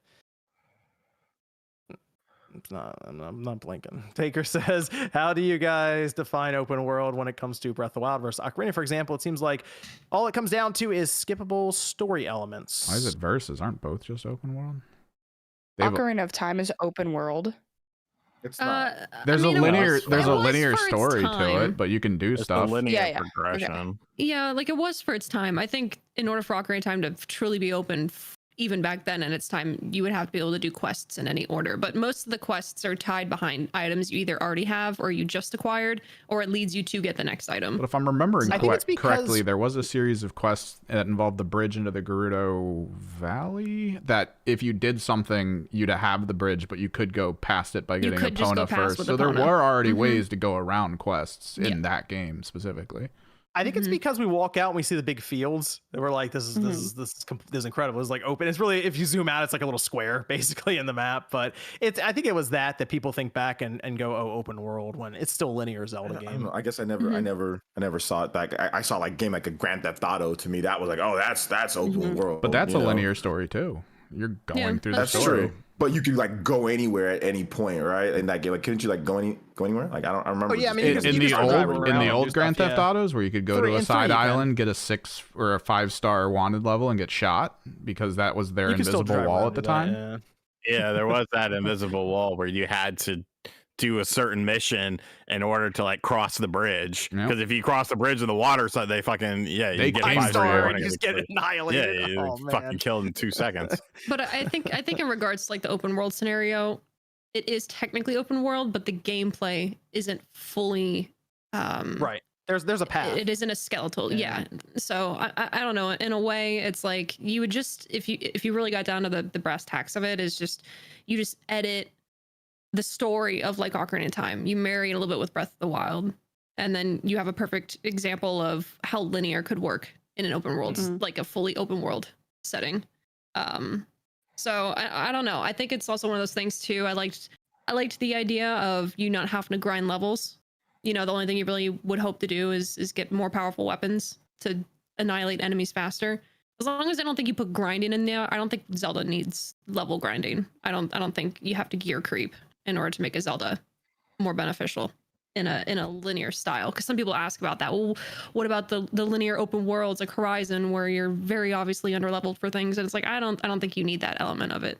I'm not blinking. Taker says, "How do you guys define open world when it comes to Breath of the Wild versus Ocarina, for example? It seems like all it comes down to is skippable story elements." Why is it versus? Aren't both just open world? Ocarina of Time is open world. It's not. There's a linear story to it, but you can do stuff. Linear progression. Okay. Yeah, like it was for its time. I think in order for Ocarina of Time to truly be open, even back then in its time, you would have to be able to do quests in any order. But most of the quests are tied behind items you either already have or you just acquired, or it leads you to get the next item. But if I'm remembering correctly, there was a series of quests that involved the bridge into the Gerudo Valley that if you did something, you'd have the bridge, but you could go past it by getting Epona first. So there were already ways to go around quests in that game specifically. I think it's because we walk out and we see the big fields. And we're like, this is incredible. It's like open. It's really, if you zoom out, it's like a little square basically in the map. But I think it was that people think back and go, oh, open world, when it's still a linear Zelda game. I guess I never saw it back. I saw like game like a Grand Theft Auto. To me, that was like, oh, that's open world. But that's a linear story too. You're going through the story. True. But you could like go anywhere at any point, right? In that game, like couldn't you like go anywhere? Like I remember. Oh yeah, I mean, in the old Grand Theft Autos, where you could go to a side island, get a 6 or a 5-star wanted level, and get shot because that was their invisible wall at the time. Yeah, there was that invisible wall where you had to do a certain mission in order to like cross the bridge. Because if you cross the bridge in the water, so they fucking they get 5-star warning. You just get annihilated. Yeah, fucking killed in 2 seconds. But I think in regards to like the open world scenario, it is technically open world, but the gameplay isn't fully right. There's a path. It isn't a skeletal. Yeah. So I don't know. In a way, it's like you would just if you really got down to the brass tacks of it, is just you just edit the story of like Ocarina of Time. You marry it a little bit with Breath of the Wild, and then you have a perfect example of how linear could work in an open world, like a fully open world setting. So I don't know. I think it's also one of those things too. I liked the idea of you not having to grind levels. You know, the only thing you really would hope to do is get more powerful weapons to annihilate enemies faster. As long as I don't think you put grinding in there, I don't think Zelda needs level grinding. I don't think you have to gear creep in order to make a Zelda more beneficial in a linear style. Because some people ask about that. Well, what about the linear open worlds like Horizon, where you're very obviously underleveled for things? And it's like I don't think you need that element of it.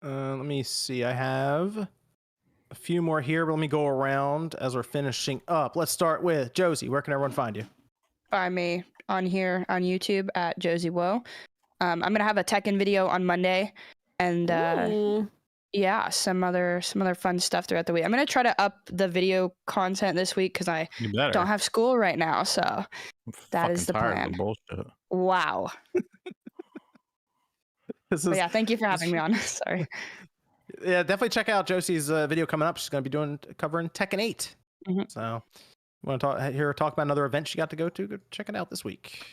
Let me see. I have a few more here, but let me go around as we're finishing up. Let's start with Josie. Where can everyone find you? Find me on here on YouTube at Josie Woe. I'm gonna have a Tekken video on Monday, and yeah, some other fun stuff throughout the week. I'm gonna try to up the video content this week because I don't have school right now, so that is the plan. Wow. Yeah, thank you for having me on. Sorry. Yeah, definitely check out Josie's video coming up. She's gonna be covering Tekken 8. So, you want to talk about another event she got to go to? Go check it out this week.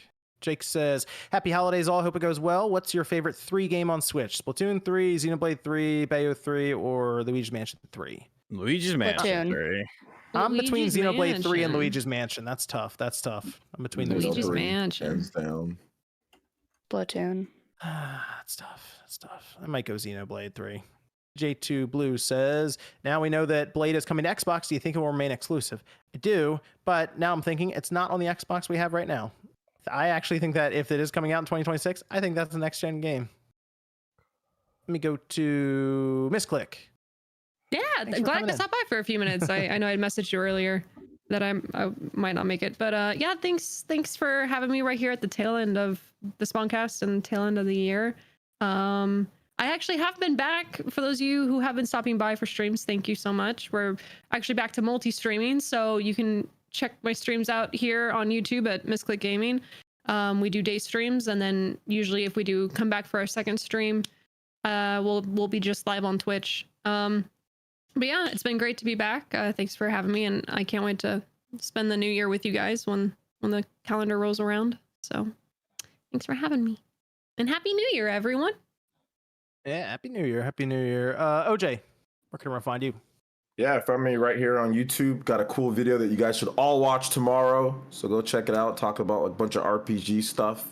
Jake says, "Happy holidays all. Hope it goes well. What's your favorite 3 game on Switch? Splatoon 3, Xenoblade 3, Bayo 3, or Luigi's Mansion 3?" Luigi's Mansion 3. I'm between Xenoblade 3 and Luigi's Mansion. That's tough. I'm between those. Luigi's Mansion. Splatoon. That's tough. I might go Xenoblade 3. J2 Blue says, "Now we know that Blade is coming to Xbox. Do you think it will remain exclusive?" I do, but now I'm thinking it's not on the Xbox we have right now. I actually think that if it is coming out in 2026, I think that's the next gen game. Let me go to Misclick. Yeah, glad I could stop by for a few minutes. I know I messaged you earlier that I might not make it, but yeah, thanks for having me right here at the tail end of the Spawncast and tail end of the year. I actually have been back. For those of you who have been stopping by for streams, thank you so much. We're actually back to multi-streaming, so you can check my streams out here on YouTube at Misclick Gaming. We do day streams, and then usually if we do come back for our second stream, we'll be just live on Twitch. But yeah, it's been great to be back. Thanks for having me, and I can't wait to spend the new year with you guys when the calendar rolls around. So thanks for having me. And Happy New Year, everyone. Yeah, Happy New Year. Happy New Year. OJ, where can I find you? Yeah, find me right here on YouTube. Got a cool video that you guys should all watch tomorrow. So go check it out. Talk about a bunch of RPG stuff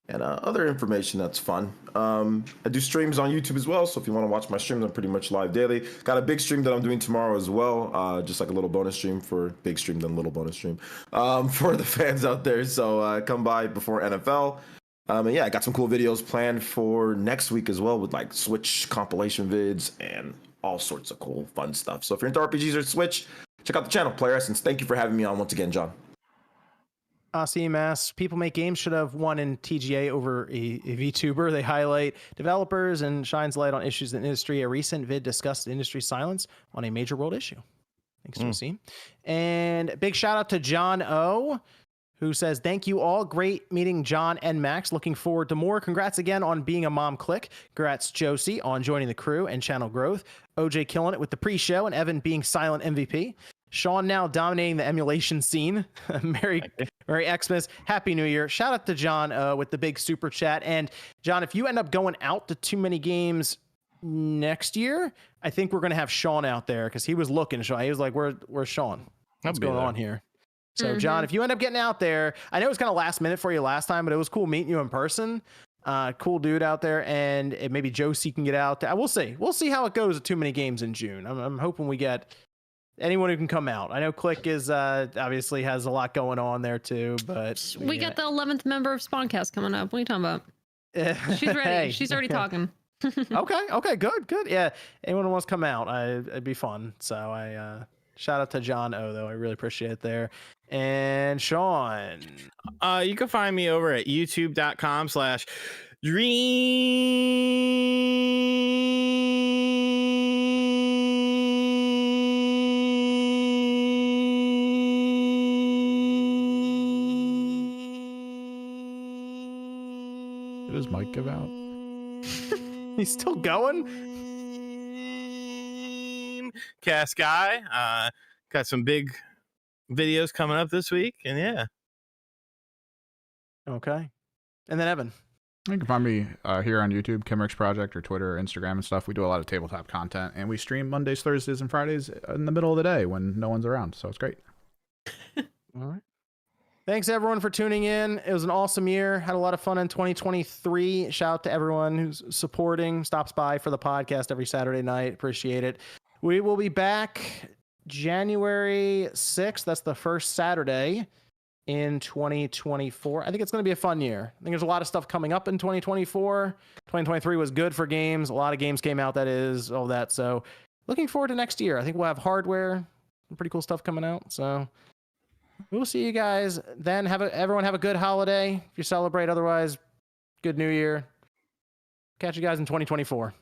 and other information that's fun. I do streams on YouTube as well. So if you want to watch my streams, I'm pretty much live daily. Got a big stream that I'm doing tomorrow as well. Just like a little bonus stream for big stream, then little bonus stream for the fans out there. So come by before NFL. And yeah, I got some cool videos planned for next week as well with like Switch compilation vids and all sorts of cool, fun stuff. So if you're into RPGs or Switch, check out the channel, Player Essence. Thank you for having me on once again, John. CMS, People Make Games should have won in TGA over a VTuber. They highlight developers and shines light on issues in the industry. A recent vid discussed industry silence on a major world issue. Thanks for seeing. And big shout out to John O, who says, thank you all. Great meeting John and Max. Looking forward to more. Congrats again on being a mom click. Congrats, Josie, on joining the crew and channel growth. OJ killing it with the pre-show and Evan being silent MVP. Sean now dominating the emulation scene. Merry Xmas. Happy New Year. Shout out to John with the big super chat. And John, if you end up going out to too many games next year, I think we're going to have Sean out there because he was looking. He was like, where's Sean? What's going on here? So, John, if you end up getting out there, I know it was kind of last minute for you last time, but it was cool meeting you in person. Cool dude out there, and maybe Josie can get out there. We'll see. We'll see how it goes at too many games in June. I'm hoping we get anyone who can come out. I know Click is obviously has a lot going on there too, but we got the 11th member of Spawncast coming up. What are you talking about? She's ready. Hey. She's already talking. Okay, good. Yeah, anyone who wants to come out, it'd be fun. So I shout out to John O though. I really appreciate it there. And Sean, you can find me over at youtube.com/dream. Did his mic give out? He's still going. Cast guy, got some big videos coming up this week, and yeah. Okay. And then Evan. You can find me here on YouTube, Kimrick's Project, or Twitter, or Instagram and stuff. We do a lot of tabletop content, and we stream Mondays, Thursdays, and Fridays in the middle of the day when no one's around, so it's great. All right. Thanks, everyone, for tuning in. It was an awesome year. Had a lot of fun in 2023. Shout out to everyone who's supporting, stops by for the podcast every Saturday night. Appreciate it. We will be back January 6th. That's the first Saturday in 2024. I think it's going to be a fun year. I think there's a lot of stuff coming up in 2024. 2023 was good for games. A lot of games came out, all that. So looking forward to next year. I think we'll have hardware, some pretty cool stuff coming out. So we'll see you guys then. Everyone have a good holiday if you celebrate. Otherwise, good New Year. Catch you guys in 2024.